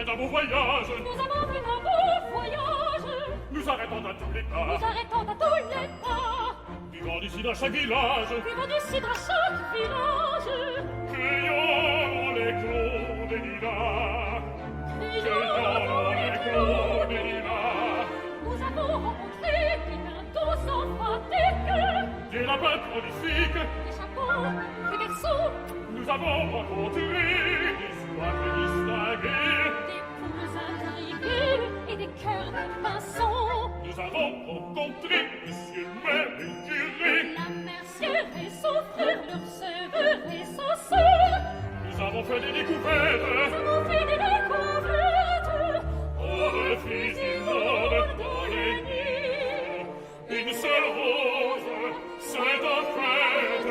un beau voyage. Nous avons fait un beau voyage. Nous arrêtons à tous les pas. Nous arrêtons à tous les pas. Vivons d'ici dans chaque village. Vivons d'ici dans chaque village. Cueillons les clous des lilas. Cueillons les clous des lilas. Nous avons rencontré des pintos sympathiques. Des lapins prolifiques. Des chapeaux, des garçons. Nous avons rencontré des soifs distingués. Des poules intriguées et des cœurs de pinsons. Nous avons rencontré Monsieur le maire et le curé. La mercière et son frère, leur sœur et sa sœur. Nous avons fait des découvertes. Nous avons fait des découvertes. On refuse du monde dans les nids. Une seule rose, c'est en fête.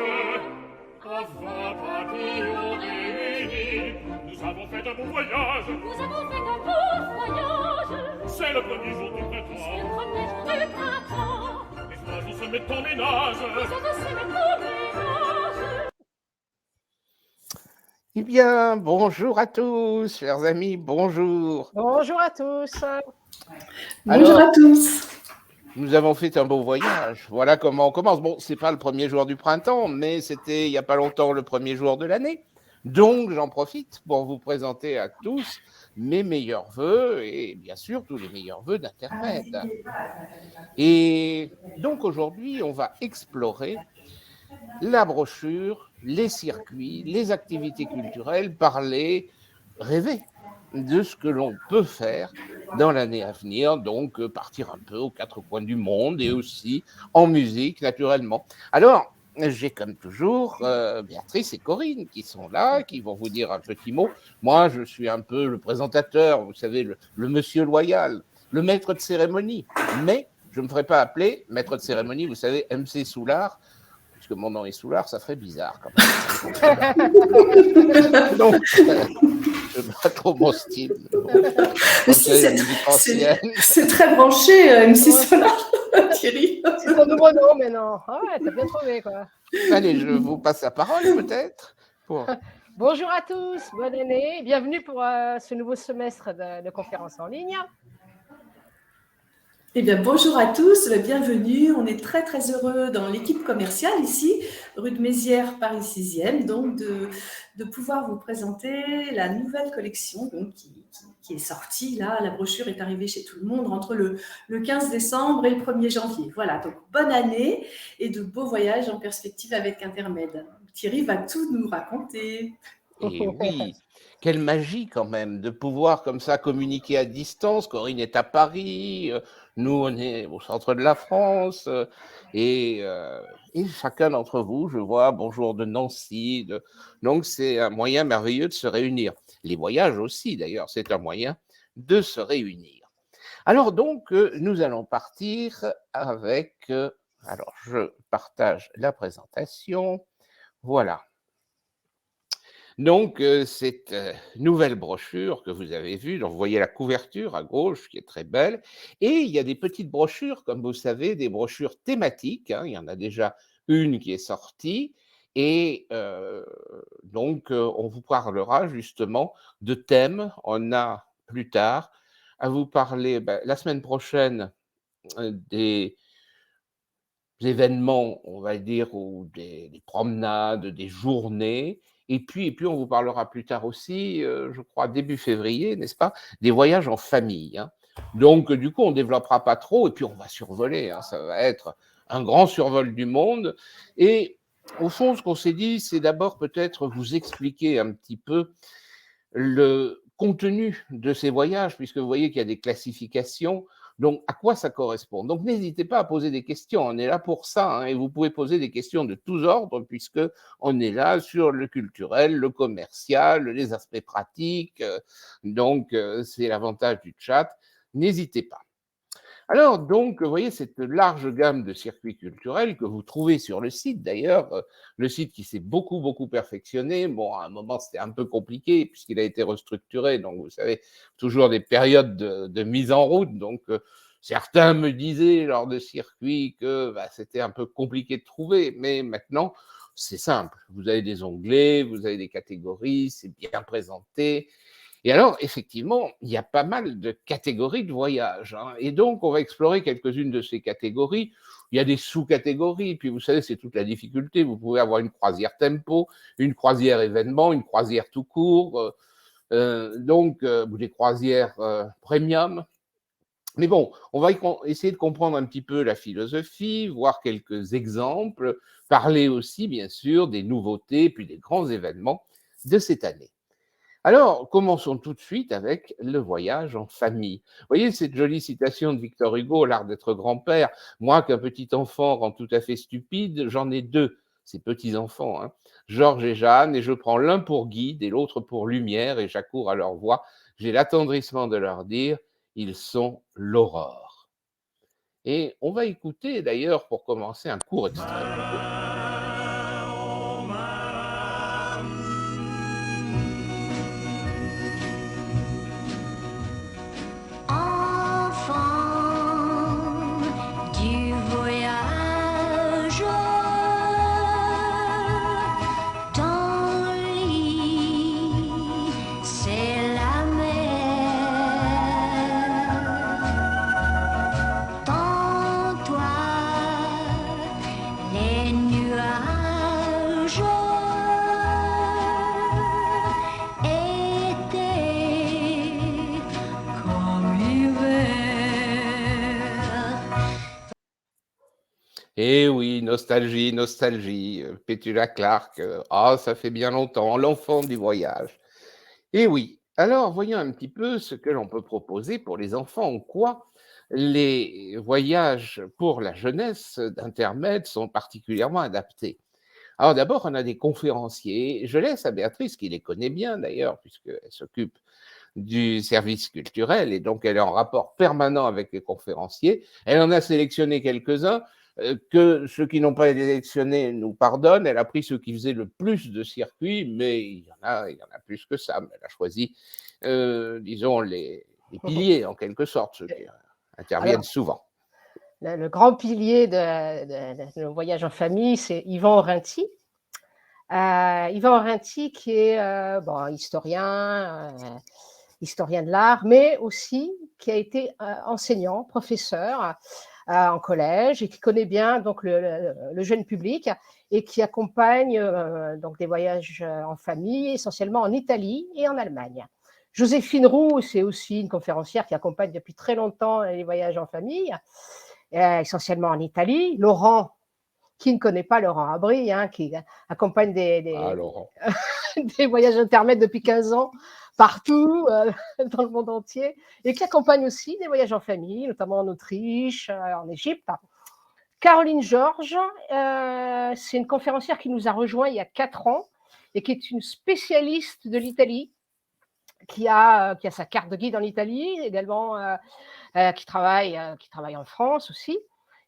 Enfin, papillon réunis. Nous avons fait un bon voyage. Nous avons fait un beau voyage. C'est le premier jour du C'est printemps. le premier jour du printemps. Les oiseaux se mettent en ménage. Les autres se mettent au ménage. Eh bien, bonjour à tous, chers amis, bonjour. Bonjour à tous. Bonjour Alors, à tous. nous avons fait un beau voyage. Voilà comment on commence. Bon, c'est pas le premier jour du printemps, mais c'était il n'y a pas longtemps le premier jour de l'année. Donc, j'en profite pour vous présenter à tous mes meilleurs vœux et bien sûr tous les meilleurs vœux d'Intermède. Et donc, aujourd'hui, on va explorer la brochure, les circuits, les activités culturelles, parler, rêver de ce que l'on peut faire dans l'année à venir, donc partir un peu aux quatre coins du monde et aussi en musique, naturellement. Alors, j'ai comme toujours Béatrice et Corinne qui sont là, qui vont vous dire un petit mot. Moi, je suis un peu le présentateur, vous savez, le monsieur loyal, le maître de cérémonie, mais je ne me ferai pas appeler maître de cérémonie, vous savez, MC Soulard, puisque mon nom est Soulard, ça ferait bizarre quand même. Donc, je ne pas trop mon style. Bon. Mais si, c'est très branché, MC Solar, Thierry. C'est ton nouveau nom maintenant. Ah ouais, t'as bien trouvé quoi. Allez, je vous passe la parole peut-être. Pour... Bonjour à tous, bonne année. Bienvenue pour ce nouveau semestre de conférences en ligne. Eh bien, bonjour à tous, bienvenue. On est très, très heureux dans l'équipe commerciale ici, rue de Mézières, Paris 6e, donc de pouvoir vous présenter la nouvelle collection donc, qui est sortie. Là, la brochure est arrivée chez tout le monde entre le 15 décembre et le 1er janvier. Voilà, donc bonne année et de beaux voyages en perspective avec Intermède. Thierry va tout nous raconter. Et oui, quelle magie quand même de pouvoir comme ça communiquer à distance. Corinne est à Paris, nous on est au centre de la France et chacun d'entre vous, je vois, bonjour de Nancy. Donc c'est un moyen merveilleux de se réunir. Les voyages aussi d'ailleurs, c'est un moyen de se réunir. Alors donc, nous allons partir avec... alors je partage la présentation. Voilà. Donc, cette nouvelle brochure que vous avez vue, donc vous voyez la couverture à gauche qui est très belle, et il y a des petites brochures, comme vous savez, des brochures thématiques, hein, il y en a déjà une qui est sortie, et donc on vous parlera justement de thèmes, on a plus tard à vous parler la semaine prochaine des événements, on va dire, ou des promenades, des journées. Et puis, on vous parlera plus tard aussi, je crois, début février, n'est-ce pas, des voyages en famille. Hein. Donc, du coup, on ne développera pas trop et puis on va survoler. Hein, ça va être un grand survol du monde. Et au fond, ce qu'on s'est dit, c'est d'abord peut-être vous expliquer un petit peu le contenu de ces voyages, puisque vous voyez qu'il y a des classifications. Donc, à quoi ça correspond? Donc, n'hésitez pas à poser des questions. On est là pour ça, hein, et vous pouvez poser des questions de tous ordres, puisque on est là sur le culturel, le commercial, les aspects pratiques. Donc, c'est l'avantage du chat. N'hésitez pas. Alors, donc, vous voyez cette large gamme de circuits culturels que vous trouvez sur le site, d'ailleurs, le site qui s'est beaucoup, beaucoup perfectionné. Bon, à un moment, c'était un peu compliqué puisqu'il a été restructuré. Donc, vous savez, toujours des périodes de mise en route. Donc, certains me disaient lors de circuits que c'était un peu compliqué de trouver. Mais maintenant, c'est simple. Vous avez des onglets, vous avez des catégories, c'est bien présenté. Et alors, effectivement, il y a pas mal de catégories de voyages, hein. Et donc, on va explorer quelques-unes de ces catégories. Il y a des sous-catégories, puis vous savez, c'est toute la difficulté. Vous pouvez avoir une croisière tempo, une croisière événement, une croisière tout court, ou des croisières premium. Mais bon, on va essayer de comprendre un petit peu la philosophie, voir quelques exemples, parler aussi, bien sûr, des nouveautés, puis des grands événements de cette année. Alors, commençons tout de suite avec le voyage en famille. Vous voyez cette jolie citation de Victor Hugo, L'art d'être grand-père. Moi, qu'un petit enfant rend tout à fait stupide, j'en ai deux, ces petits-enfants, hein, Georges et Jeanne, et je prends l'un pour guide et l'autre pour lumière, et j'accours à leur voix. J'ai l'attendrissement de leur dire, ils sont l'aurore. Et on va écouter d'ailleurs, pour commencer, un court extrait. Eh oui, nostalgie, nostalgie, Petula Clark, ça fait bien longtemps, l'enfant du voyage. Eh oui, alors voyons un petit peu ce que l'on peut proposer pour les enfants, en quoi les voyages pour la jeunesse d'intermède sont particulièrement adaptés. Alors d'abord, on a des conférenciers, je laisse à Béatrice, qui les connaît bien d'ailleurs, puisqu'elle s'occupe du service culturel, et donc elle est en rapport permanent avec les conférenciers. Elle en a sélectionné quelques-uns, que ceux qui n'ont pas été sélectionnés nous pardonnent. Elle a pris ceux qui faisaient le plus de circuits, mais il y en a plus que ça. Mais elle a choisi, disons, les piliers, en quelque sorte, ceux qui interviennent souvent. Le grand pilier de nos voyages en famille, c'est Yvan Oreinti. Yvan Oreinti qui est historien de l'art, mais aussi qui a été enseignant, professeur en collège, et qui connaît bien donc le jeune public, et qui accompagne donc des voyages en famille, essentiellement en Italie et en Allemagne. Joséphine Roux, c'est aussi une conférencière qui accompagne depuis très longtemps les voyages en famille, essentiellement en Italie. Laurent, qui ne connaît pas Laurent Abri, qui accompagne des voyages intermèdes depuis 15 ans, partout, dans le monde entier, et qui accompagne aussi des voyages en famille, notamment en Autriche, en Égypte. Caroline Georges, c'est une conférencière qui nous a rejoint il y a 4 ans, et qui est une spécialiste de l'Italie, qui a sa carte de guide en Italie, également qui travaille en France aussi.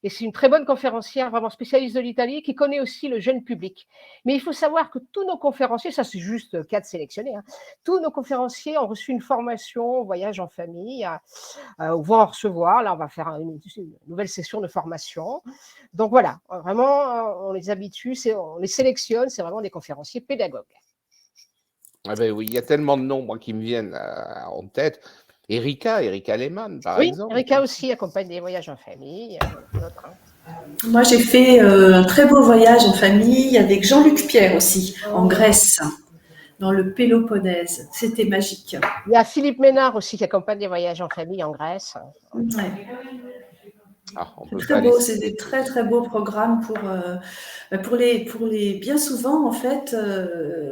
Et c'est une très bonne conférencière, vraiment spécialiste de l'Italie, qui connaît aussi le jeune public. Mais il faut savoir que tous nos conférenciers, ça c'est juste 4 sélectionnés, tous nos conférenciers ont reçu une formation voyage en famille, ou vont en recevoir. Là, on va faire une nouvelle session de formation. Donc voilà, vraiment, on les habitue, on les sélectionne, c'est vraiment des conférenciers pédagogues. Ah ben oui, il y a tellement de noms, moi, qui me viennent en tête. Erika Lehmann, par exemple. Oui, Erika aussi accompagne des voyages en famille. Moi, j'ai fait un très beau voyage en famille avec Jean-Luc Pierre aussi, en Grèce, dans le Péloponnèse. C'était magique. Il y a Philippe Ménard aussi qui accompagne des voyages en famille en Grèce. Ouais. C'est des très très beaux programmes pour les bien souvent en fait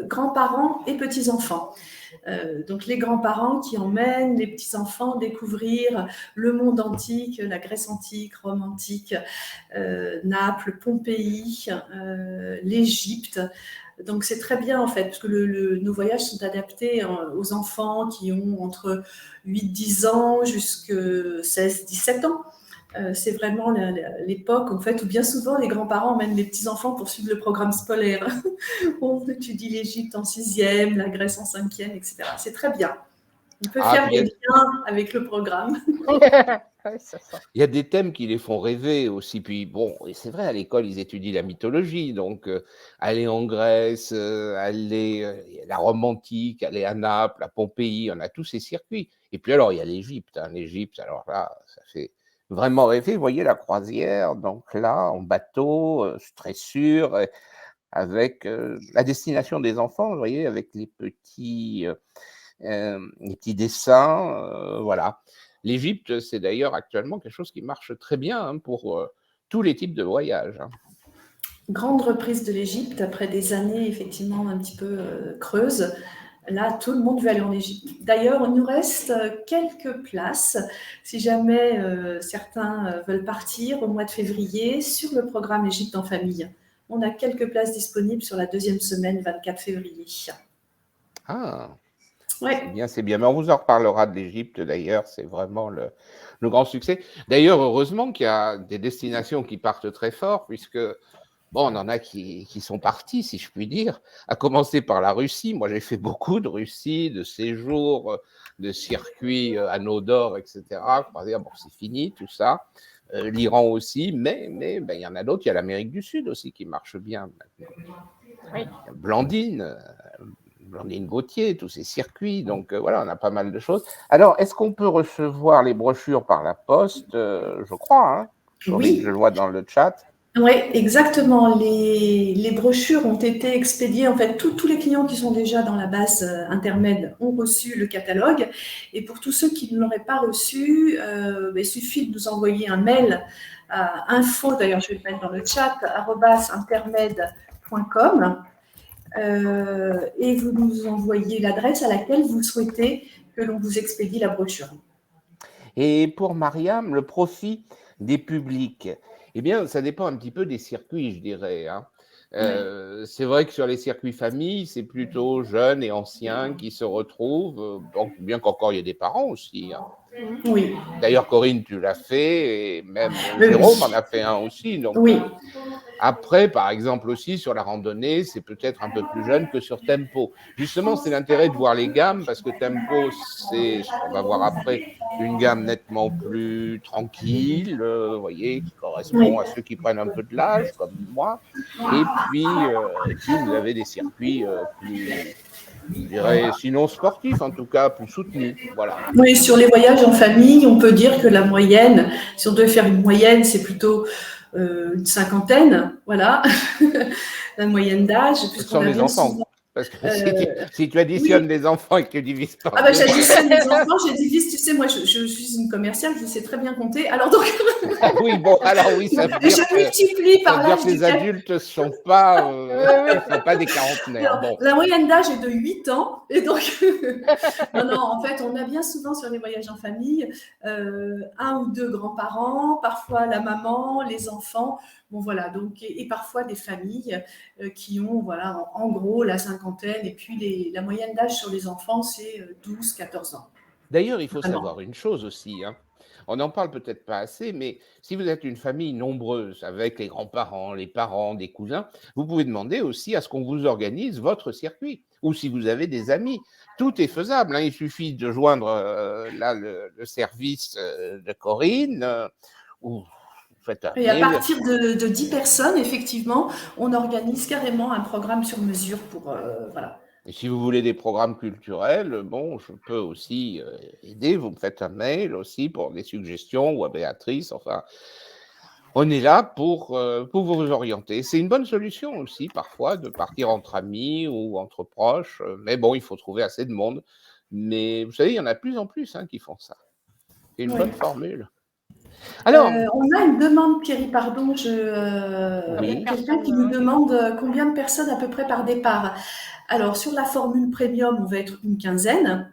grands-parents et petits-enfants. Donc les grands-parents qui emmènent les petits-enfants découvrir le monde antique, la Grèce antique, Rome antique, Naples, Pompéi, l'Égypte. Donc c'est très bien en fait, parce que nos voyages sont adaptés aux enfants qui ont entre 8-10 ans jusqu'à 16-17 ans. C'est vraiment l'époque en fait où bien souvent les grands-parents emmènent les petits-enfants pour suivre le programme scolaire. On étudie l'Égypte en 6e, la Grèce en 5e, etc. C'est très bien. On peut Ah, faire puis des liens avec le programme. Oui, c'est ça. il y a des thèmes qui les font rêver aussi. Puis bon, et c'est vrai, à l'école, ils étudient la mythologie. Donc, aller en Grèce, la Rome antique, aller à Naples, à Pompéi, on a tous ces circuits. Et puis alors, il y a l'Égypte. Hein. L'Égypte, alors là, ça fait vraiment rêver. Vous voyez la croisière, donc là, en bateau, c'est très sûr, avec la destination des enfants, vous voyez, avec les petits dessins, voilà. L'Égypte, c'est d'ailleurs actuellement quelque chose qui marche très bien hein, pour tous les types de voyages. Hein. Grande reprise de l'Égypte après des années effectivement un petit peu creuses. Là, tout le monde veut aller en Égypte. D'ailleurs, il nous reste quelques places. Si jamais certains veulent partir au mois de février sur le programme Égypte en famille, on a quelques places disponibles sur la deuxième semaine, 24 février. Ah, Ouais. c'est bien, c'est bien. Mais on vous en reparlera de l'Égypte d'ailleurs, c'est vraiment le grand succès. D'ailleurs, heureusement qu'il y a des destinations qui partent très fort, puisque bon, on en a qui sont partis, si je puis dire, à commencer par la Russie. Moi, j'ai fait beaucoup de Russie, de séjours, de circuits anneaux d'or, etc. Je crois dire, bon, c'est fini tout ça. L'Iran aussi, mais ben, il y en a d'autres. Il y a l'Amérique du Sud aussi qui marche bien maintenant. Oui. Blandine Gauthier, tous ces circuits. Donc voilà, on a pas mal de choses. Alors, est-ce qu'on peut recevoir les brochures par la poste je crois, hein. Oui. Je le vois dans le chat. Oui, exactement. Les brochures ont été expédiées. En fait, tous les clients qui sont déjà dans la base intermède ont reçu le catalogue. Et pour tous ceux qui ne l'auraient pas reçu, il suffit de nous envoyer un mail à info, d'ailleurs je vais le mettre dans le chat, @intermed.com et vous nous envoyez l'adresse à laquelle vous souhaitez que l'on vous expédie la brochure. Et pour Mariam, le profit des publics, eh bien, ça dépend un petit peu des circuits, je dirais. Hein. C'est vrai que sur les circuits famille, c'est plutôt jeunes et anciens qui se retrouvent, donc bien qu'encore il y ait des parents aussi. Hein. Oui. D'ailleurs, Corinne, tu l'as fait, et même Jérôme en a fait un aussi. Donc, oui. Après, par exemple aussi, sur la randonnée, c'est peut-être un peu plus jeune que sur Tempo. Justement, c'est l'intérêt de voir les gammes, parce que Tempo, c'est, on va voir après, une gamme nettement plus tranquille, vous voyez, qui correspond à ceux qui prennent un peu de l'âge, comme moi. Et puis vous avez des circuits plus, je dirais, sinon sportifs, en tout cas, plus soutenus. Voilà. Oui, sur les voyages en famille, on peut dire que la moyenne, si on devait faire une moyenne, c'est plutôt une cinquantaine, voilà, la moyenne d'âge. Sans les enfants. Souvent... Parce que si tu additionnes les enfants et que tu divises par deux... j'additionne les enfants, je divise, tu sais, moi je suis une commerciale, je sais très bien compter. Alors donc. Oui, bon, alors oui, ça veut dire je multiplie par l'âge. Que les adultes ne sont pas des quarantenaires. Bon. La moyenne d'âge est de 8 ans. Et donc, non, en fait, on a bien souvent sur les voyages en famille un ou deux grands-parents, parfois la maman, les enfants. Bon, voilà, donc, et parfois des familles qui ont, voilà, en gros, la cinquantaine. Et puis, la moyenne d'âge sur les enfants, c'est 12-14 ans. D'ailleurs, il faut savoir une chose aussi, hein. On n'en parle peut-être pas assez, mais si vous êtes une famille nombreuse avec les grands-parents, les parents, des cousins, vous pouvez demander aussi à ce qu'on vous organise votre circuit. Ou si vous avez des amis, tout est faisable. Hein. Il suffit de joindre le service de Corinne ou faites un mail. Et à partir de 10 personnes, effectivement, on organise carrément un programme sur mesure pour voilà. Et si vous voulez des programmes culturels, bon, je peux aussi aider. Vous me faites un mail aussi pour des suggestions ou à Béatrice. Enfin, on est là pour vous orienter. C'est une bonne solution aussi parfois de partir entre amis ou entre proches. Mais bon, il faut trouver assez de monde. Mais vous savez, il y en a de plus en plus qui font ça. C'est une bonne formule. Alors, on a une demande, Pierry, pardon, quelqu'un qui nous demande combien de personnes à peu près par départ. Alors, sur la formule premium, on va être une quinzaine.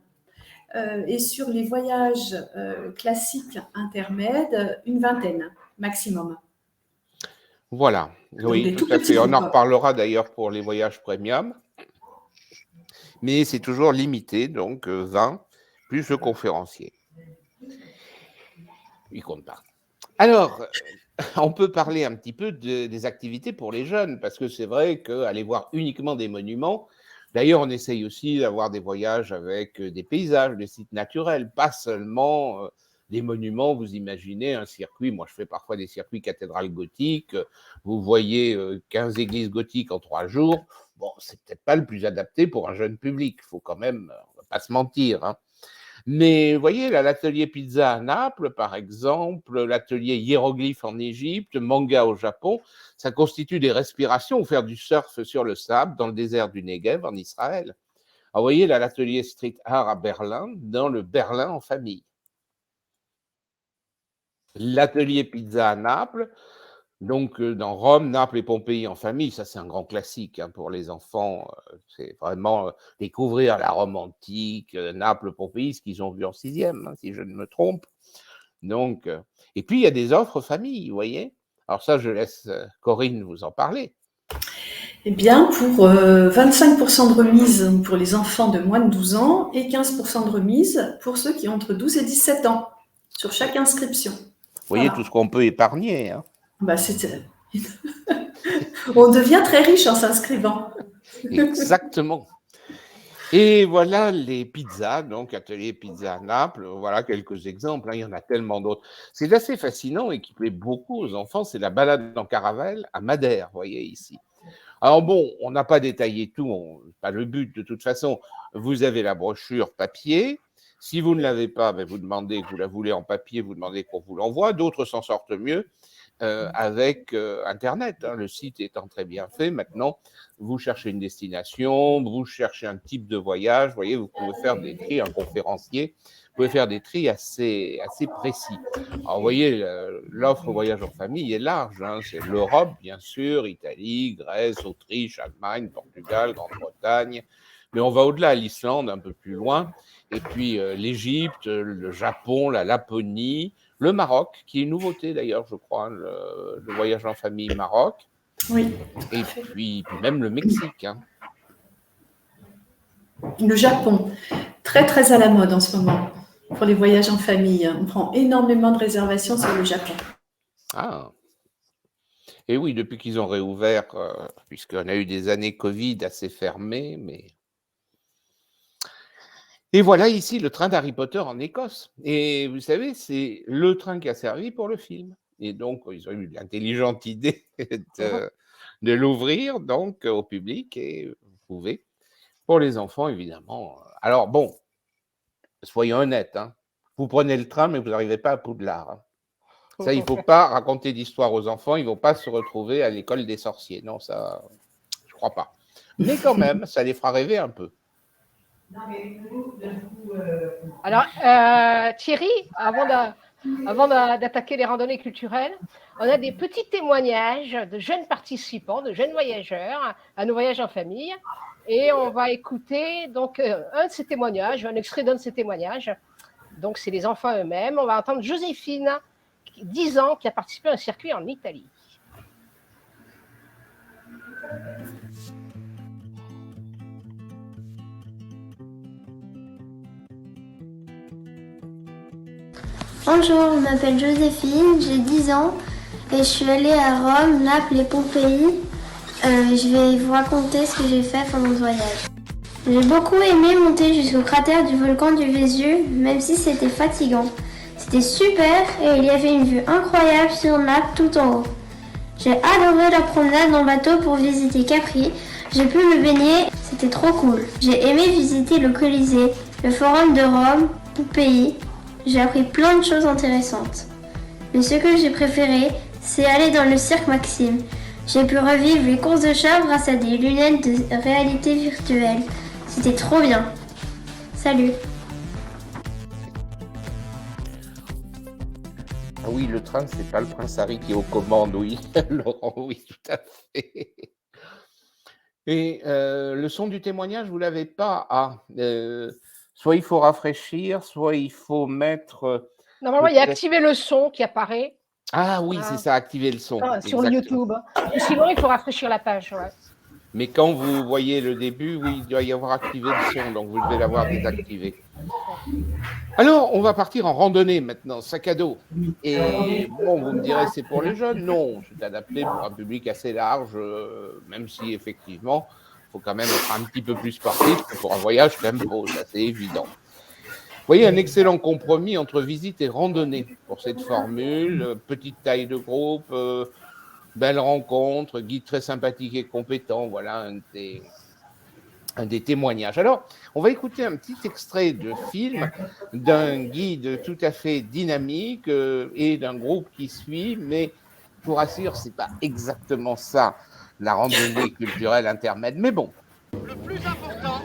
Et sur les voyages classiques intermèdes, une vingtaine maximum. Voilà, oui, tout à fait. On en reparlera d'ailleurs pour les voyages premium. Mais c'est toujours limité, donc 20 plus le conférencier. Il compte pas. Alors, on peut parler un petit peu des activités pour les jeunes, parce que c'est vrai qu'aller voir uniquement des monuments, D'ailleurs, on essaye aussi d'avoir des voyages avec des paysages, des sites naturels, pas seulement des monuments. Vous imaginez un circuit, moi je fais parfois des circuits cathédrales gothiques, vous voyez 15 églises gothiques en 3 jours, bon, c'est peut-être pas le plus adapté pour un jeune public, il faut quand même, on va pas se mentir, hein. Mais vous voyez, là, l'atelier pizza à Naples, par exemple, l'atelier hiéroglyphe en Égypte, manga au Japon, ça constitue des respirations ou faire du surf sur le sable dans le désert du Negev en Israël. Alors, vous voyez, là, l'atelier street art à Berlin, dans le Berlin en famille. L'atelier pizza à Naples, donc dans Rome, Naples et Pompéi en famille, ça c'est un grand classique hein, pour les enfants. C'est vraiment découvrir la Rome antique, Naples, Pompéi, ce qu'ils ont vu en 6e, hein, si je ne me trompe. Donc, et puis il y a des offres famille, vous voyez. Alors ça, je laisse Corinne vous en parler. Eh bien, pour 25% de remise pour les enfants de moins de 12 ans et 15% de remise pour ceux qui ont entre 12 et 17 ans sur chaque inscription. Vous voyez tout ce qu'on peut épargner. Hein. Bah, on devient très riche en s'inscrivant. Exactement. Et voilà les pizzas, donc atelier pizza à Naples, voilà quelques exemples, hein, il y en a tellement d'autres. C'est assez fascinant et qui plaît beaucoup aux enfants, c'est la balade en caravelle à Madère, vous voyez ici. Alors bon, on n'a pas détaillé tout, pas le but de toute façon, vous avez la brochure papier. Si vous ne l'avez pas, ben vous demandez que vous la voulez en papier, vous demandez qu'on vous l'envoie. D'autres s'en sortent mieux avec Internet. Hein. Le site étant très bien fait, maintenant, vous cherchez une destination, vous cherchez un type de voyage. Vous voyez, vous pouvez faire des tris, un conférencier, vous pouvez faire des tris assez précis. Alors, vous voyez, l'offre voyage en famille est large. Hein. C'est l'Europe, bien sûr, Italie, Grèce, Autriche, Allemagne, Portugal, Grande-Bretagne. Mais on va au-delà, à l'Islande, un peu plus loin. Et puis l'Égypte, le Japon, la Laponie, le Maroc, qui est une nouveauté d'ailleurs, je crois, le voyage en famille Maroc. Oui. Et puis même le Mexique. Hein. Le Japon, très très à la mode en ce moment pour les voyages en famille. On prend énormément de réservations sur le Japon. Ah. Et oui, depuis qu'ils ont réouvert, puisqu'on a eu des années Covid assez fermées, mais... Et voilà ici le train d'Harry Potter en Écosse. Et vous savez, c'est le train qui a servi pour le film. Et donc, ils ont eu l'intelligente idée de l'ouvrir donc au public. Et vous pouvez, pour les enfants, évidemment. Alors bon, soyons honnêtes, hein, vous prenez le train, mais vous n'arrivez pas à Poudlard. Hein. Ça, il ne faut pas raconter d'histoire aux enfants. Ils ne vont pas se retrouver à l'école des sorciers. Non, ça, je ne crois pas. Mais quand même, ça les fera rêver un peu. Alors, Thierry, avant d'attaquer les randonnées culturelles, on a des petits témoignages de jeunes participants, de jeunes voyageurs à nos voyages en famille. Et on va écouter donc un de ces témoignages, un extrait d'un de ces témoignages. Donc, c'est les enfants eux-mêmes. On va entendre Joséphine, 10 ans, qui a participé à un circuit en Italie. Bonjour, je m'appelle Joséphine, j'ai 10 ans et je suis allée à Rome, Naples et Pompéi. Je vais vous raconter ce que j'ai fait pendant ce voyage. J'ai beaucoup aimé monter jusqu'au cratère du volcan du Vésuve, même si c'était fatigant. C'était super et il y avait une vue incroyable sur Naples tout en haut. J'ai adoré la promenade en bateau pour visiter Capri. J'ai pu me baigner, c'était trop cool. J'ai aimé visiter le Colisée, le Forum de Rome, Pompéi. J'ai appris plein de choses intéressantes. Mais ce que j'ai préféré, c'est aller dans le cirque Maxime. J'ai pu revivre les courses de chars grâce à des lunettes de réalité virtuelle. C'était trop bien. Salut. Ah oui, le train, c'est pas le prince Harry qui est aux commandes, oui. Laurent, oui, tout à fait. Et le son du témoignage, vous l'avez pas. Soit il faut rafraîchir, soit il faut mettre... Normalement, il y a activer le son qui apparaît. Ah oui, c'est ça, activer le son. Sur YouTube. Et sinon, il faut rafraîchir la page. Ouais. Mais quand vous voyez le début, oui, il doit y avoir activé le son, donc vous devez l'avoir désactivé. Alors, on va partir en randonnée maintenant, sac à dos. Et bon, vous me direz, c'est pour les jeunes? Non, c'est adapté pour un public assez large, même si effectivement, faut quand même être un petit peu plus sportif que pour un voyage tempo, ça c'est évident. Vous voyez, un excellent compromis entre visite et randonnée pour cette formule, petite taille de groupe, belle rencontre, guide très sympathique et compétent, voilà un des témoignages. Alors, on va écouter un petit extrait de film d'un guide tout à fait dynamique et d'un groupe qui suit, mais je vous rassure, c'est pas exactement ça, la randonnée culturelle intermède, mais bon. Le plus important,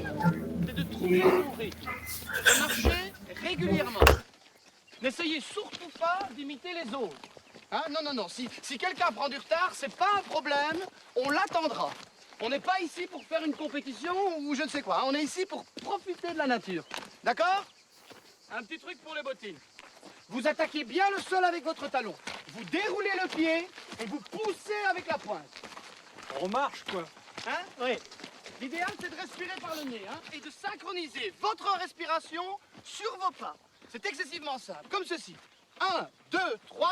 c'est de trouver son rythme, de marcher régulièrement. N'essayez surtout pas d'imiter les autres. Hein? Non. Si quelqu'un prend du retard, c'est pas un problème, on l'attendra. On n'est pas ici pour faire une compétition ou je ne sais quoi. Hein? On est ici pour profiter de la nature. D'accord? Un petit truc pour les bottines. Vous attaquez bien le sol avec votre talon. Vous déroulez le pied et vous poussez avec la pointe. On marche, quoi. Hein? Oui. L'idéal, c'est de respirer par le nez, hein, et de synchroniser votre respiration sur vos pas. C'est excessivement simple, comme ceci. 1, 2, 3,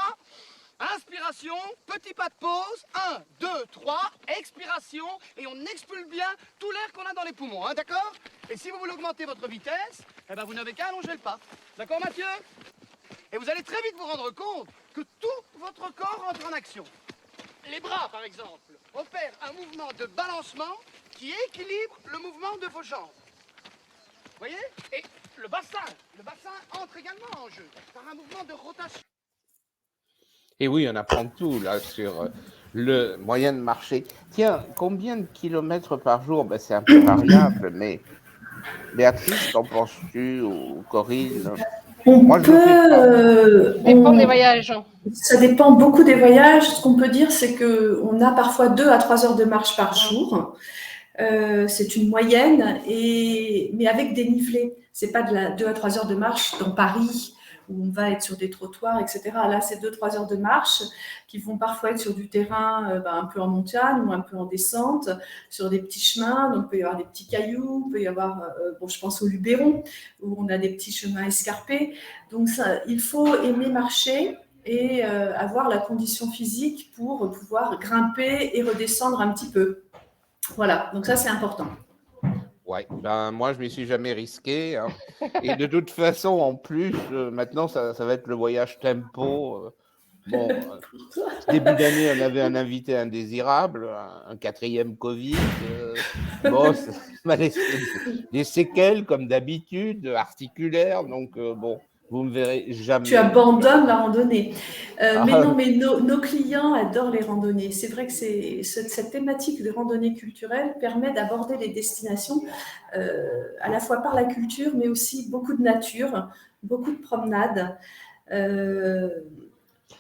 inspiration, petit pas de pause, 1, 2, 3, expiration, et on expulse bien tout l'air qu'on a dans les poumons, hein, d'accord? Et si vous voulez augmenter votre vitesse, eh ben vous n'avez qu'à allonger le pas. D'accord, Mathieu? Et vous allez très vite vous rendre compte que tout votre corps entre en action. Les bras, par exemple, opèrent un mouvement de balancement qui équilibre le mouvement de vos jambes. Vous voyez? Et le bassin entre également en jeu par un mouvement de rotation. Et oui, on apprend tout là sur le moyen de marcher. Tiens, combien de kilomètres par jour? Ben, c'est un peu variable, mais Béatrice, qu'en penses-tu, ou Corinne? Moi, Dépend des voyages. Ça dépend beaucoup des voyages. Ce qu'on peut dire, c'est qu'on a parfois 2 à 3 heures de marche par jour. C'est une moyenne, mais avec dénivelé. C'est pas de la 2 à 3 heures de marche dans Paris où on va être sur des trottoirs, etc. Là, c'est 2-3 heures de marche qui vont parfois être sur du terrain un peu en montagne ou un peu en descente, sur des petits chemins. Donc, il peut y avoir des petits cailloux, il peut y avoir, je pense au Luberon, où on a des petits chemins escarpés. Donc, ça, il faut aimer marcher et avoir la condition physique pour pouvoir grimper et redescendre un petit peu. Voilà, donc ça, c'est important. Ouais, ben moi je m'y suis jamais risqué, hein. Et de toute façon en plus maintenant ça va être le voyage tempo. Début d'année on avait un invité indésirable, un 4e Covid. Ça m'a laissé des séquelles comme d'habitude articulaires, donc vous me verrez jamais. Tu abandonnes la randonnée. Mais nos clients adorent les randonnées. C'est vrai que cette thématique de randonnée culturelle permet d'aborder les destinations à la fois par la culture, mais aussi beaucoup de nature, beaucoup de promenades.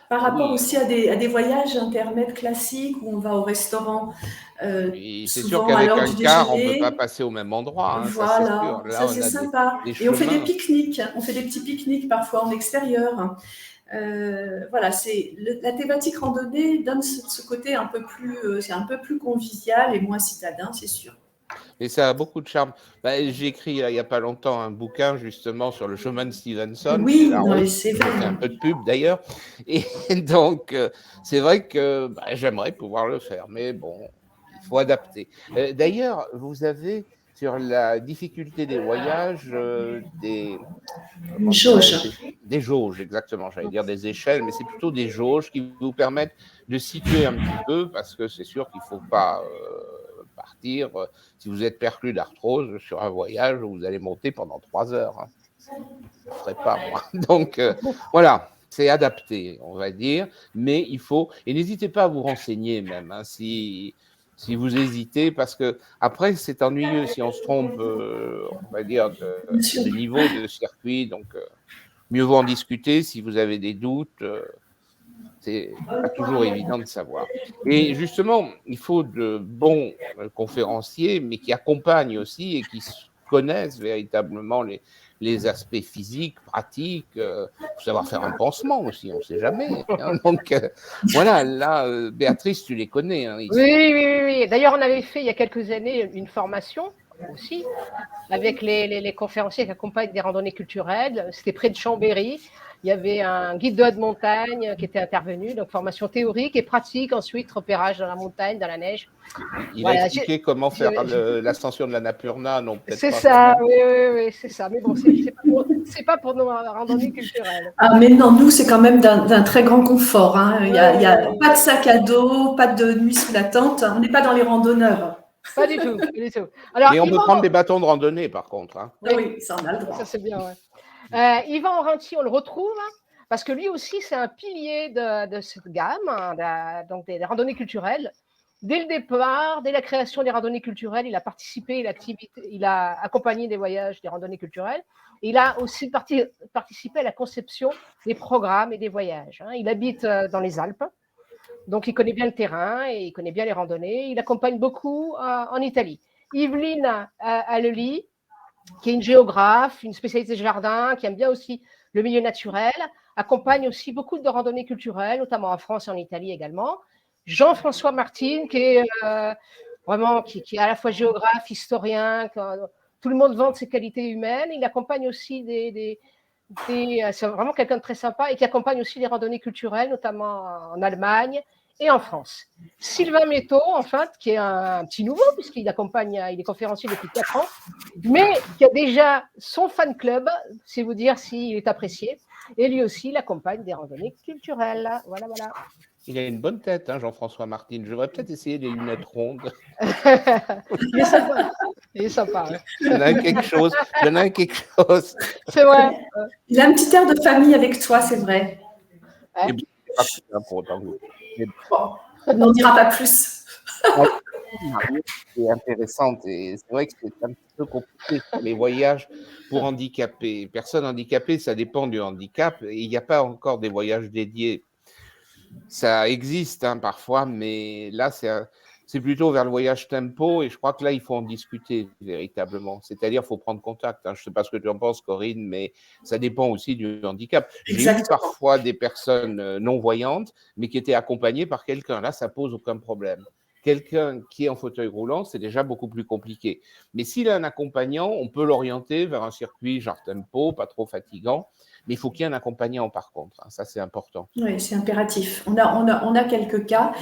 Par rapport aussi à des voyages intermèdes classiques où on va au restaurant. C'est sûr qu'avec un car, on ne peut pas passer au même endroit. Hein, voilà, ça c'est sympa. Et on fait des pique-niques, on fait des petits pique-niques parfois en extérieur. Voilà, la thématique randonnée donne ce côté un peu plus convivial et moins citadin, c'est sûr. Et ça a beaucoup de charme. J'ai écrit il n'y a pas longtemps un bouquin justement sur le chemin de Stevenson. Oui, c'est vrai. Un peu de pub d'ailleurs. Et donc, c'est vrai que j'aimerais pouvoir le faire, mais bon, il faut adapter. D'ailleurs, vous avez sur la difficulté des voyages des jauges, exactement. J'allais dire des échelles, mais c'est plutôt des jauges qui vous permettent de situer un petit peu, parce que c'est sûr qu'il ne faut pas partir si vous êtes perclus d'arthrose sur un voyage où vous allez monter pendant 3 heures. Hein. Je ne ferai pas, moi. Donc, voilà, c'est adapté, on va dire, mais il faut... Et n'hésitez pas à vous renseigner même, hein, si vous hésitez, parce que après c'est ennuyeux si on se trompe, on va dire, de niveau de circuit, donc mieux vaut en discuter si vous avez des doutes. C'est pas toujours évident de savoir. Et justement, il faut de bons conférenciers, mais qui accompagnent aussi et qui connaissent véritablement les aspects physiques, pratiques. Il faut savoir faire un pansement aussi, on ne sait jamais. Hein. Donc, voilà, là, Béatrice, tu les connais. Hein, oui. D'ailleurs, on avait fait il y a quelques années une formation aussi, avec les conférenciers qui accompagnent des randonnées culturelles. C'était près de Chambéry. Il y avait un guide de haute montagne qui était intervenu, donc formation théorique et pratique, ensuite repérage dans la montagne, dans la neige. Il Voilà, a expliqué comment faire l'ascension de l'Annapurna, non peut-être c'est pas ça, vraiment. oui, c'est ça. Mais bon, c'est pas pour nos randonnées culturelles. Ah, mais non, nous, c'est quand même d'un très grand confort. Hein. Il y a pas de sac à dos, pas de nuit sous la tente. On n'est pas dans les randonneurs. Pas du tout, pas du tout. Alors, Mais on peut prendre des bâtons de randonnée, par contre. Hein. Oui, ça, on a le droit. Ça, c'est bien, ouais. Yvan Orenti, on le retrouve, hein, parce que lui aussi, c'est un pilier de cette gamme, hein, donc des randonnées culturelles. Dès le départ, dès la création des randonnées culturelles, il a participé, il a accompagné des voyages des randonnées culturelles. Il a aussi participé à la conception des programmes et des voyages. Hein. Il habite dans les Alpes, donc il connaît bien le terrain et il connaît bien les randonnées. Il accompagne beaucoup en Italie. Yveline Allely, qui est une géographe, une spécialiste des jardins, qui aime bien aussi le milieu naturel, accompagne aussi beaucoup de randonnées culturelles, notamment en France et en Italie également. Jean-François Martine, qui est vraiment qui est à la fois géographe, historien, tout le monde vante ses qualités humaines. Il accompagne aussi c'est vraiment quelqu'un de très sympa et qui accompagne aussi les randonnées culturelles, notamment en Allemagne et en France. Sylvain Métaux, en fait, qui est un petit nouveau, puisqu'il il est conférencier depuis 4 ans, mais qui a déjà son fan club, c'est vous dire s'il est apprécié. Et lui aussi, il accompagne des randonnées culturelles. Voilà, voilà. Il a une bonne tête, hein, Jean-François Martine. Je devrais peut-être essayer des lunettes rondes. Il est sympa. Il est sympa. Ouais. Il y en a quelque chose. C'est vrai. Il a un petit air de famille avec toi, c'est vrai. Ouais. C'est pas pour autant. Bon, on n'en dira pas plus. C'est intéressante et c'est vrai que c'est un petit peu compliqué les voyages pour handicapés. Personnes handicapées, ça dépend du handicap et il n'y a pas encore des voyages dédiés. Ça existe hein, parfois, mais là, c'est plutôt vers le voyage tempo et je crois que là, il faut en discuter véritablement. C'est-à-dire, il faut prendre contact. Hein. Je ne sais pas ce que tu en penses, Corinne, mais ça dépend aussi du handicap. J'ai eu parfois des personnes non-voyantes, mais qui étaient accompagnées par quelqu'un. Là, ça pose aucun problème. Quelqu'un qui est en fauteuil roulant, c'est déjà beaucoup plus compliqué. Mais s'il a un accompagnant, on peut l'orienter vers un circuit genre tempo, pas trop fatigant. Mais il faut qu'il y ait un accompagnant par contre, hein. Ça c'est important. Oui, c'est impératif. On a quelques cas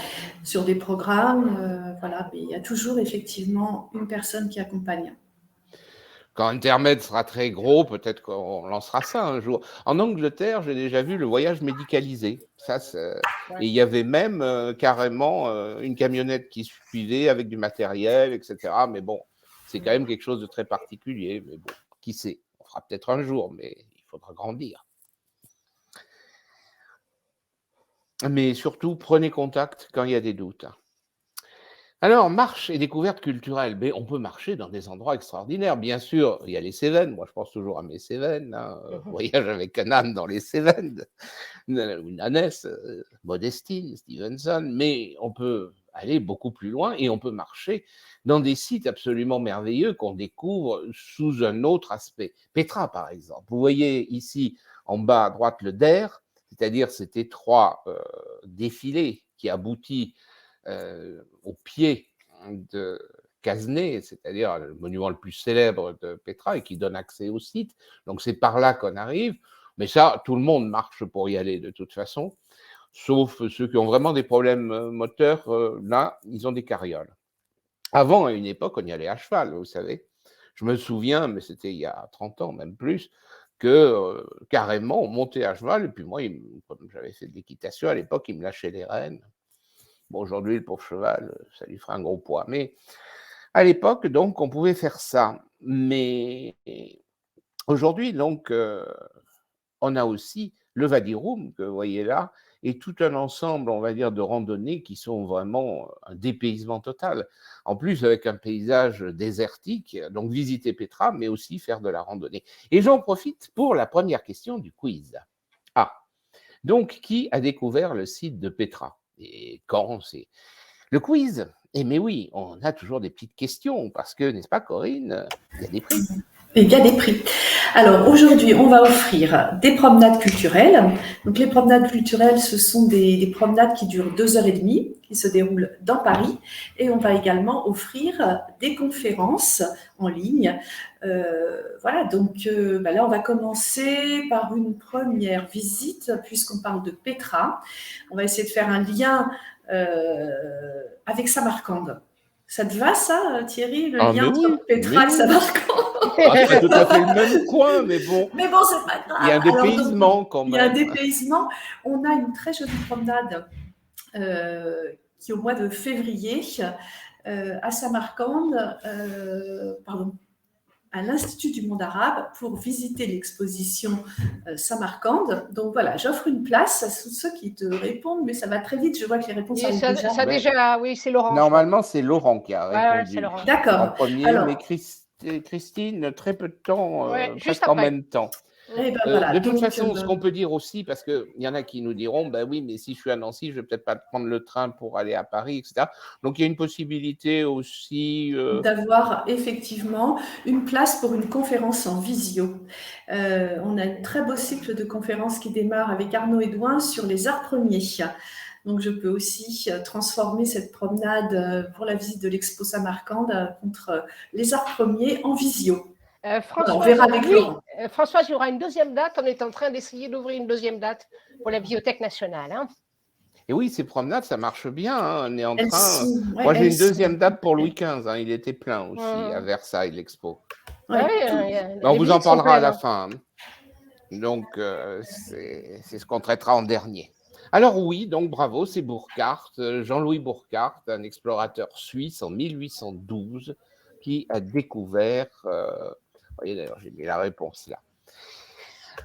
sur des programmes, voilà, mais il y a toujours effectivement une personne qui accompagne. Quand Intermed sera très gros, peut-être qu'on lancera ça un jour. En Angleterre, j'ai déjà vu le voyage médicalisé. Et il y avait même carrément une camionnette qui suivait avec du matériel, etc. Mais bon, c'est quand même quelque chose de très particulier. Mais bon, qui sait, on fera peut-être un jour, mais il faudra grandir. Mais surtout, prenez contact quand il y a des doutes. Alors, marche et découverte culturelle. Mais on peut marcher dans des endroits extraordinaires. Bien sûr, il y a les Cévennes. Moi, je pense toujours à mes Cévennes. Hein. Voyage avec un âne dans les Cévennes. Une ânesse, Modestine, Stevenson. Mais on peut aller beaucoup plus loin et on peut marcher dans des sites absolument merveilleux qu'on découvre sous un autre aspect. Petra, par exemple. Vous voyez ici, en bas à droite, le Der, c'est-à-dire cet étroit défilé qui aboutit au pied de Casnay, c'est-à-dire le monument le plus célèbre de Petra et qui donne accès au site. Donc c'est par là qu'on arrive. Mais ça, tout le monde marche pour y aller de toute façon, sauf ceux qui ont vraiment des problèmes moteurs. Là, ils ont des carrioles. Avant, à une époque, on y allait à cheval, vous savez. Je me souviens, mais c'était il y a 30 ans, même plus, que carrément, on montait à cheval. Et puis moi, comme j'avais fait de l'équitation à l'époque, il me lâchait les rênes. Bon, aujourd'hui, le pauvre cheval, ça lui fera un gros poids. Mais à l'époque, donc, on pouvait faire ça. Mais aujourd'hui, donc, on a aussi le Vadiroum, que vous voyez là, et tout un ensemble, on va dire, de randonnées qui sont vraiment un dépaysement total. En plus, avec un paysage désertique, donc visiter Petra, mais aussi faire de la randonnée. Et j'en profite pour la première question du quiz. Ah, donc, qui a découvert le site de Petra ? Et quand c'est le quiz? Eh mais oui, on a toujours des petites questions parce que, n'est-ce pas Corinne, il y a des prix. Et il y a des prix. Alors aujourd'hui, on va offrir des promenades culturelles. Donc les promenades culturelles, ce sont des promenades qui durent 2 heures et demie, qui se déroulent dans Paris. Et on va également offrir des conférences en ligne. Voilà, donc là, on va commencer par une première visite, puisqu'on parle de Petra. On va essayer de faire un lien avec Samarcande. Ça te va, ça, Thierry, le Ah, lien mais entre oui, Petra mais et oui. Samarcande? Ah, c'est pas tout à fait le même coin, mais bon, Mais bon, c'est pas grave. il y a un Alors, donc, dépaysement quand il y a un même. dépaysement. On a une très jolie promenade qui est au mois de février à Samarcande, à l'Institut du monde arabe pour visiter l'exposition Samarcande. Donc voilà, j'offre une place à tous ceux qui te répondent, mais ça va très vite. Je vois que les réponses Oui, arrivent déjà. ça Ouais. déjà, oui, c'est Laurent. je Normalement, c'est Laurent qui a crois. Ouais, répondu c'est Laurent. en D'accord. premier, Alors, mais Christine, très peu de temps, Ouais, juste presque en après. même temps. eh ben voilà. De toute Donc, façon, ce qu'on peut dire aussi, parce qu'il y en a qui nous diront, ben oui, mais si je suis à Nancy, je vais peut-être pas prendre le train pour aller à Paris, etc. Donc il y a une possibilité aussi. d'avoir effectivement une place pour une conférence en visio. On a un très beau cycle de conférences qui démarre avec Arnaud Edouin sur les arts premiers. Donc, je peux aussi transformer cette promenade pour la visite de l'Expo Samarcande contre les arts premiers en visio. Voilà, on Françoise, verra avec oui, Laurent. Françoise, il y aura une deuxième date. On est en train d'essayer d'ouvrir une deuxième date pour la Bibliothèque nationale. Hein. Et oui, ces promenades, ça marche bien. Hein. On est en Elles train. sont, ouais, Moi, j'ai elles une deuxième sont- date pour Louis XV. Hein. Il était plein aussi à Mhm. Versailles, l'expo. ouais, Ouais, tout- Mais on les vous en visites sont parlera à pleines, la hein. fin. Hein. Donc, c'est ce qu'on traitera en dernier. Alors oui, donc bravo, c'est Burckhardt, Jean-Louis Burckhardt, un explorateur suisse en 1812, qui a découvert... vous voyez d'ailleurs, j'ai mis la réponse là.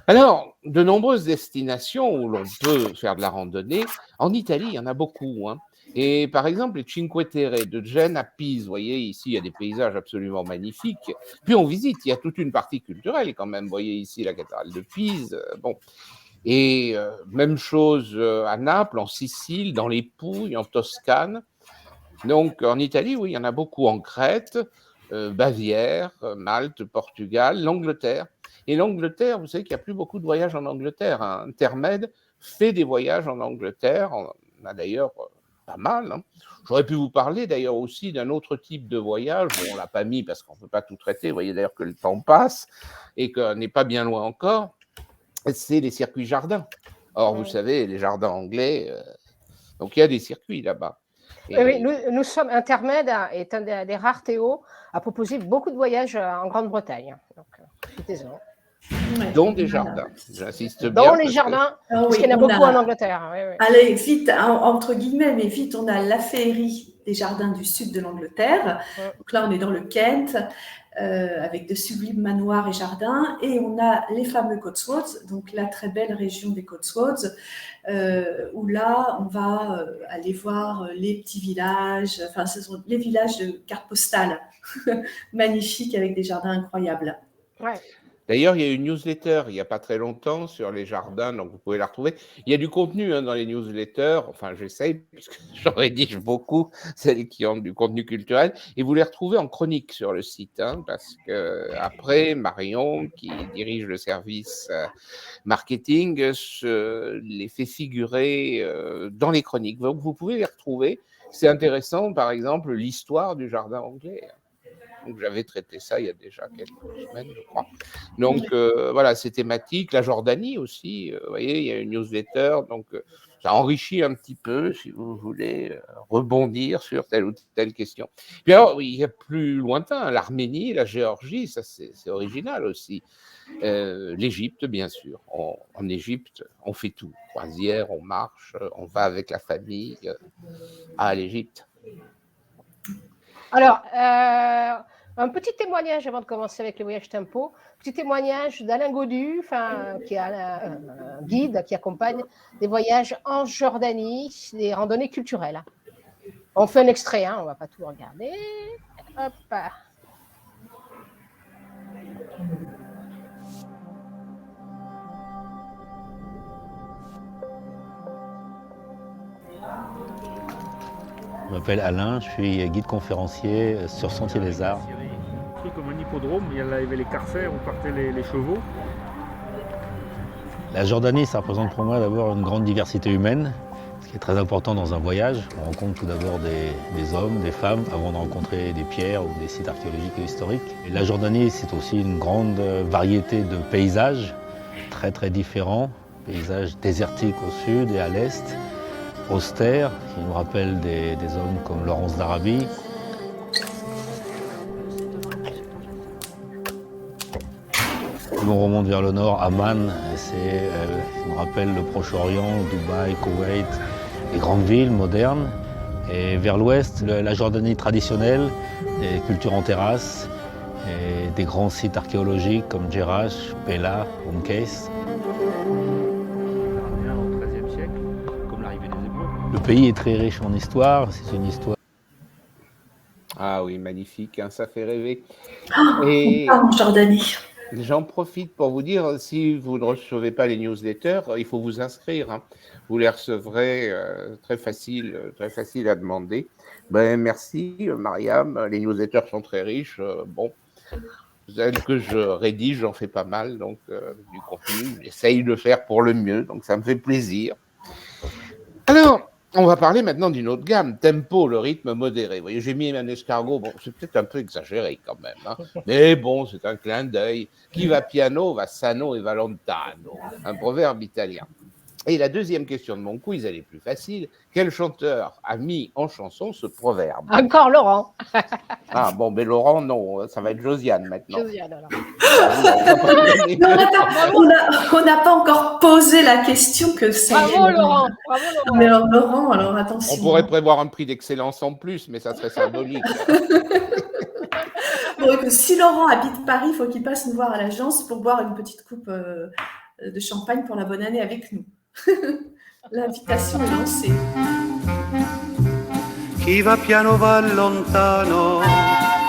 Alors, de nombreuses destinations où l'on peut faire de la randonnée, en Italie, il y en a beaucoup. Hein. Et par exemple, les Cinque Terre de Gênes à Pise, vous voyez, ici, il y a des paysages absolument magnifiques. Puis on visite, il y a toute une partie culturelle quand même. Vous voyez ici la cathédrale de Pise. Bon. Et même chose à Naples, en Sicile, dans les Pouilles, en Toscane. Donc en Italie, oui, il y en a beaucoup en Crète, Bavière, Malte, Portugal, l'Angleterre. Et l'Angleterre, vous savez qu'il n'y a plus beaucoup de voyages en Angleterre. Hein. Intermed fait des voyages en Angleterre. On en a d'ailleurs pas mal. Hein. J'aurais pu vous parler d'ailleurs aussi d'un autre type de voyage. Bon, on ne l'a pas mis parce qu'on ne peut pas tout traiter. Vous voyez d'ailleurs que le temps passe et qu'on n'est pas bien loin encore. C'est les circuits jardins. Or, vous savez, les jardins anglais, donc il y a des circuits là-bas. Et... Oui, nous sommes Intermed est un des rares Théo à proposer beaucoup de voyages en Grande-Bretagne. Donc, profitez-en. ouais, dont des voilà. jardins, j'insiste bien. Dans les jardins, Ah parce oui, qu'il y en a on beaucoup en Angleterre. Oui, oui. Allez, vite, entre guillemets, mais vite, on a la féerie des jardins du sud de l'Angleterre. Ouais. Donc là, on est dans le Kent, avec de sublimes manoirs et jardins. Et on a les fameux Cotswolds, donc la très belle région des Cotswolds, où là, on va aller voir les petits villages, enfin, ce sont les villages de carte postale, magnifiques, avec des jardins incroyables. Ouais. D'ailleurs, il y a une newsletter il n'y a pas très longtemps sur les jardins, donc vous pouvez la retrouver. Il y a du contenu hein, dans les newsletters, enfin j'essaye, puisque j'en rédige beaucoup, celles qui ont du contenu culturel, et vous les retrouvez en chronique sur le site, hein, parce que après, Marion, qui dirige le service marketing, les fait figurer dans les chroniques. Donc vous pouvez les retrouver. C'est intéressant, par exemple, l'histoire du jardin anglais. Donc, j'avais traité ça il y a déjà quelques semaines, je crois. Donc, voilà, c'est thématique. La Jordanie aussi, vous voyez, il y a une newsletter. Donc, ça enrichit un petit peu, si vous voulez, rebondir sur telle ou telle question. Puis alors, il y a plus lointain, l'Arménie, la Géorgie, ça c'est original aussi. L'Égypte, bien sûr. En Égypte, on fait tout. Croisière, on marche, on va avec la famille à l'Égypte. Alors, un petit témoignage avant de commencer avec les voyages tempo. Petit témoignage d'Alain Godu, qui est un guide qui accompagne des voyages en Jordanie, des randonnées culturelles. On fait un extrait, hein, on ne va pas tout regarder. Hop. Je m'appelle Alain, je suis guide conférencier sur Sentier des Arts. construit comme un hippodrome. Il y avait les carcers où partaient les chevaux. La Jordanie, ça représente pour moi d'abord une grande diversité humaine, ce qui est très important dans un voyage. On rencontre tout d'abord des hommes, des femmes, avant de rencontrer des pierres ou des sites archéologiques et historiques. Et la Jordanie, c'est aussi une grande variété de paysages, très très différents. Paysages désertiques au sud et à l'est, austères, qui nous rappellent des hommes comme Laurence d'Arabie. Si on remonte vers le nord, Amman, ça nous rappelle le Proche-Orient, Dubaï, Koweït, les grandes villes modernes. Et vers l'ouest, la Jordanie traditionnelle, des cultures en terrasse, et des grands sites archéologiques comme Jerash, Pella, Umkeis. Au XIIIe siècle, comme l'arrivée des Hébreux. Le pays est très riche en histoire, c'est une histoire. Ah oui, magnifique, hein, ça fait rêver. On Et part en Jordanie. j'en profite pour vous dire, si vous ne recevez pas les newsletters, il faut vous inscrire, hein. Vous les recevrez très facile à demander. Ben, merci, Mariam. Les newsletters sont très riches. Bon, celles que je rédige, j'en fais pas mal, donc du contenu. J'essaye de faire pour le mieux, donc ça me fait plaisir. Alors, on va parler maintenant d'une autre gamme, tempo, le rythme modéré. Vous voyez, j'ai mis un escargot, bon, c'est peut-être un peu exagéré quand même, hein, mais bon, c'est un clin d'œil. Qui va piano, va sano et va lontano, un proverbe italien. Et la deuxième question de mon quiz, elle est plus facile. Quel chanteur a mis en chanson ce proverbe? Encore Laurent. Ah bon, mais Laurent, non, ça va être Josiane maintenant. Josiane, alors. On n'a pas encore posé la question que ça. Bravo Laurent. Bravo Laurent. Mais alors, Laurent, alors attention. On pourrait prévoir un prix d'excellence en plus, mais ça serait symbolique. Donc, si Laurent habite Paris, il faut qu'il passe nous voir à l'agence pour boire une petite coupe de champagne pour la bonne année avec nous. L'invitation est lancée. Chi va piano va lontano,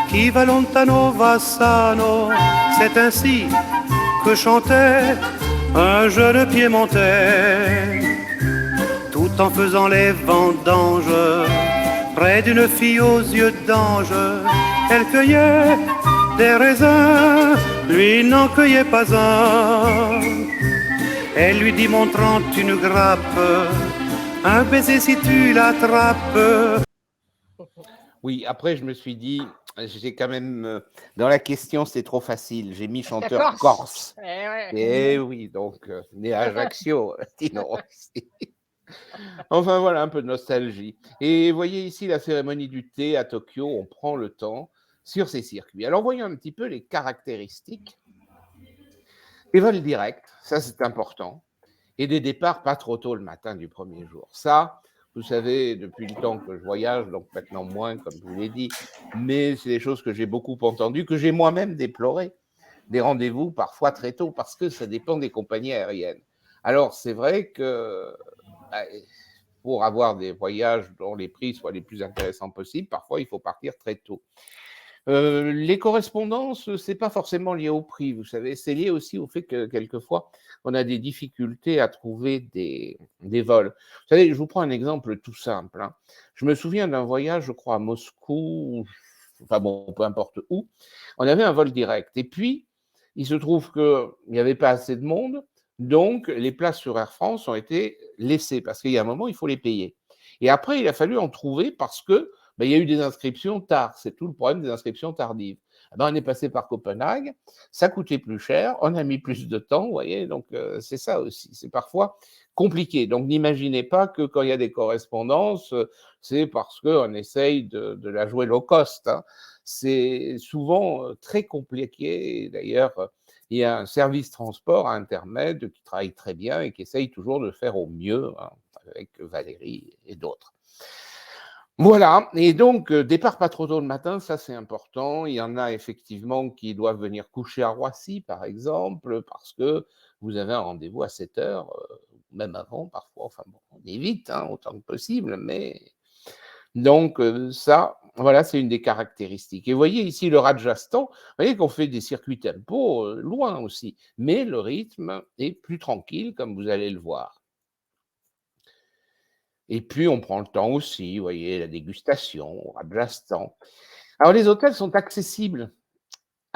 chi va lontano va sano. C'est ainsi que chantait un jeune piémontais, tout en faisant les vendanges, près d'une fille aux yeux d'ange. Elle cueillait des raisins, lui n'en cueillait pas un. Elle lui dit montrant une grappe, un baiser si tu l'attrapes. Oui, après je me suis dit, j'ai quand même, dans la question c'est trop facile, j'ai mis chanteur corse. Et oui, donc né à Ajaccio, sinon aussi. Enfin voilà, un peu de nostalgie. Et voyez ici la cérémonie du thé à Tokyo, on prend le temps sur ces circuits. Alors voyons un petit peu les caractéristiques. Les vols directs, ça c'est important, et des départs pas trop tôt le matin du premier jour. Ça, vous savez, depuis le temps que je voyage, donc maintenant moins, comme je vous l'ai dit, mais c'est des choses que j'ai beaucoup entendues, que j'ai moi-même déplorées, des rendez-vous parfois très tôt, parce que ça dépend des compagnies aériennes. Alors c'est vrai que pour avoir des voyages dont les prix soient les plus intéressants possibles, parfois il faut partir très tôt. Les correspondances, c'est pas forcément lié au prix, vous savez, c'est lié aussi au fait que quelquefois on a des difficultés à trouver des vols. Vous savez, je vous prends un exemple tout simple, hein. Je me souviens d'un voyage, je crois, à Moscou, enfin bon, peu importe où, on avait un vol direct. Et puis, il se trouve qu'il n'y avait pas assez de monde, donc les places sur Air France ont été laissées, parce qu'il y a un moment, il faut les payer. Et après, il a fallu en trouver parce que il y a eu des inscriptions tard, c'est tout le problème des inscriptions tardives. On est passé par Copenhague, ça coûtait plus cher, on a mis plus de temps, vous voyez, donc c'est ça aussi, c'est parfois compliqué. Donc n'imaginez pas que quand il y a des correspondances, c'est parce qu'on essaye de la jouer low cost, hein. C'est souvent très compliqué, d'ailleurs, il y a un service transport à internet qui travaille très bien et qui essaye toujours de faire au mieux, hein, avec Valérie et d'autres. Voilà, et donc départ pas trop tôt le matin, ça c'est important. Il y en a effectivement qui doivent venir coucher à Roissy, par exemple, parce que vous avez un rendez-vous à 7 heures, même avant parfois. Enfin bon, on évite hein, autant que possible, mais donc ça, voilà, c'est une des caractéristiques. Et vous voyez ici le Rajasthan, vous voyez qu'on fait des circuits tempo loin aussi, mais le rythme est plus tranquille, comme vous allez le voir. Et puis, on prend le temps aussi, vous voyez, la dégustation, Rajasthan. Alors, les hôtels sont accessibles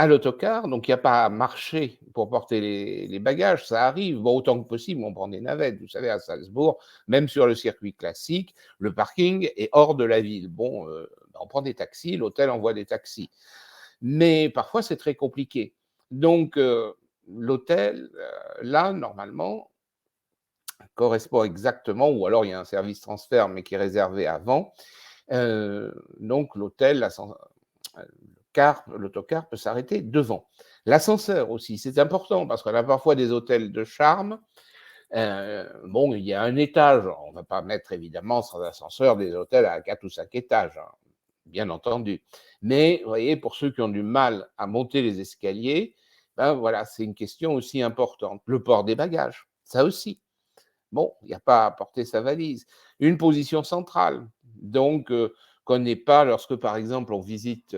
à l'autocar, donc il n'y a pas à marcher pour porter les bagages, ça arrive. Bon, autant que possible, on prend des navettes. Vous savez, à Salzbourg, même sur le circuit classique, le parking est hors de la ville. Bon, on prend des taxis, l'hôtel envoie des taxis. Mais parfois, c'est très compliqué. Donc, l'hôtel, là, normalement, correspond exactement, ou alors il y a un service transfert, mais qui est réservé avant. Donc, l'hôtel, l'autocar peut s'arrêter devant. L'ascenseur aussi, c'est important parce qu'on a parfois des hôtels de charme. Bon, il y a un étage, on ne va pas mettre évidemment sans ascenseur des hôtels à 4 ou 5 étages, hein, bien entendu. Mais vous voyez, pour ceux qui ont du mal à monter les escaliers, ben voilà, c'est une question aussi importante. Le port des bagages, ça aussi. Bon, il n'y a pas à porter sa valise. Une position centrale, donc qu'on n'ait pas, lorsque par exemple on visite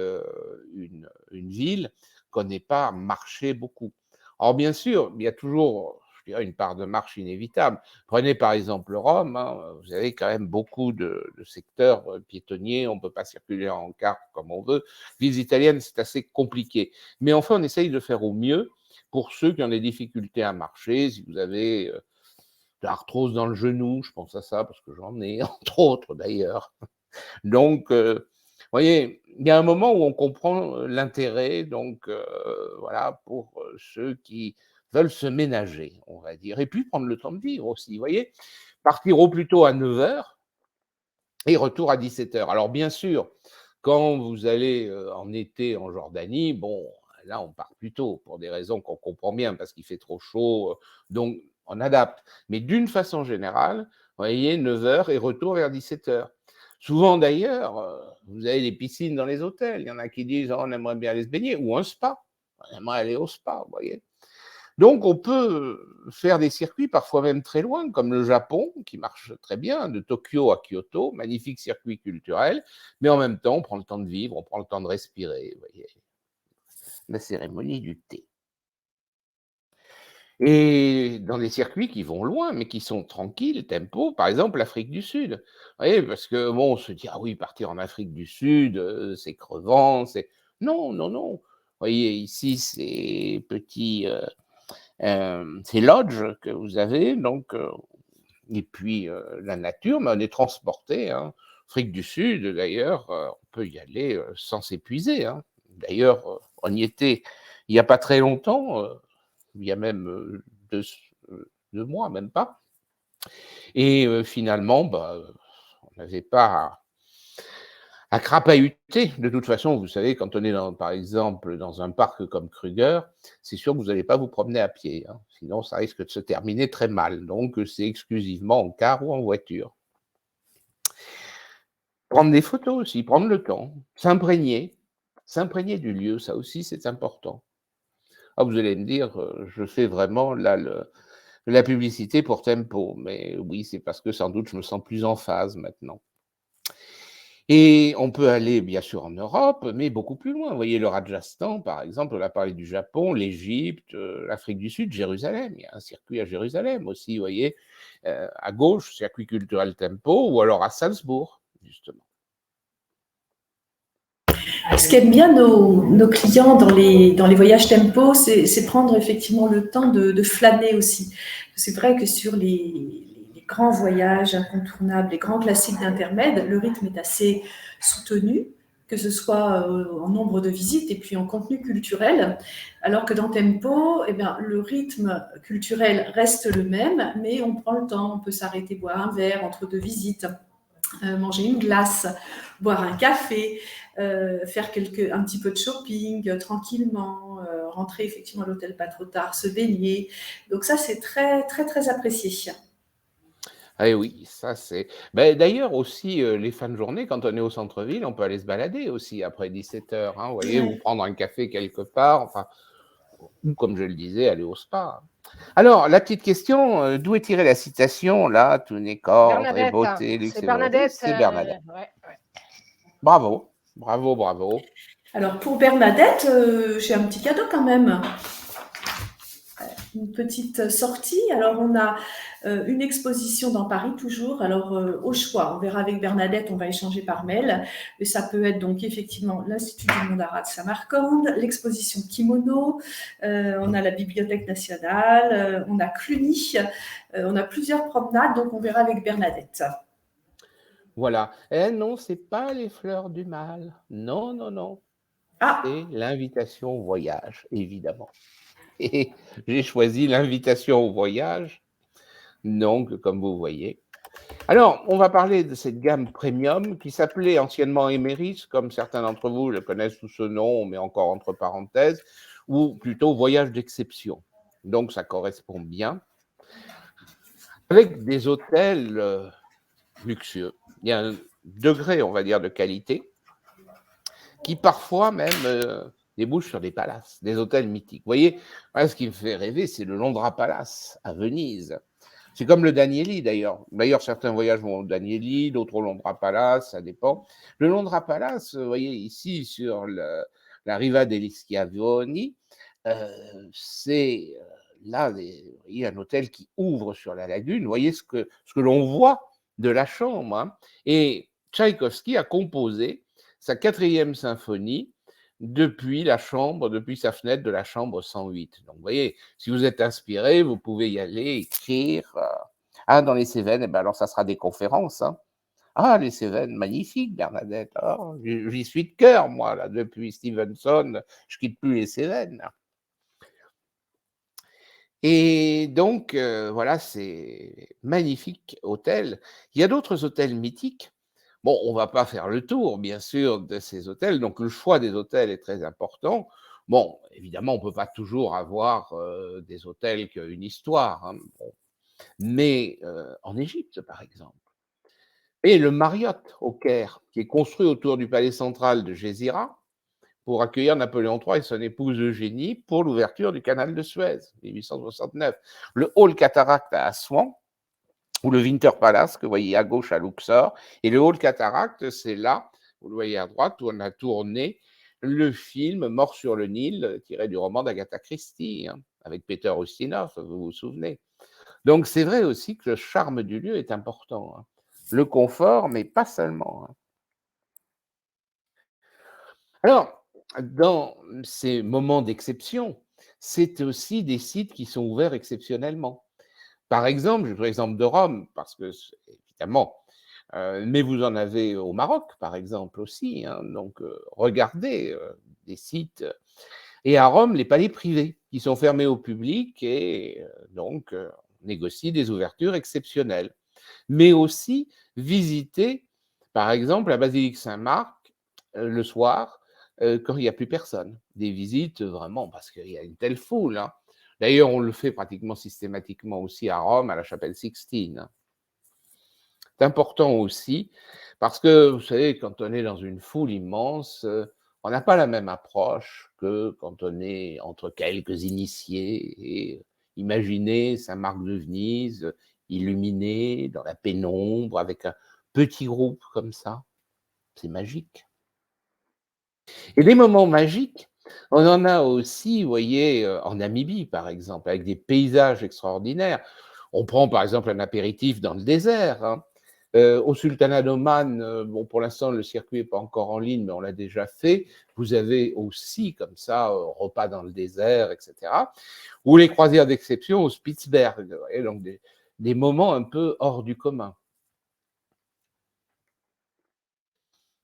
une ville, qu'on n'ait pas à marcher beaucoup. Alors bien sûr, il y a toujours, je dirais, une part de marche inévitable. Prenez par exemple Rome, hein, vous avez quand même beaucoup de secteurs piétonniers, on ne peut pas circuler en car comme on veut. Ville italienne, c'est assez compliqué. Mais enfin, on essaye de faire au mieux pour ceux qui ont des difficultés à marcher. Si vous avez de l'arthrose dans le genou, je pense à ça parce que j'en ai, entre autres d'ailleurs. Donc, vous voyez, il y a un moment où on comprend l'intérêt, donc voilà, pour ceux qui veulent se ménager, on va dire, et puis prendre le temps de vivre aussi, vous voyez, partir au plus tôt à 9h et retour à 17h. Alors bien sûr, quand vous allez en été en Jordanie, bon, là on part plus tôt pour des raisons qu'on comprend bien, parce qu'il fait trop chaud, donc on adapte. Mais d'une façon générale, vous voyez, 9h et retour vers 17h. Souvent d'ailleurs, vous avez des piscines dans les hôtels. Il y en a qui disent oh, on aimerait bien aller se baigner, ou un spa. On aimerait aller au spa, vous voyez. Donc on peut faire des circuits parfois même très loin, comme le Japon, qui marche très bien, de Tokyo à Kyoto, magnifique circuit culturel, mais en même temps, on prend le temps de vivre, on prend le temps de respirer, vous voyez. La cérémonie du thé. Et dans des circuits qui vont loin, mais qui sont tranquilles, tempo, par exemple l'Afrique du Sud. Vous voyez, parce que bon, on se dit, ah oui, partir en Afrique du Sud, c'est crevant, c'est... Non, non, non. Vous voyez, ici, c'est petit, c'est lodge que vous avez, donc, et puis la nature, mais on est transporté. Hein. Afrique du Sud, d'ailleurs, on peut y aller sans s'épuiser. Hein. D'ailleurs, on y était il n'y a pas très longtemps. Il y a même 2 mois, même pas. Et finalement, bah, on n'avait pas à crapahuter. De toute façon, vous savez, quand on est, par exemple, dans un parc comme Kruger, c'est sûr que vous n'allez pas vous promener à pied. Hein. Sinon, ça risque de se terminer très mal. Donc, c'est exclusivement en car ou en voiture. Prendre des photos aussi, prendre le temps, s'imprégner du lieu, ça aussi, c'est important. Ah, vous allez me dire, je fais vraiment là la publicité pour Tempo, mais oui, c'est parce que sans doute je me sens plus en phase maintenant. Et on peut aller bien sûr en Europe, mais beaucoup plus loin. Vous voyez, le Rajasthan, par exemple, on a parlé du Japon, l'Égypte, l'Afrique du Sud, Jérusalem. Il y a un circuit à Jérusalem aussi, vous voyez, à gauche, circuit culturel Tempo, ou alors à Salzbourg, justement. Ce qu'aiment bien nos clients dans les voyages tempo, c'est prendre effectivement le temps de flâner aussi. C'est vrai que sur les grands voyages incontournables, les grands classiques d'intermède, le rythme est assez soutenu, que ce soit en nombre de visites et puis en contenu culturel, alors que dans Tempo, eh bien, le rythme culturel reste le même, mais on prend le temps, on peut s'arrêter boire un verre entre 2 visites, manger une glace, boire un café, faire un petit peu de shopping tranquillement, rentrer effectivement à l'hôtel pas trop tard, se baigner. Donc ça, c'est très, très, très apprécié. Ah oui, ça c'est... Ben, d'ailleurs aussi, les fins de journée, quand on est au centre-ville, on peut aller se balader aussi après 17h, hein, vous voyez, ou prendre un café quelque part, enfin, ou comme je le disais, aller au spa. Alors, la petite question, d'où est tirée la citation, là, tout n'est qu'ordre et beauté, luxe et Bernadette. C'est Bernadette. Ouais. Bravo, bravo, bravo. Alors, pour Bernadette, j'ai un petit cadeau quand même. Une petite sortie. Alors, on a une exposition dans Paris toujours. Alors, au choix, on verra avec Bernadette, on va échanger par mail. Mais ça peut être donc effectivement l'Institut du monde arabe de Samarcande, l'exposition Kimono, on a la Bibliothèque nationale, on a Cluny, on a plusieurs promenades, donc on verra avec Bernadette. Voilà. Eh non, c'est pas les fleurs du mal. Non, non, non. Ah, C'est l'invitation au voyage, évidemment. Et j'ai choisi l'invitation au voyage, donc, comme vous voyez. Alors, on va parler de cette gamme premium qui s'appelait anciennement Éméris, comme certains d'entre vous le connaissent sous ce nom, mais encore entre parenthèses, ou plutôt voyage d'exception. Donc, ça correspond bien. Avec des hôtels luxueux. Il y a un degré, on va dire, de qualité qui parfois même débouche sur des palaces, des hôtels mythiques. Vous voyez, moi, ce qui me fait rêver, c'est le Londra Palace à Venise. C'est comme le Danieli d'ailleurs. D'ailleurs, certains voyages vont au Danieli, d'autres au Londra Palace, ça dépend. Le Londra Palace, vous voyez ici sur la Riva degli Schiavoni, c'est là il y a un hôtel qui ouvre sur la lagune. Vous voyez ce que l'on voit de la chambre. Hein. Et Tchaïkovski a composé sa 4e symphonie depuis sa fenêtre de la chambre 108. Donc, vous voyez, si vous êtes inspiré, vous pouvez y aller, écrire. Dans les Cévennes, alors ça sera des conférences. Hein. Ah, les Cévennes, magnifique, Bernadette. Oh, j'y suis de cœur, moi, là, depuis Stevenson, je quitte plus les Cévennes. Et donc, voilà, c'est magnifique hôtel. Il y a d'autres hôtels mythiques. Bon, on ne va pas faire le tour, bien sûr, de ces hôtels. Donc, le choix des hôtels est très important. Bon, évidemment, on ne peut pas toujours avoir des hôtels qui ont une histoire. Hein. Bon. Mais en Égypte, par exemple. Et le Marriott au Caire, qui est construit autour du palais central de Gézira, pour accueillir Napoléon III et son épouse Eugénie pour l'ouverture du canal de Suez, 1869. Le Hall Cataract à Assouan, ou le Winter Palace, que vous voyez à gauche à Luxor. Et le Hall Cataract, c'est là, vous le voyez à droite, où on a tourné le film Mort sur le Nil, tiré du roman d'Agatha Christie, hein, avec Peter Ustinov, vous vous souvenez. Donc c'est vrai aussi que le charme du lieu est important. Hein. Le confort, mais pas seulement. Hein. Alors, dans ces moments d'exception, c'est aussi des sites qui sont ouverts exceptionnellement. Par exemple, je prends l'exemple de Rome, parce que, évidemment, mais vous en avez au Maroc, par exemple, aussi. Hein, donc, regardez des sites. Et à Rome, les palais privés, qui sont fermés au public et donc négocient des ouvertures exceptionnelles. Mais aussi visiter, par exemple, la basilique Saint-Marc le soir, quand il n'y a plus personne. Des visites vraiment, parce qu'il y a une telle foule. Hein. D'ailleurs, on le fait pratiquement systématiquement aussi à Rome, à la chapelle Sixtine. C'est important aussi, parce que, vous savez, quand on est dans une foule immense, on n'a pas la même approche que quand on est entre quelques initiés. Et imaginez Saint-Marc de Venise, illuminé dans la pénombre, avec un petit groupe comme ça. C'est magique. Et des moments magiques, on en a aussi, vous voyez, en Namibie, par exemple, avec des paysages extraordinaires. On prend, par exemple, un apéritif dans le désert. Hein. Au Sultanat d'Oman, bon, pour l'instant, le circuit n'est pas encore en ligne, mais on l'a déjà fait. Vous avez aussi, comme ça, repas dans le désert, etc. Ou les croisières d'exception au Spitzberg. Vous voyez, donc des moments un peu hors du commun.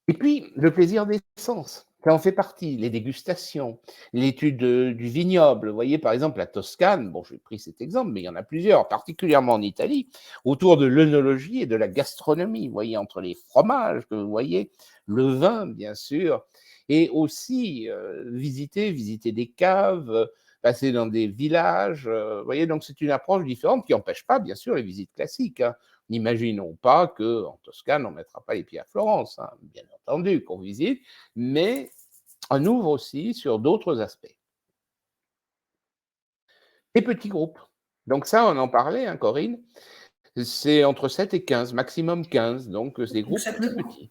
Et puis, le plaisir des sens, ça en fait partie, les dégustations, l'étude du vignoble. Vous voyez, par exemple, la Toscane, bon, j'ai pris cet exemple, mais il y en a plusieurs, particulièrement en Italie, autour de l'œnologie et de la gastronomie. Vous voyez, entre les fromages que vous voyez, le vin, bien sûr, et aussi visiter des caves, passer dans des villages. Vous voyez, donc c'est une approche différente qui n'empêche pas, bien sûr, les visites classiques. Hein. N'imaginons pas qu'en Toscane, on ne mettra pas les pieds à Florence, hein, bien entendu, qu'on visite, mais on ouvre aussi sur d'autres aspects. Les petits groupes. Donc ça, on en parlait, hein, Corinne, c'est entre 7 et 15, maximum 15, donc c'est des groupes plus petits.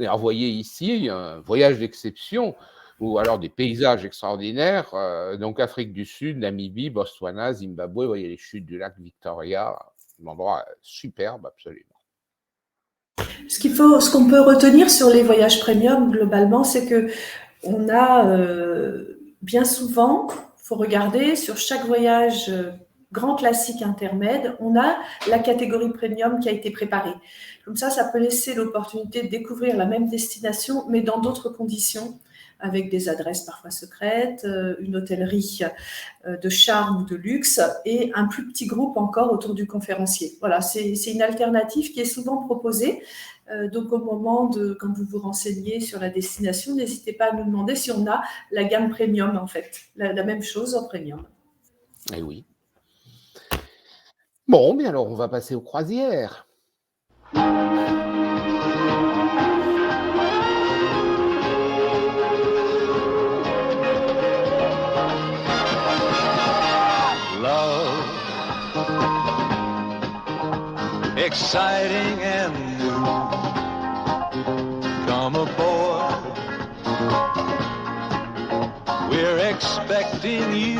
Alors, vous voyez ici, un voyage d'exception, ou alors des paysages extraordinaires. Donc Afrique du Sud, Namibie, Botswana, Zimbabwe, vous voyez les chutes du lac Victoria, un endroit superbe absolument. Ce qu'on peut retenir sur les voyages premium globalement, c'est que on a bien souvent, faut regarder sur chaque voyage grand classique intermède, on a la catégorie premium qui a été préparée. Comme ça peut laisser l'opportunité de découvrir la même destination, mais dans d'autres conditions, avec des adresses parfois secrètes, une hôtellerie de charme ou de luxe et un plus petit groupe encore autour du conférencier. Voilà, c'est une alternative qui est souvent proposée. Donc au moment quand vous vous renseignez sur la destination, n'hésitez pas à nous demander si on a la gamme premium en fait, la même chose en premium. Eh oui. Bon, bien alors on va passer aux croisières. Exciting and new. Come aboard. We're expecting you.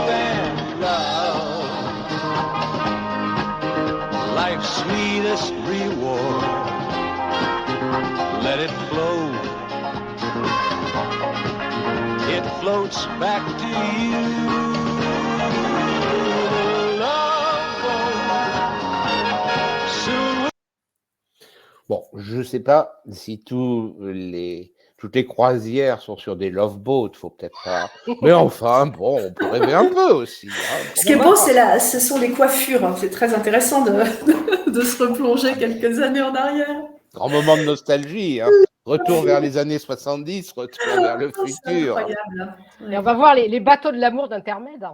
And love, life's sweetest reward. Let it flow. It floats back to you. Bon, je ne sais pas si toutes les croisières sont sur des love boats, faut peut-être pas. Mais enfin, bon, on peut rêver un peu aussi. Hein, ce qui est beau, ce sont les coiffures. C'est très intéressant de se replonger quelques années en arrière. Grand moment de nostalgie. Hein. Retour vers les années 70, retour vers le futur. C'est incroyable. Et on va voir les bateaux de l'amour d'intermède.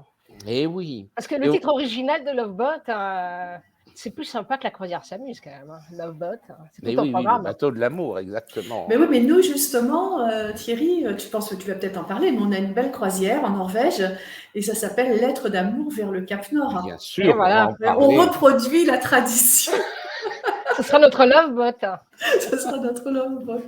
Eh oui. Parce que le titre original de Love Boat, c'est plus sympa que la croisière s'amuse quand même. Hein. Love Boat, c'est tout oui, programme. Le bateau de l'amour, exactement. Mais oui, mais nous justement, Thierry, tu penses que tu vas peut-être en parler, mais on a une belle croisière en Norvège et ça s'appelle Lettres d'amour vers le Cap Nord. Bien sûr. Voilà. On reproduit la tradition. Ce sera notre Love Boat. Ce sera notre Love Boat.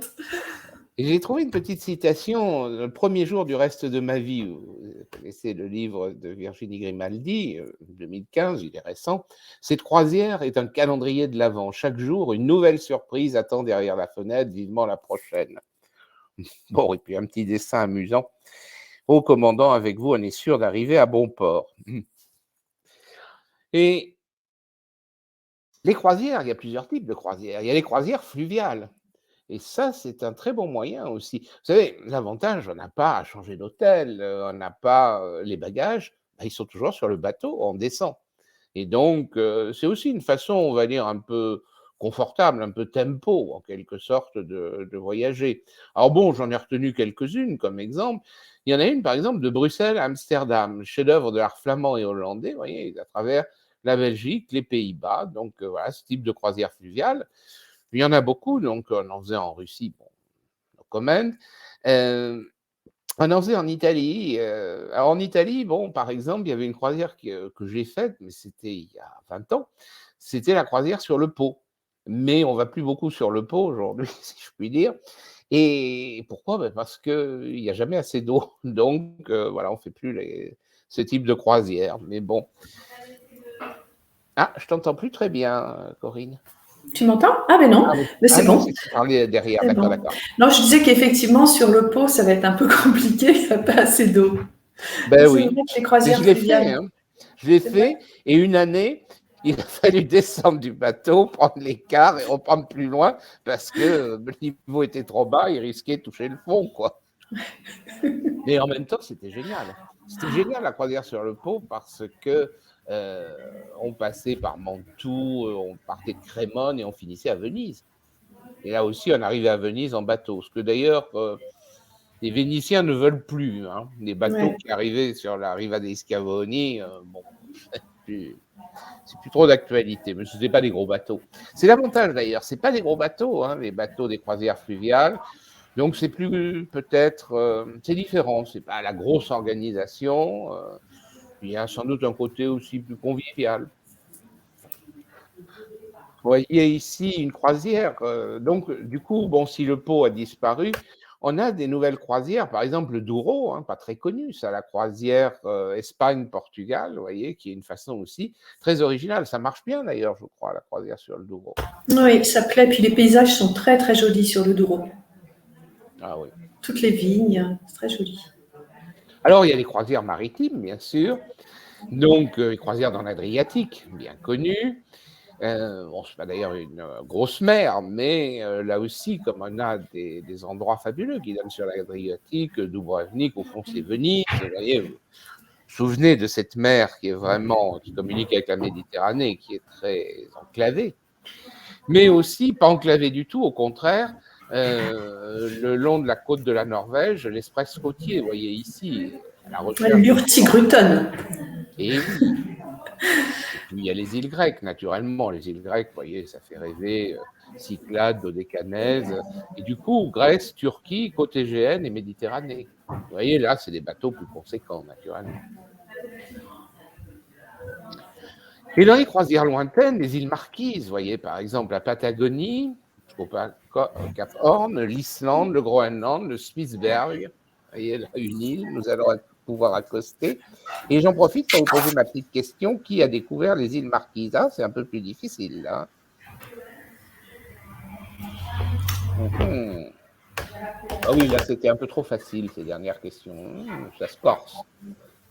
Et j'ai trouvé une petite citation, le premier jour du reste de ma vie. Vous connaissez le livre de Virginie Grimaldi, 2015, il est récent. Cette croisière est un calendrier de l'Avent. Chaque jour, une nouvelle surprise attend derrière la fenêtre, vivement la prochaine. Bon, et puis un petit dessin amusant. Ô commandant, avec vous, on est sûr d'arriver à bon port. Et les croisières, il y a plusieurs types de croisières. Il y a les croisières fluviales. Et ça, c'est un très bon moyen aussi. Vous savez, l'avantage, on n'a pas à changer d'hôtel, on n'a pas les bagages, ils sont toujours sur le bateau, on descend. Et donc, c'est aussi une façon, on va dire, un peu confortable, un peu tempo, en quelque sorte, de voyager. Alors bon, j'en ai retenu quelques-unes comme exemple. Il y en a une, par exemple, de Bruxelles à Amsterdam, chef-d'œuvre de l'art flamand et hollandais, vous voyez, à travers la Belgique, les Pays-Bas, donc voilà, ce type de croisière fluviale. Il y en a beaucoup, donc on en faisait en Russie, bon, no comment. On en faisait en Italie. Alors en Italie, bon, par exemple, il y avait une croisière que j'ai faite, mais c'était il y a 20 ans, c'était la croisière sur le Pô. Mais on ne va plus beaucoup sur le Pô aujourd'hui, si je puis dire. Et pourquoi ? Parce qu'il n'y a jamais assez d'eau. Donc, voilà, on ne fait plus ce type de croisière. Mais bon. Ah, je ne t'entends plus très bien, Corinne. Tu m'entends ? Ah ben non, mais c'est bon. Tu parlais derrière, d'accord. Non, je disais qu'effectivement, sur le Pô, ça va être un peu compliqué, il n'y a pas assez d'eau. Ben oui, les croisières je l'ai fait, hein. Je l'ai fait, et une année, il a fallu descendre du bateau, prendre l'écart et reprendre plus loin, parce que le niveau était trop bas, il risquait de toucher le fond, quoi. Mais en même temps, c'était génial. C'était génial, la croisière sur le Pô, parce que on passait par Mantoue, on partait de Crémone et on finissait à Venise. Et là aussi, on arrivait à Venise en bateau. Ce que d'ailleurs, les Vénitiens ne veulent plus. Hein. Les bateaux qui arrivaient sur la Riva dei Schiavoni, bon, c'est plus trop d'actualité. Mais ce n'étaient pas des gros bateaux. C'est l'avantage d'ailleurs. Ce n'est pas des gros bateaux, hein, les bateaux des croisières fluviales. Donc c'est plus peut-être, c'est différent. C'est pas la grosse organisation. Il y a sans doute un côté aussi plus convivial. Vous voyez ici une croisière. Donc, du coup, bon, si le Pô a disparu, on a des nouvelles croisières, par exemple le Douro, hein, pas très connu, ça, la croisière Espagne-Portugal, vous voyez, qui est une façon aussi très originale. Ça marche bien d'ailleurs, je crois, la croisière sur le Douro. Oui, ça plaît. Puis les paysages sont très très jolis sur le Douro. Ah oui. Toutes les vignes, c'est très joli. Alors, il y a les croisières maritimes, bien sûr. Donc, les croisières dans l'Adriatique, bien connues. Bon, c'est pas d'ailleurs une grosse mer, mais là aussi, comme on a des endroits fabuleux qui donnent sur l'Adriatique, Dubrovnik, au fond, c'est Venise. Vous voyez, vous vous souvenez de cette mer qui est vraiment, qui communique avec la Méditerranée, qui est très enclavée. Mais aussi, pas enclavée du tout, au contraire, le long de la côte de la Norvège, l'Espresse côtier, vous voyez ici, à la recherche. L'Hurtigruten. Et oui. Et puis il y a les îles grecques, naturellement. Les îles grecques, vous voyez, ça fait rêver Cyclades, Dodécanèse. Et du coup, Grèce, Turquie, côte égéenne et Méditerranée. Vous voyez, là, c'est des bateaux plus conséquents, naturellement. Et dans les croisières lointaines, les îles Marquises, vous voyez, par exemple, la Patagonie, au Cap Horn, l'Islande, le Groenland, le Spitzberg. Vous voyez, là, une île, nous allons pouvoir accoster. Et j'en profite pour vous poser ma petite question. Qui a découvert les îles Marquises? C'est un peu plus difficile, là. Ah oui, là, c'était un peu trop facile, ces dernières questions. Ça se corse.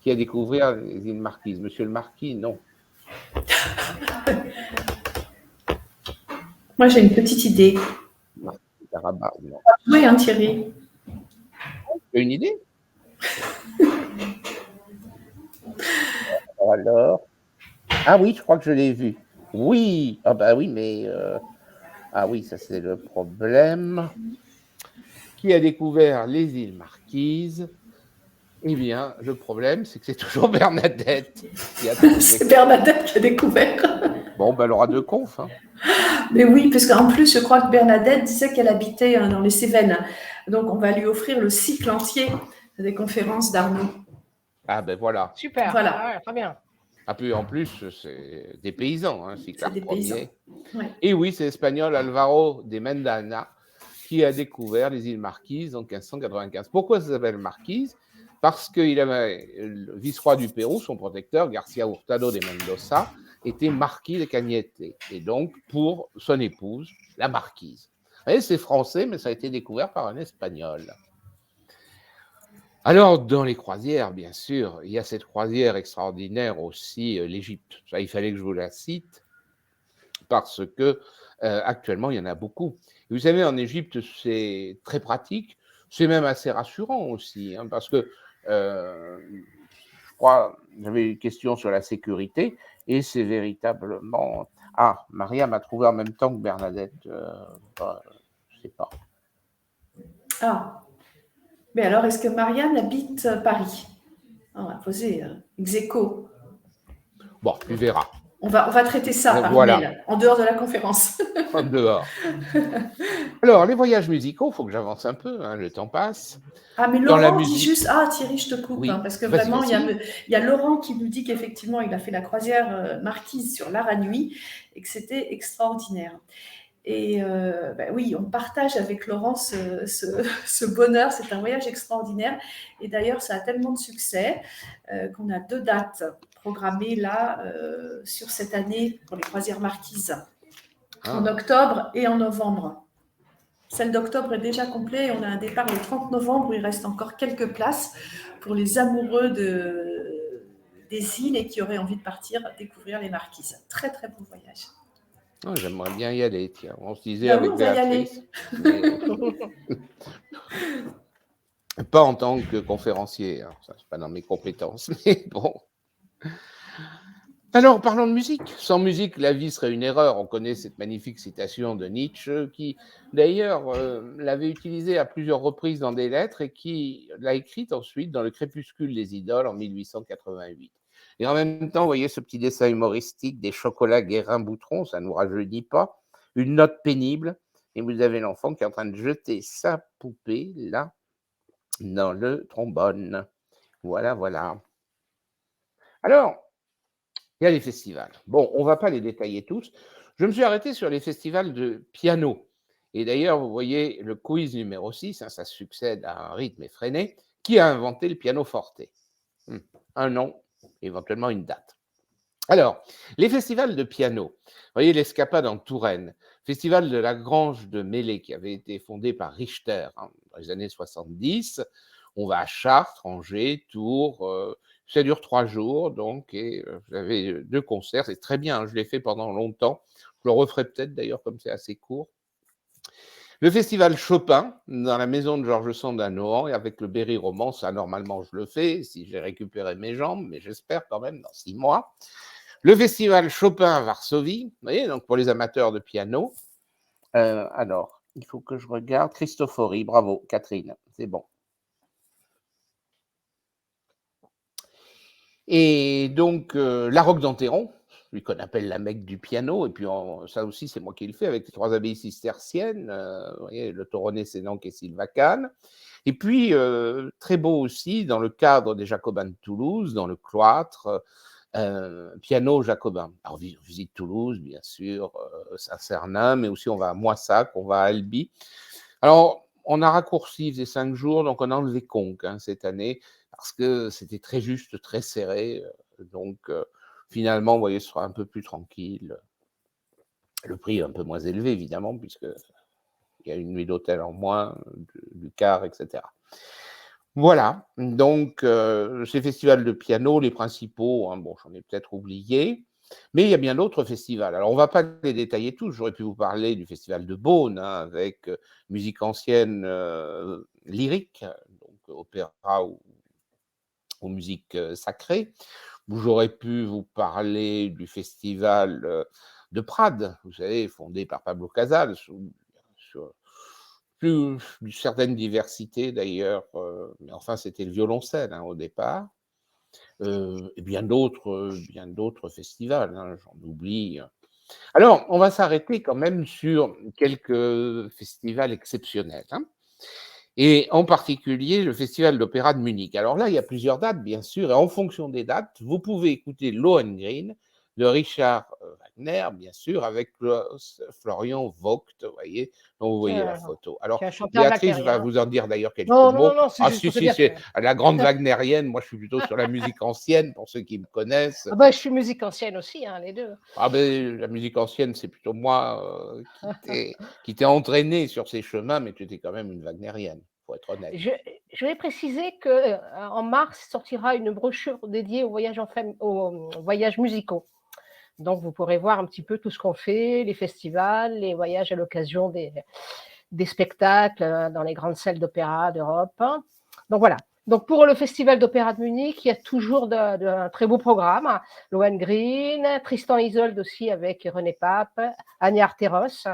Qui a découvert les îles Marquises? Monsieur le Marquis, non. Moi, j'ai une petite idée. Rabat, non. Oui, hein, Thierry. Tu as une idée? Alors, ah oui, je crois que je l'ai vu. Oui, ah bah oui, mais ah oui, ça c'est le problème. Qui a découvert les îles Marquises? Eh bien, le problème, c'est que c'est toujours Bernadette. C'est Bernadette qui a découvert. Bon, ben elle aura 2 confs. Hein. Mais oui, parce qu'en plus, je crois que Bernadette disait qu'elle habitait dans les Cévennes. Donc, on va lui offrir le cycle entier des conférences d'Arnaud. Ah ben voilà. Super, Voilà. Ah, très bien. Ah, puis en plus, c'est des paysans, hein, Cyclard des paysans. Ier. Ouais. Et oui, c'est l'espagnol Alvaro de Mendana qui a découvert les îles Marquises en 1595. Pourquoi ça s'appelle Marquise? Parce qu'il avait le vice-roi du Pérou, son protecteur, Garcia Hurtado de Mendoza, était marquis de Cañete. Et donc, pour son épouse, la marquise. Vous voyez, c'est français, mais ça a été découvert par un espagnol. Alors, dans les croisières, bien sûr, il y a cette croisière extraordinaire aussi, l'Égypte. Ça, il fallait que je vous la cite, parce que actuellement, il y en a beaucoup. Et vous savez, en Égypte, c'est très pratique, c'est même assez rassurant aussi, hein, parce que je crois, j'avais une question sur la sécurité, et c'est véritablement... Ah, Maria m'a trouvé en même temps que Bernadette, je ne sais pas. Ah, mais alors, est-ce que Marianne habite Paris? On va poser ex aequo. Bon, tu verras. On va traiter ça par mail, en dehors de la conférence. En dehors. Alors, les voyages musicaux, il faut que j'avance un peu, hein, le temps passe. Ah, mais Dans Laurent dit juste... Ah, Thierry, je te coupe, oui. hein, parce que vraiment, il y a Laurent qui nous dit qu'effectivement, il a fait la croisière Marquise sur l'Art à Nuit et que c'était extraordinaire. Et oui, on partage avec Laurent ce bonheur, c'est un voyage extraordinaire. Et d'ailleurs, ça a tellement de succès qu'on a 2 dates programmées là sur cette année pour les croisières Marquises, en octobre et en novembre. Celle d'octobre est déjà complète et on a un départ le 30 novembre où il reste encore quelques places pour les amoureux des îles et qui auraient envie de partir découvrir les Marquises. Très, très beau voyage. Oh, j'aimerais bien y aller, tiens. On se disait Bah avec oui, on va y aller. Pas en tant que conférencier, hein. Ça, c'est pas dans mes compétences, mais bon. Alors, parlons de musique. Sans musique, la vie serait une erreur. On connaît cette magnifique citation de Nietzsche, qui d'ailleurs l'avait utilisée à plusieurs reprises dans des lettres et qui l'a écrite ensuite dans Le Crépuscule des idoles en 1888. Et en même temps, vous voyez ce petit dessin humoristique des chocolats Guérin-Boutron, ça ne nous rajeunit pas, une note pénible, et vous avez l'enfant qui est en train de jeter sa poupée, là, dans le trombone. Voilà, voilà. Alors, il y a les festivals. Bon, on ne va pas les détailler tous. Je me suis arrêté sur les festivals de piano. Et d'ailleurs, vous voyez le quiz numéro 6, hein, ça succède à un rythme effréné. Qui a inventé le pianoforte? Un nom, éventuellement une date. Alors, les festivals de piano. Vous voyez l'Escapade en Touraine, festival de la Grange de Mêlée qui avait été fondé par Richter dans les années 70. On va à Chartres, Angers, Tours. Ça dure 3 jours, donc, et vous avez 2 concerts. C'est très bien, hein, je l'ai fait pendant longtemps. Je le referai peut-être d'ailleurs, comme c'est assez court. Le festival Chopin, dans la maison de Georges Sand à Nohant, et avec le Berry Roman, ça normalement je le fais, si j'ai récupéré mes jambes, mais j'espère quand même dans 6 mois. Le festival Chopin à Varsovie, vous voyez, donc pour les amateurs de piano. Alors, il faut que je regarde. Cristofori, bravo, Catherine, c'est bon. Et donc, la Roque d'Enterron, celui qu'on appelle la Mecque du piano, et puis ça aussi, c'est moi qui le fais avec les 3 abbayes cisterciennes, vous voyez, le Toronnet, Sénanque et Sylvacane. Et puis, très beau aussi, dans le cadre des Jacobins de Toulouse, dans le cloître, piano jacobin. Alors, on visite Toulouse, bien sûr, Saint-Cernin, mais aussi on va à Moissac, on va à Albi. Alors, on a raccourci, il faisait 5 jours, donc on a enlevé Conques cette année, parce que c'était très juste, très serré. Donc, finalement, vous voyez, ce sera un peu plus tranquille. Le prix est un peu moins élevé, évidemment, puisqu'il y a une nuit d'hôtel en moins, du quart, etc. Voilà, donc ces festivals de piano, les principaux, bon, j'en ai peut-être oublié, mais il y a bien d'autres festivals. Alors, on ne va pas les détailler tous. J'aurais pu vous parler du festival de Beaune, avec musique ancienne lyrique, donc opéra ou musique sacrée. J'aurais pu vous parler du festival de Prades, vous savez, fondé par Pablo Casals, sur plus une certaine diversité d'ailleurs, mais enfin c'était le violoncelle au départ, et bien d'autres festivals, j'en oublie. Alors, on va s'arrêter quand même sur quelques festivals exceptionnels, et en particulier le Festival d'Opéra de Munich. Alors là, il y a plusieurs dates, bien sûr, et en fonction des dates, vous pouvez écouter Lohengrin de Richard Wagner, bien sûr, avec Florian Vogt, vous voyez, dont vous voyez la photo. Alors, Béatrice va vous en dire d'ailleurs quelques mots. Non, c'est juste pour te dire c'est la grande wagnérienne. Moi, je suis plutôt sur la musique ancienne, pour ceux qui me connaissent. Ah bah, je suis musique ancienne aussi, les deux. Ah ben, la musique ancienne, c'est plutôt moi qui t'ai entraîné sur ces chemins, mais tu étais quand même une wagnérienne, pour être honnête. Je vais préciser qu'en mars sortira une brochure dédiée aux voyages musicaux. Donc, vous pourrez voir un petit peu tout ce qu'on fait, les festivals, les voyages à l'occasion des spectacles dans les grandes salles d'opéra d'Europe. Donc, voilà. Donc, pour le Festival d'Opéra de Munich, il y a toujours un très beau programme. Lohengrin, Tristan et Isolde aussi avec René Pape, Anya Arteros,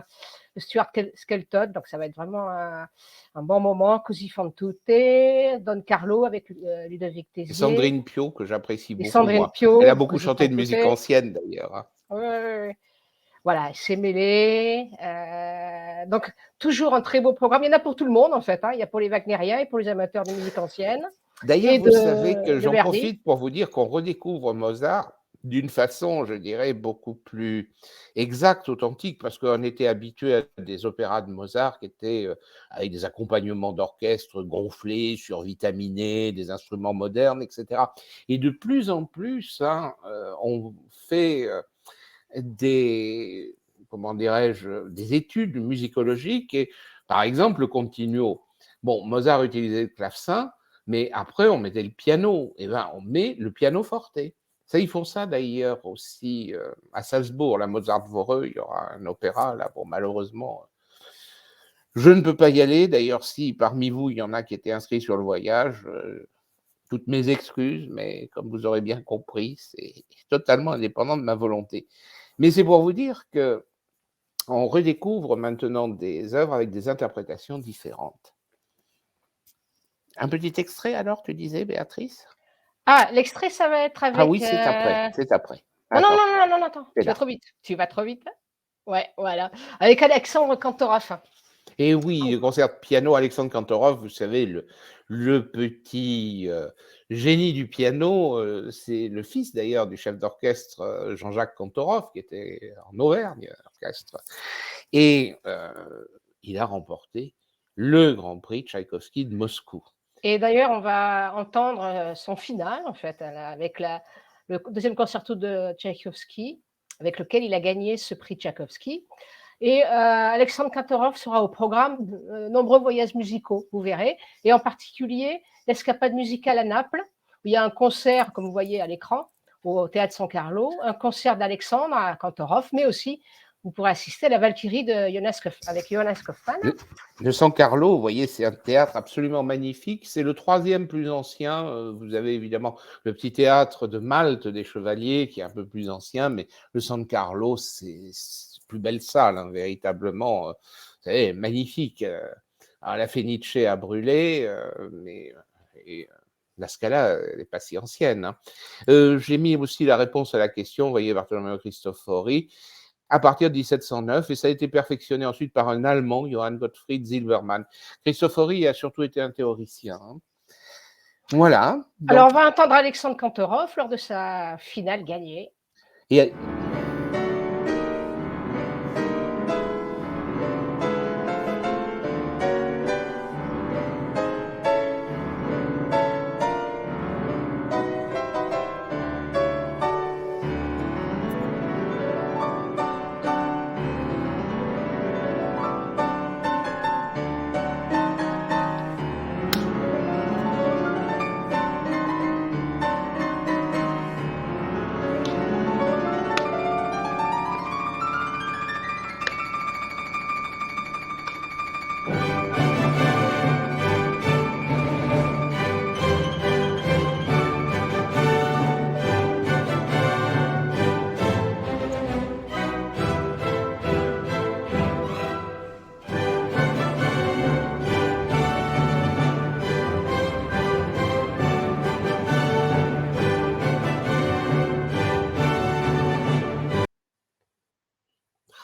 Stuart Skelton. Donc, ça va être vraiment un bon moment. Così fan tutte, Don Carlo avec Ludovic Tézier. Sandrine Pio, que j'apprécie beaucoup. Sandrine Pio, elle a beaucoup chanté de musique ancienne, d'ailleurs. Oui. Voilà, c'est mêlé. Donc, toujours un très beau programme. Il y en a pour tout le monde, en fait. Il y a pour les wagnériens et pour les amateurs de musique ancienne. D'ailleurs, vous savez que j'en profite pour vous dire qu'on redécouvre Mozart d'une façon, je dirais, beaucoup plus exacte, authentique, parce qu'on était habitué à des opéras de Mozart qui étaient avec des accompagnements d'orchestre gonflés, survitaminés, des instruments modernes, etc. Et de plus en plus, on fait des études musicologiques, et par exemple le continuo. Bon, Mozart utilisait le clavecin, mais après on mettait le piano, et ben on met le piano forte. Ça, ils font ça d'ailleurs aussi à Salzbourg, la Mozart-Voreux, il y aura un opéra là. Bon, malheureusement, je ne peux pas y aller. D'ailleurs, si parmi vous il y en a qui étaient inscrits sur le voyage, toutes mes excuses, mais comme vous aurez bien compris, c'est totalement indépendant de ma volonté. Mais c'est pour vous dire que on redécouvre maintenant des œuvres avec des interprétations différentes. Un petit extrait alors, tu disais, Béatrice? Ah, l'extrait, ça va être avec... Ah oui, c'est après. Non, attends, tu vas trop vite. Ouais, voilà. Avec Alexandre Kantorov. Et oui, le concert de piano Alexandre Kantorov, vous savez, le petit génie du piano, c'est le fils d'ailleurs du chef d'orchestre Jean-Jacques Kantorov, qui était en Auvergne, orchestre. Et il a remporté le Grand Prix Tchaïkovski de Moscou. Et d'ailleurs, on va entendre son final, en fait, avec le deuxième concerto de Tchaïkovski, avec lequel il a gagné ce prix Tchaïkovski. Et Alexandre Kantorov sera au programme de nombreux voyages musicaux, vous verrez, et en particulier l'escapade musicale à Naples, où il y a un concert, comme vous voyez à l'écran, au Théâtre San Carlo, un concert d'Alexandre à Kantorov, mais aussi vous pourrez assister à la Valkyrie de avec Jonas Kaufmann. Le San Carlo, vous voyez, c'est un théâtre absolument magnifique. C'est le 3e plus ancien. Vous avez évidemment le petit théâtre de Malte des Chevaliers, qui est un peu plus ancien, mais le San Carlo, c'est la plus belle salle, hein, véritablement. Vous savez, magnifique. Alors, la Fenice a brûlé, mais la Scala n'est pas si ancienne. Hein. J'ai mis aussi la réponse à la question, vous voyez, Bartolomeo Cristofori, à partir de 1709, et ça a été perfectionné ensuite par un Allemand, Johann Gottfried Silbermann. Cristofori a surtout été un théoricien. Hein. Voilà. Donc, alors, on va entendre Alexandre Kantorov lors de sa finale gagnée. Et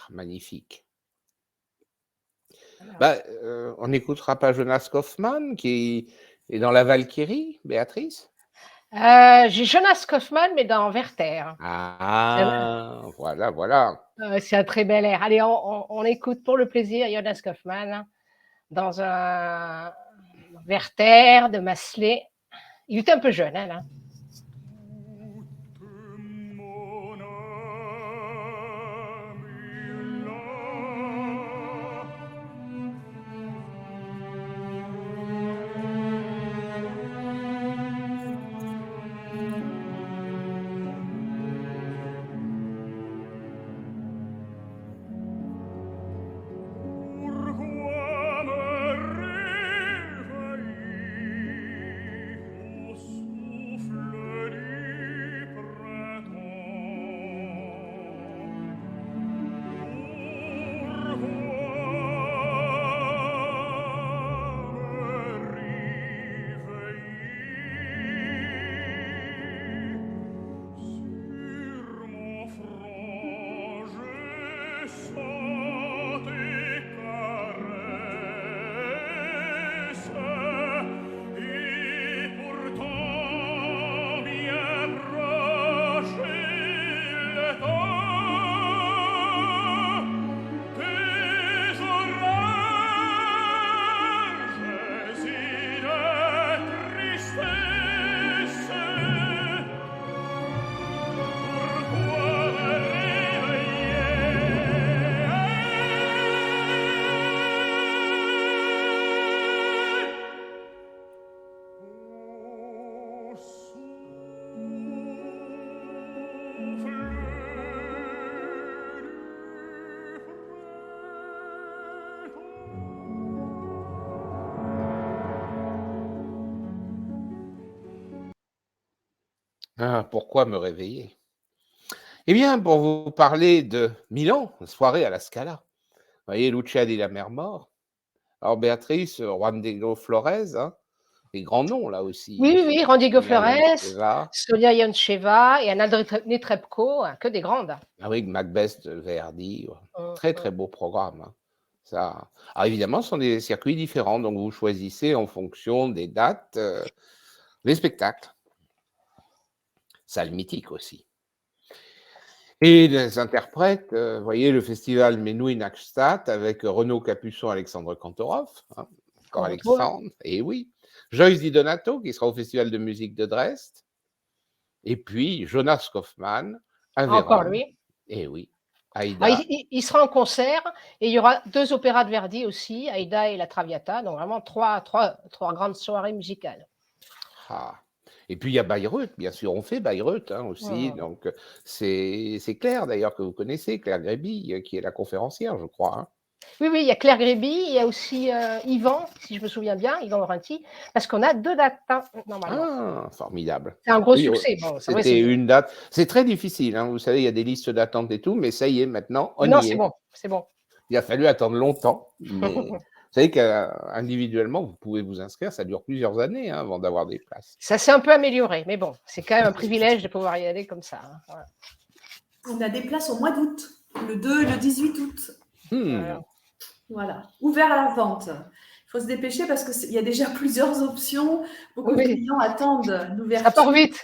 magnifique. On n'écoutera pas Jonas Kaufmann qui est dans la Valkyrie, Béatrice? J'ai Jonas Kaufmann, mais dans Werther. Ah, voilà. C'est un très bel air. Allez, on écoute pour le plaisir Jonas Kaufmann dans un Werther de Massenet. Il était un peu jeune, hein, là. Ah, pourquoi me réveiller? Eh bien, pour vous parler de Milan, soirée à la Scala. Vous voyez, Luciani, la mère mort. Alors, Béatrice, Juan Diego Flores, hein, des grands noms là aussi. Oui, Juan Diego Sonia Flores, Yoncheva. Sonia Yoncheva et Anna Netrebko, que des grandes. Ah oui, Macbeth de Verdi. Très, très beau programme. Hein. Ça. Alors, évidemment, ce sont des circuits différents, donc vous choisissez en fonction des dates les spectacles. Salle mythique aussi. Et les interprètes, vous voyez le festival Menuhin Nachstadt avec Renaud Capuçon, Alexandre Kantorov, hein, encore On retrouve. Alexandre, et oui. Joyce Di Donato qui sera au festival de musique de Dresde. Et puis Jonas Kaufmann à Encore Vérone. lui. Et oui, Ah, Aïda. il sera en concert et il y aura 2 opéras de Verdi aussi, Aïda et la Traviata, donc vraiment trois grandes soirées musicales. Ah. Et puis il y a Bayreuth, bien sûr, on fait Bayreuth hein, aussi. Oh. Donc c'est Claire d'ailleurs que vous connaissez, Claire Gréby, qui est la conférencière, je crois. Hein. Oui, il y a Claire Gréby, il y a aussi Yvan, si je me souviens bien, Yvan Morinti, parce qu'on a 2 dates hein, normalement. Ah, formidable. C'est un gros Oui, succès. Bon, c'est vrai, c'était c'est une date. C'est très difficile, hein, vous savez, il y a des listes d'attente et tout, mais ça y est, maintenant, on non, y c'est est. bon, c'est bon. Il a fallu attendre longtemps, mais vous savez qu'individuellement, vous pouvez vous inscrire, ça dure plusieurs années hein, avant d'avoir des places. Ça s'est un peu amélioré, mais bon, c'est quand même un privilège de pouvoir y aller comme ça. Hein. Voilà. On a des places au mois d'août, le 2 et le 18 août. Voilà, ouvert à la vente. Il faut se dépêcher parce qu'il y a déjà plusieurs options. Beaucoup de clients attendent l'ouverture.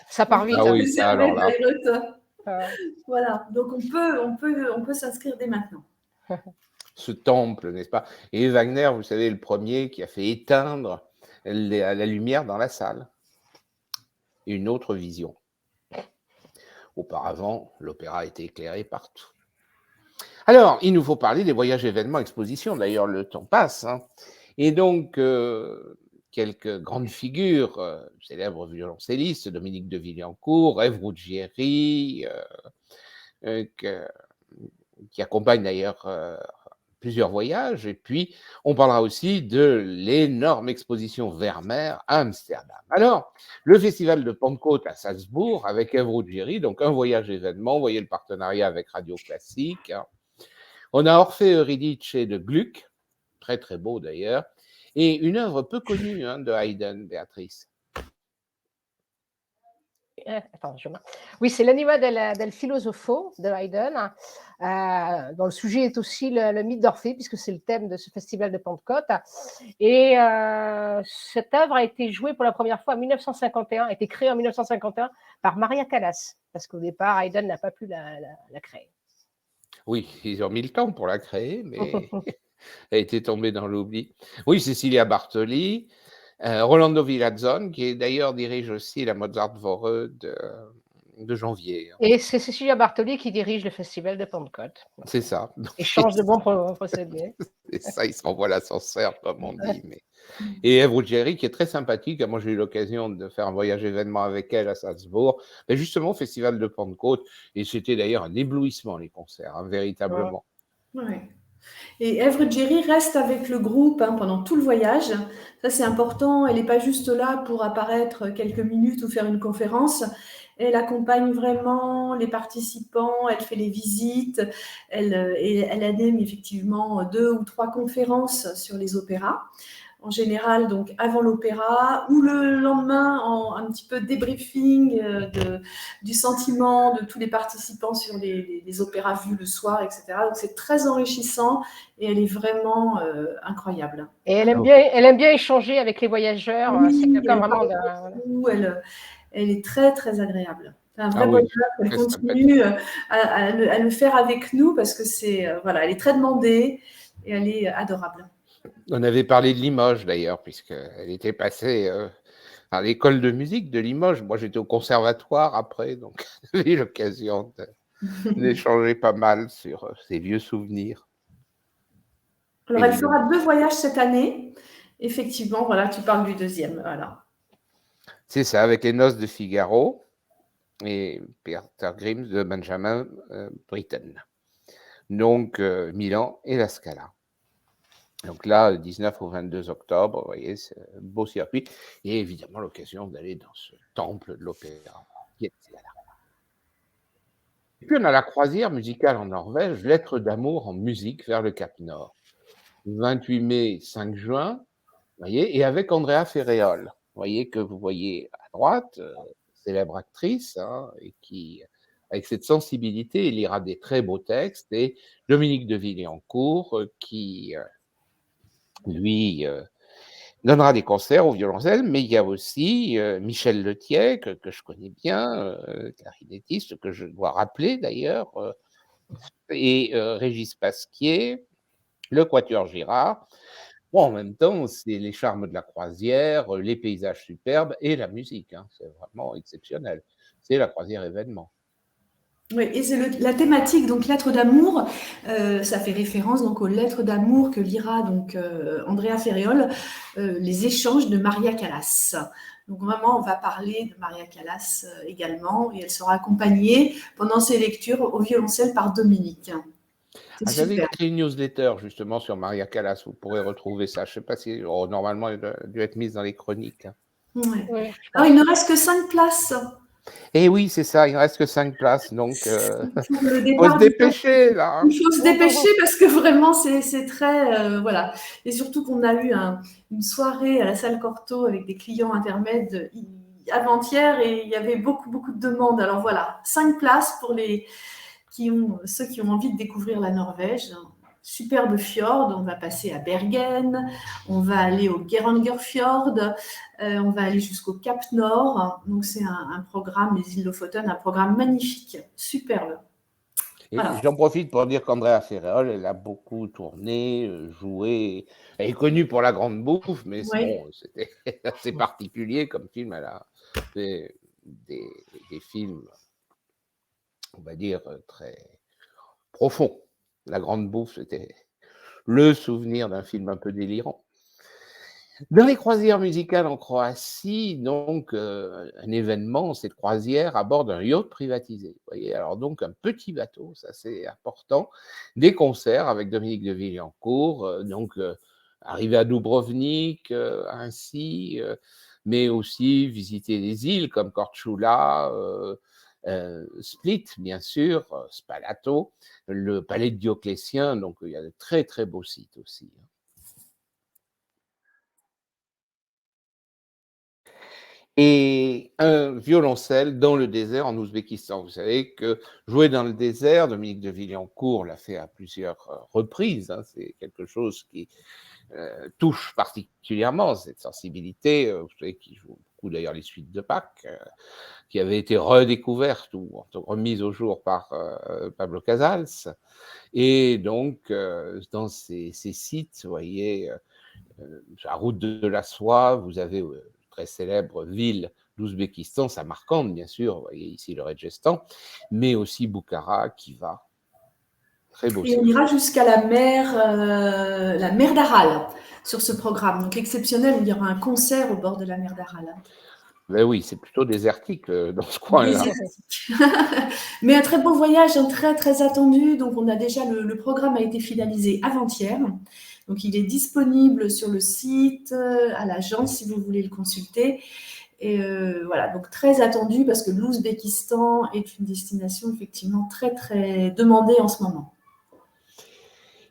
Ça part vite. Ah oui, ça alors là. Voilà, donc on peut s'inscrire dès maintenant. Ce temple, n'est-ce pas? Et Wagner, vous savez, le premier qui a fait éteindre la lumière dans la salle. Une autre vision. Auparavant, l'opéra était éclairé partout. Alors, il nous faut parler des voyages, événements, expositions. D'ailleurs, le temps passe. Hein. Et donc, quelques grandes figures, célèbres violoncellistes, Dominique de Villancourt, Ève Ruggieri, qui accompagne d'ailleurs plusieurs voyages. Et puis, on parlera aussi de l'énorme exposition Vermeer à Amsterdam. Alors, le festival de Pentecôte à Salzbourg avec Ève Ruggieri, donc un voyage événement. Vous voyez le partenariat avec Radio Classique. Hein. On a Orphée Eurydice de Gluck, très très beau d'ailleurs, et une œuvre peu connue hein, de Haydn, Béatrice. Attends, oui, c'est l'Anima del Filosofo de Haydn, dont le sujet est aussi le mythe d'Orphée, puisque c'est le thème de ce festival de Pentecôte. Et cette œuvre a été jouée pour la première fois en 1951, a été créée en 1951 par Maria Callas, parce qu'au départ, Haydn n'a pas pu la créer. Oui, ils ont mis le temps pour la créer, mais elle a été tombée dans l'oubli. Oui, Cecilia Bartoli, Rolando Villazon, qui d'ailleurs dirige aussi la Mozartwoche de janvier. Et c'est Cecilia Bartoli qui dirige le festival de Pentecôte. C'est ça. Échange de bons procédés. C'est ça, il s'envoie l'ascenseur, comme on dit. Mais... Et Ève Ruggieri, qui est très sympathique. Moi, j'ai eu l'occasion de faire un voyage événement avec elle à Salzbourg, mais justement au festival de Pentecôte. Et c'était d'ailleurs un éblouissement, les concerts, hein, véritablement. Ouais. Et Ève Ruggieri reste avec le groupe hein, pendant tout le voyage. Ça, c'est important. Elle n'est pas juste là pour apparaître quelques minutes ou faire une conférence. Elle accompagne vraiment les participants, elle fait les visites, elle anime effectivement 2 ou 3 conférences sur les opéras. En général, donc avant l'opéra ou le lendemain, un petit peu de débriefing du sentiment de tous les participants sur les opéras vus le soir, etc. Donc c'est très enrichissant et elle est vraiment incroyable. Et elle aime bien échanger avec les voyageurs. Oui, c'est quelqu'un vraiment elle est très, très agréable. C'est un vrai bonheur qu'elle continue à le faire avec nous parce que elle est très demandée et elle est adorable. On avait parlé de Limoges d'ailleurs, puisqu'elle était passée à l'école de musique de Limoges. Moi, j'étais au conservatoire après, donc j'ai eu l'occasion d'échanger pas mal sur ces vieux souvenirs. Alors, elle fera 2 voyages cette année. Effectivement, voilà, tu parles du deuxième. Voilà. C'est ça, avec les Noces de Figaro et Peter Grimm de Benjamin Britten. Donc, Milan et la Scala. Donc là, 19 au 22 octobre, vous voyez, c'est un beau circuit. Et évidemment, l'occasion d'aller dans ce temple de l'opéra. Et puis, on a la croisière musicale en Norvège, Lettres d'amour en musique vers le Cap Nord. 28 mai, 5 juin, vous voyez, et avec Andrea Ferreol. Vous voyez que vous voyez à droite, célèbre actrice, hein, et qui, avec cette sensibilité, il lira des très beaux textes, et Dominique de Villancourt, qui, lui, donnera des concerts au violoncelle, mais il y a aussi Michel Letier, que je connais bien, clarinettiste, que je dois rappeler d'ailleurs, et Régis Pasquier, le Quatuor Girard. Bon, en même temps, c'est les charmes de la croisière, les paysages superbes et la musique, hein, c'est vraiment exceptionnel. C'est la croisière événement. Oui, et c'est la thématique, donc lettres d'amour, ça fait référence donc aux lettres d'amour que lira donc Andrea Ferréol, les échanges de Maria Callas. Donc vraiment, on va parler de Maria Callas également, et elle sera accompagnée pendant ses lectures au violoncelle par Dominique. J'avais écrit une newsletter justement sur Maria Callas, vous pourrez retrouver ça. Je ne sais pas si, normalement, elle a dû être mise dans les chroniques. Hein. Ouais. Ouais, alors, il ne reste que 5 places. Et oui, c'est ça, il ne reste que 5 places, donc il faut se dépêcher là. Il faut se dépêcher parce que vraiment c'est très voilà. Et surtout qu'on a eu une soirée à la salle Cortot avec des clients intermèdes avant-hier et il y avait beaucoup de demandes. Alors voilà, 5 places pour ceux qui ont envie de découvrir la Norvège. Superbe fjord, on va passer à Bergen, on va aller au Gerangerfjord, on va aller jusqu'au Cap Nord. Donc c'est un programme, les îles Lofoten, un programme magnifique, superbe. Voilà. J'en profite pour dire qu'Andrea Ferréol, elle a beaucoup tourné, joué. Elle est connue pour La Grande Bouffe, mais bon, c'était assez particulier comme film. Elle a fait des films, on va dire, très profonds. La Grande Bouffe, c'était le souvenir d'un film un peu délirant. Dans les croisières musicales en Croatie, donc, un événement, cette croisière à bord d'un yacht privatisé. Vous voyez, alors donc un petit bateau, ça c'est important. Des concerts avec Dominique de Villancourt, donc arrivé à Dubrovnik, ainsi, mais aussi visiter des îles comme Korčula, Split, bien sûr, Spalato, le palais de Dioclétien, donc il y a de très très beaux sites aussi. Et un violoncelle dans le désert en Ouzbékistan. Vous savez que jouer dans le désert, Dominique de Villancourt l'a fait à plusieurs reprises, hein, c'est quelque chose qui touche particulièrement cette sensibilité, vous savez qu'il joue beaucoup d'ailleurs les suites de Bach, qui avaient été redécouvertes ou remises au jour par Pablo Casals. Et donc, dans ces sites, vous voyez, la route de la soie, vous avez très célèbre ville d'Ouzbékistan, Samarcande, bien sûr, vous voyez ici le Rajasthan, mais aussi Bukhara, Khiva. Très beau. Et on ira jusqu'à la mer d'Aral sur ce programme. Donc exceptionnel, il y aura un concert au bord de la mer d'Aral. Ben oui, c'est plutôt désertique dans ce coin-là. Mais un très beau voyage, un très très attendu. Donc on a déjà le programme a été finalisé avant-hier. Donc il est disponible sur le site, à l'agence si vous voulez le consulter. Et voilà, donc très attendu parce que l'Ouzbékistan est une destination effectivement très très demandée en ce moment.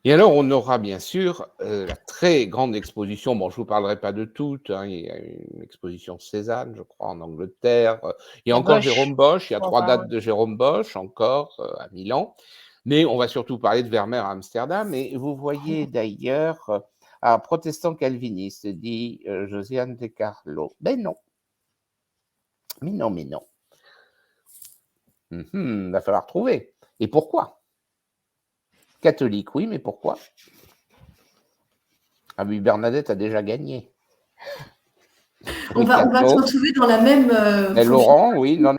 Et alors, on aura bien sûr la très grande exposition, bon, je ne vous parlerai pas de toutes, hein, il y a une exposition Cézanne, je crois, en Angleterre, il y a encore Jérôme Bosch, il y a 3 dates de Jérôme Bosch encore à Milan, mais on va surtout parler de Vermeer à Amsterdam, et vous voyez d'ailleurs un protestant calviniste, dit Josiane De Carlo. Ben non. Mais non. Il va falloir trouver. Et pourquoi ? Catholique, oui, mais pourquoi ? Ah oui, Bernadette a déjà gagné. On va se retrouver dans la même. Et Laurent, oui, non.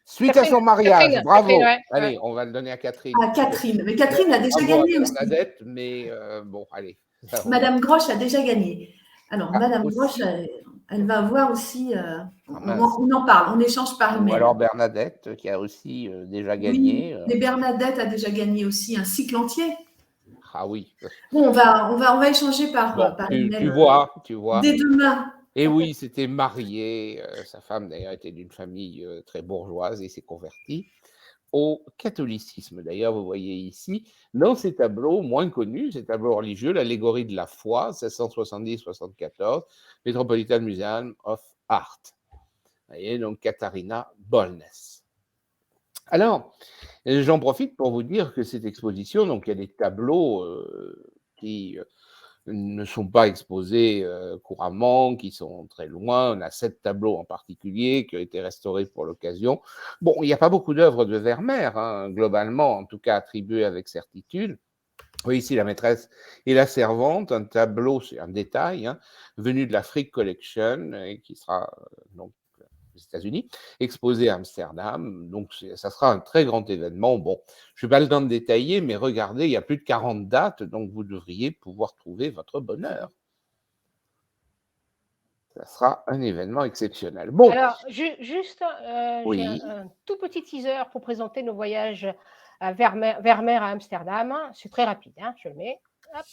Suite Catherine, à son mariage, Catherine, bravo. Catherine, ouais. Allez, on va le donner à Catherine. À Catherine, mais Catherine a déjà gagné aussi. Bernadette, mais bon, allez. Madame Grosch a déjà gagné. Alors, Madame Grosch, elle va avoir aussi. On en parle, on échange par email. Ou alors Bernadette, qui a aussi déjà gagné. Oui, mais Bernadette a déjà gagné aussi un cycle entier. Ah oui. Bon, on va échanger par email. Tu vois. Dès demain. Et oui, c'était marié. Sa femme, d'ailleurs, était d'une famille très bourgeoise et s'est convertie au catholicisme. D'ailleurs, vous voyez ici, dans ces tableaux moins connus, ces tableaux religieux, l'allégorie de la foi, 1670-74, Metropolitan Museum of Art. Vous voyez, donc Katharina Bollnäs. Alors, j'en profite pour vous dire que cette exposition, donc il y a des tableaux qui ne sont pas exposés couramment, qui sont très loin. On a 7 tableaux en particulier qui ont été restaurés pour l'occasion. Bon, il n'y a pas beaucoup d'œuvres de Vermeer, hein, globalement, en tout cas attribuées avec certitude. Oui, ici, La maîtresse et la servante, un tableau, c'est un détail, hein, venu de la Frick Collection, et qui sera donc aux États-Unis, exposé à Amsterdam. Donc, ça sera un très grand événement. Bon, je n'ai pas le temps de détailler, mais regardez, il y a plus de 40 dates, donc vous devriez pouvoir trouver votre bonheur. Ça sera un événement exceptionnel. Bon. Alors, juste, Oui. j'ai un tout petit teaser pour présenter nos voyages à Vermeer à Amsterdam. C'est très rapide, hein, je le mets. Hop.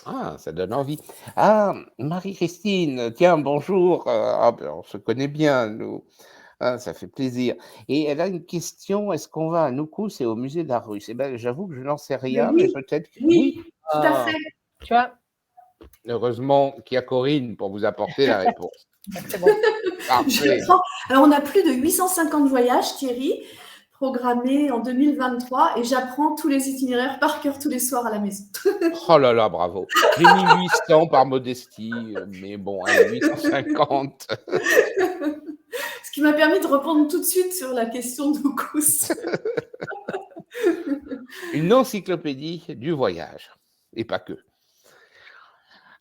Ah, ça donne envie. Ah, Marie-Christine, tiens, bonjour. Ah, ben, on se connaît bien, nous. Ah, ça fait plaisir. Et elle a une question, est-ce qu'on va à Noukou, c'est au musée de la Russe? Eh ben, j'avoue que je n'en sais rien, mais peut-être que oui, tout à fait. Tu vois, heureusement qu'il y a Corinne pour vous apporter la réponse. c'est bon. Parfait. Alors, on a plus de 850 voyages, Thierry, programmés en 2023, et j'apprends tous les itinéraires par cœur tous les soirs à la maison. Oh là là, bravo. J'ai mis 800 par modestie, mais bon, allez, 850. Ce qui m'a permis de répondre tout de suite sur la question de Kous. Une encyclopédie du voyage, et pas que.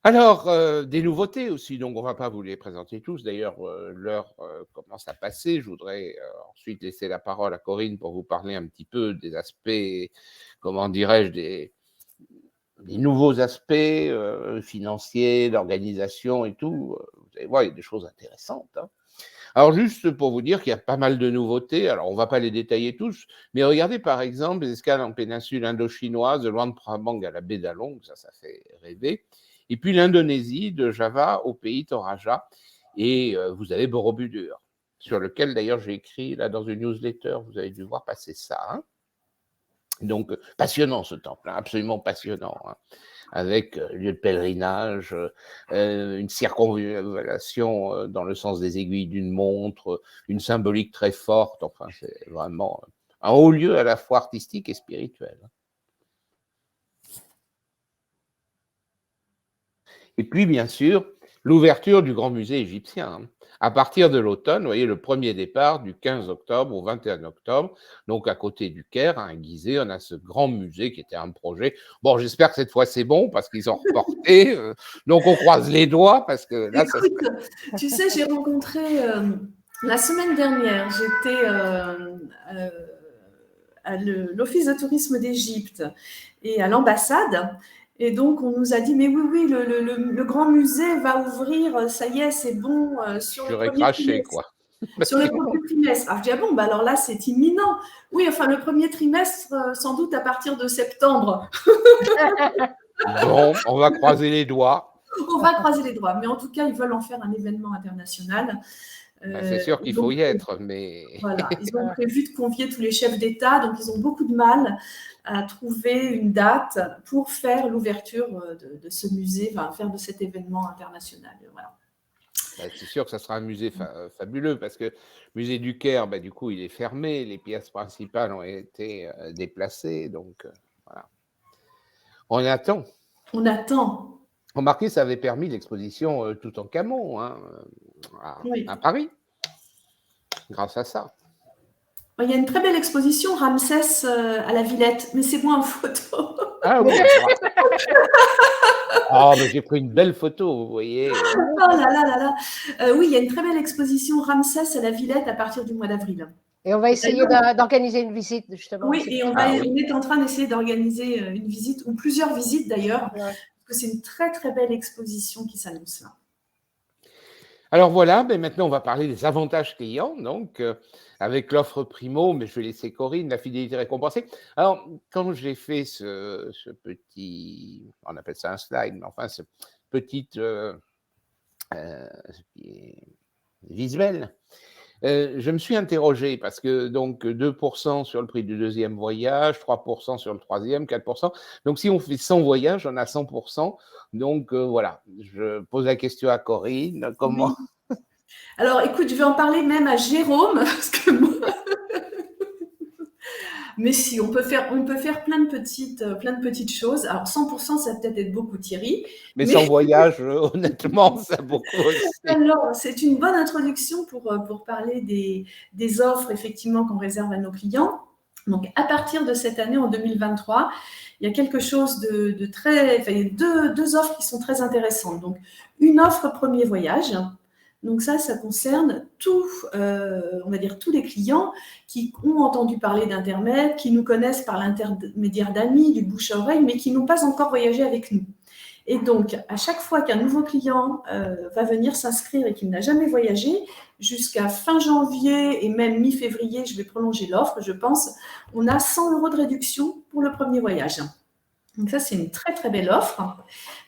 Alors, des nouveautés aussi, donc on ne va pas vous les présenter tous. D'ailleurs, l'heure commence à passer. Je voudrais ensuite laisser la parole à Corinne pour vous parler un petit peu des aspects, comment dirais-je, des nouveaux aspects financiers, d'organisation et tout. Vous allez voir, il y a des choses intéressantes, hein. Alors, juste pour vous dire qu'il y a pas mal de nouveautés, alors on ne va pas les détailler tous, mais regardez par exemple les escales en péninsule indochinoise de Luang Prabang à la baie d'Along, ça fait rêver. Et puis l'Indonésie, de Java au pays Toraja. Et vous avez Borobudur, sur lequel d'ailleurs j'ai écrit là dans une newsletter, vous avez dû voir passer ça, hein. Donc, passionnant ce temple, hein, absolument passionnant, hein, avec lieu de pèlerinage, une circonvallation dans le sens des aiguilles d'une montre, une symbolique très forte, enfin, c'est vraiment un haut lieu à la fois artistique et spirituel. Et puis, bien sûr, l'ouverture du Grand Musée égyptien. À partir de l'automne, vous voyez, le premier départ du 15 octobre au 21 octobre, donc à côté du Caire, à Gizeh, on a ce grand musée qui était un projet. Bon, j'espère que cette fois c'est bon parce qu'ils ont reporté, donc on croise les doigts parce que là, écoute, tu sais, j'ai rencontré la semaine dernière, j'étais à l'Office de tourisme d'Égypte et à l'ambassade. Et donc, on nous a dit, mais oui, le grand musée va ouvrir, ça y est, c'est bon, sur le premier trimestre. Quoi. Sur le premier trimestre. Alors, je dis, ah bon, bah alors là, c'est imminent. Oui, enfin, le premier trimestre, sans doute à partir de septembre. Bon, on va croiser les doigts. On va croiser les doigts. Mais en tout cas, ils veulent en faire un événement international. C'est sûr qu'il faut y être, mais… Voilà, ils ont prévu de convier tous les chefs d'État, donc ils ont beaucoup de mal à trouver une date pour faire l'ouverture de ce musée, enfin, faire de cet événement international. Voilà. C'est sûr que ça sera un musée fabuleux, parce que le musée du Caire, du coup, il est fermé, les pièces principales ont été déplacées, donc voilà. On attend. On attend. Remarquez, ça avait permis l'exposition Toutankhamon, hein, à Paris, grâce à ça. Il y a une très belle exposition Ramsès à la Villette, mais c'est moi en photo. Ah oui. Oh, mais j'ai pris une belle photo, vous voyez. Oh là là là là. Oui, il y a une très belle exposition Ramsès à la Villette à partir du mois d'avril. Et on va essayer d'organiser une visite, justement. Oui, et on est en train d'essayer d'organiser une visite, ou plusieurs visites d'ailleurs, que c'est une très très belle exposition qui s'annonce là. Alors voilà, ben maintenant on va parler des avantages clients, donc avec l'offre primo, mais je vais laisser Corinne, la fidélité récompensée. Alors, quand j'ai fait ce petit, on appelle ça un slide, mais enfin ce petit visuel, je me suis interrogé parce que donc 2% sur le prix du deuxième voyage, 3% sur le troisième, 4%. Donc si on fait 100 voyages, on a 100%. Donc voilà, je pose la question à Corinne, comment… Oui. Alors écoute, je vais en parler même à Jérôme, parce que moi… Mais si, on peut faire plein de petites choses. Alors 100%, ça va peut-être être beaucoup, Thierry. Mais 100 voyages, honnêtement, ça a beaucoup aussi. Alors, c'est une bonne introduction pour parler des offres, effectivement, qu'on réserve à nos clients. Donc, à partir de cette année, en 2023, il y a quelque chose de très… Enfin, il y a deux offres qui sont très intéressantes. Donc, une offre premier voyage. Donc ça concerne on va dire tous les clients qui ont entendu parler d'Intermed, qui nous connaissent par l'intermédiaire d'amis, du bouche à oreille, mais qui n'ont pas encore voyagé avec nous. Et donc, à chaque fois qu'un nouveau client va venir s'inscrire et qu'il n'a jamais voyagé, jusqu'à fin janvier et même mi-février, je vais prolonger l'offre, je pense, on a 100 € de réduction pour le premier voyage. Donc ça, c'est une très, très belle offre.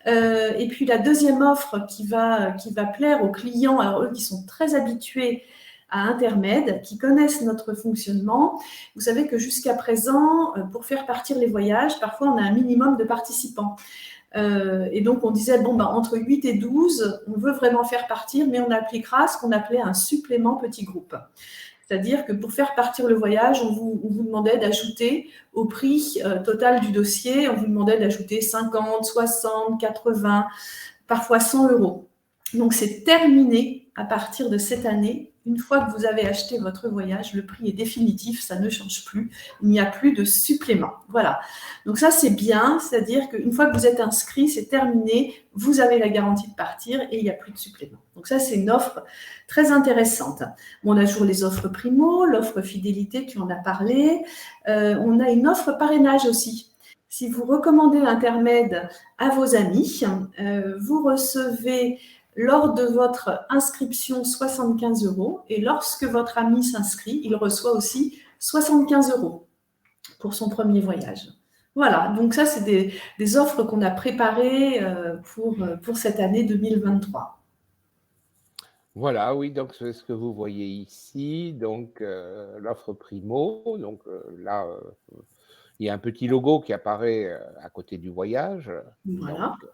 Et puis, la deuxième offre qui va plaire aux clients, alors eux qui sont très habitués à Intermed, qui connaissent notre fonctionnement. Vous savez que jusqu'à présent, pour faire partir les voyages, parfois, on a un minimum de participants. Et donc, on disait, entre 8 et 12, on veut vraiment faire partir, mais on appliquera ce qu'on appelait un supplément petit groupe. C'est-à-dire que pour faire partir le voyage, on vous demandait d'ajouter au prix total du dossier, on vous demandait d'ajouter 50, 60, 80, parfois 100 €. Donc, c'est terminé à partir de cette année. Une fois que vous avez acheté votre voyage, le prix est définitif, ça ne change plus. Il n'y a plus de supplément. Voilà. Donc ça, c'est bien. C'est-à-dire qu'une fois que vous êtes inscrit, c'est terminé. Vous avez la garantie de partir et il n'y a plus de supplément. Donc ça, c'est une offre très intéressante. On a toujours les offres primo, l'offre fidélité, tu en as parlé. On a une offre parrainage aussi. Si vous recommandez Intermed à vos amis, vous recevez lors de votre inscription 75 € et lorsque votre ami s'inscrit, il reçoit aussi 75 € pour son premier voyage. Voilà, donc ça, c'est des offres qu'on a préparées pour cette année 2023. Voilà, oui, donc c'est ce que vous voyez ici, donc l'offre primo, donc là, il y a un petit logo qui apparaît à côté du voyage. Voilà. Donc,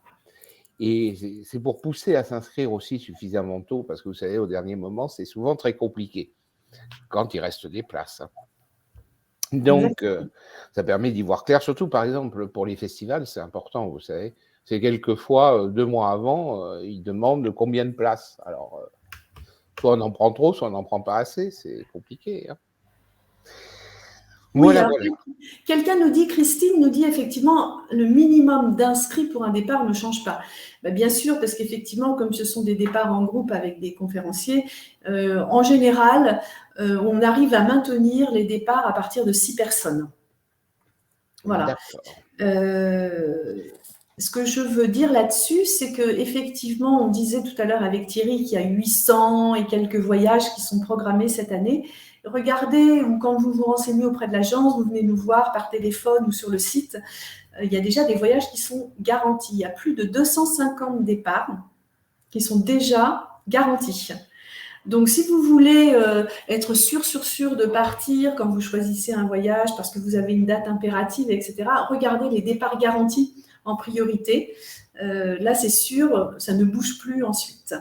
et c'est pour pousser à s'inscrire aussi suffisamment tôt, parce que vous savez, au dernier moment, c'est souvent très compliqué quand il reste des places. Donc, ça permet d'y voir clair, surtout par exemple pour les festivals, c'est important, vous savez. C'est quelquefois 2 mois avant, ils demandent combien de places. Alors, soit on en prend trop, soit on n'en prend pas assez, c'est compliqué. Hein. Oui, voilà. Quelqu'un nous dit, Christine nous dit effectivement, le minimum d'inscrits pour un départ ne change pas. Bien sûr, parce qu'effectivement, comme ce sont des départs en groupe avec des conférenciers, en général, on arrive à maintenir les départs à partir de 6 personnes. Voilà. Ce que je veux dire là-dessus, c'est qu'effectivement, on disait tout à l'heure avec Thierry qu'il y a 800 et quelques voyages qui sont programmés cette année. Regardez, ou quand vous vous renseignez auprès de l'agence, vous venez nous voir par téléphone ou sur le site, il y a déjà des voyages qui sont garantis. Il y a plus de 250 départs qui sont déjà garantis. Donc, si vous voulez être sûr de partir quand vous choisissez un voyage parce que vous avez une date impérative, etc., regardez les départs garantis en priorité. Là, c'est sûr, ça ne bouge plus ensuite.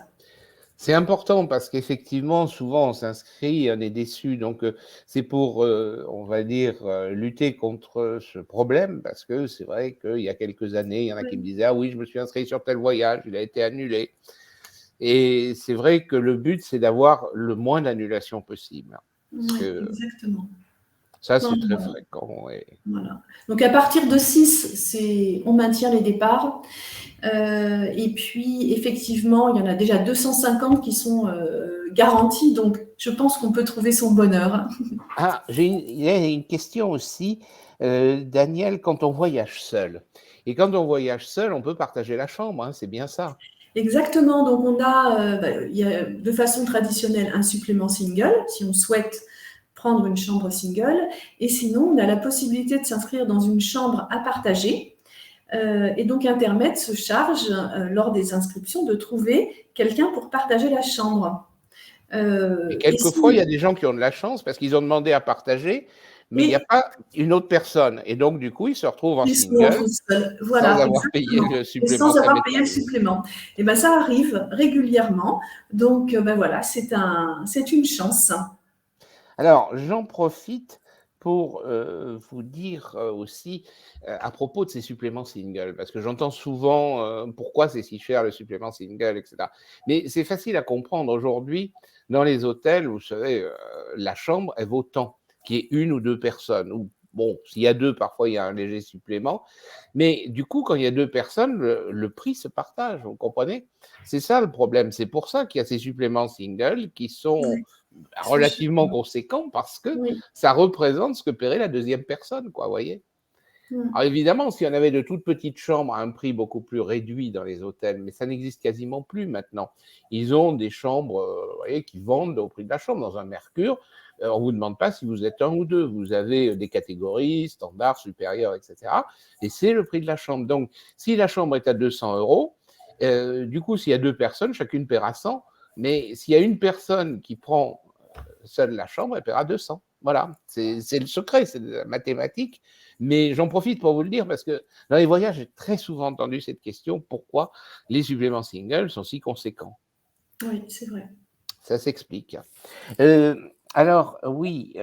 C'est important parce qu'effectivement, souvent, on s'inscrit, on est déçu. Donc, c'est pour, on va dire, lutter contre ce problème parce que c'est vrai qu'il y a quelques années, il y en a qui me disaient « Ah oui, je me suis inscrit sur tel voyage, il a été annulé. » Et c'est vrai que le but, c'est d'avoir le moins d'annulations possible. Oui, exactement. Ça, Non, c'est très non, fréquent. voilà. Donc à partir de 6, on maintient les départs. Et puis effectivement, il y en a déjà 250 qui sont garantis. Donc je pense qu'on peut trouver son bonheur. Ah, il y a une question aussi, Daniel, quand on voyage seul. Et quand on voyage seul, on peut partager la chambre, hein, c'est bien ça. Exactement. Donc on a, il y a de façon traditionnelle un supplément single si on souhaite prendre une chambre single. Et sinon, on a la possibilité de s'inscrire dans une chambre à partager. Et donc, Internet se charge, lors des inscriptions, de trouver quelqu'un pour partager la chambre. Et quelquefois, il y a des gens qui ont de la chance parce qu'ils ont demandé à partager, mais il n'y a pas une autre personne. Et donc, du coup, ils se retrouvent en single voilà, sans avoir payé le supplément. Et sans avoir payé le supplément. Et ben, ça arrive régulièrement. Donc, voilà, c'est une chance. Alors, j'en profite pour vous dire aussi à propos de ces suppléments single, parce que j'entends souvent pourquoi c'est si cher le supplément single, etc. Mais c'est facile à comprendre. Aujourd'hui, dans les hôtels, vous savez, la chambre, elle vaut tant qu'il y ait une ou deux personnes. Ou, bon, s'il y a deux, parfois, il y a un léger supplément. Mais du coup, quand il y a deux personnes, le prix se partage, vous comprenez? C'est ça le problème. C'est pour ça qu'il y a ces suppléments single qui sont relativement conséquents parce que ça représente ce que paierait la deuxième personne, quoi, vous voyez. Alors évidemment, s'il y en avait de toutes petites chambres à un prix beaucoup plus réduit dans les hôtels, mais ça n'existe quasiment plus maintenant. Ils ont des chambres vous voyez, qui vendent au prix de la chambre. Dans un Mercure, on ne vous demande pas si vous êtes un ou deux. Vous avez des catégories, standards, supérieurs, etc. Et c'est le prix de la chambre. Donc, si la chambre est à 200 €, du coup, s'il y a deux personnes, chacune paiera 100. Mais s'il y a une personne qui prend seule la chambre, elle paiera 200. Voilà, c'est le secret, c'est de la mathématique. Mais j'en profite pour vous le dire parce que dans les voyages, j'ai très souvent entendu cette question, pourquoi les suppléments single sont si conséquents? Oui, c'est vrai. Ça s'explique. Alors, oui,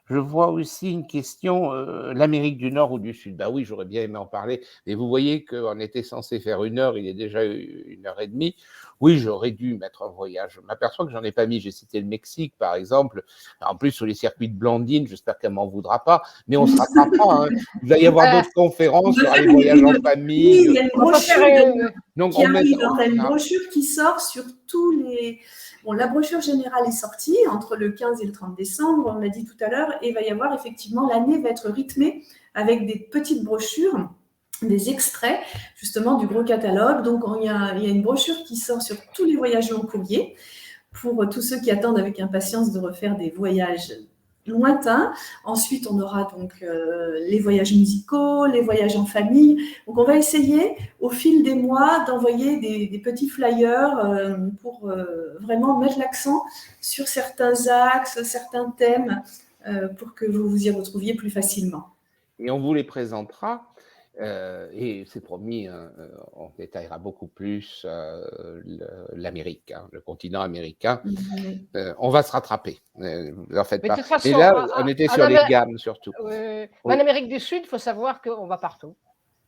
je vois aussi une question, l'Amérique du Nord ou du Sud. Bah oui, j'aurais bien aimé en parler, mais vous voyez qu'on était censé faire 1 heure, il est déjà 1h30. Oui, j'aurais dû mettre un voyage. Je m'aperçois que j'en ai pas mis. J'ai cité le Mexique, par exemple. En plus, sur les circuits de Blandine, j'espère qu'elle m'en voudra pas, mais on se rattrapera. Hein. Il va y avoir d'autres conférences sur les voyages en famille. Oui, il y a une brochure qui arrive. Il y a une brochure qui sort sur tous les... Bon, la brochure générale est sortie entre le 15 et le 30 décembre, on l'a dit tout à l'heure, et il va y avoir effectivement, l'année va être rythmée avec des petites brochures, des extraits justement du gros catalogue. Donc, il y a une brochure qui sort sur tous les voyages long courrier pour tous ceux qui attendent avec impatience de refaire des voyages lointains. Ensuite, on aura donc les voyages musicaux, les voyages en famille. Donc, on va essayer au fil des mois d'envoyer des petits flyers pour vraiment mettre l'accent sur certains axes, certains thèmes pour que vous vous y retrouviez plus facilement. Et on vous les présentera. Et c'est promis, on détaillera beaucoup plus l'Amérique, hein, le continent américain. On va se rattraper, ne en faites pas. Façon, mais là, on était sur les gammes surtout. Oui. En Amérique du Sud, il faut savoir qu'on va partout.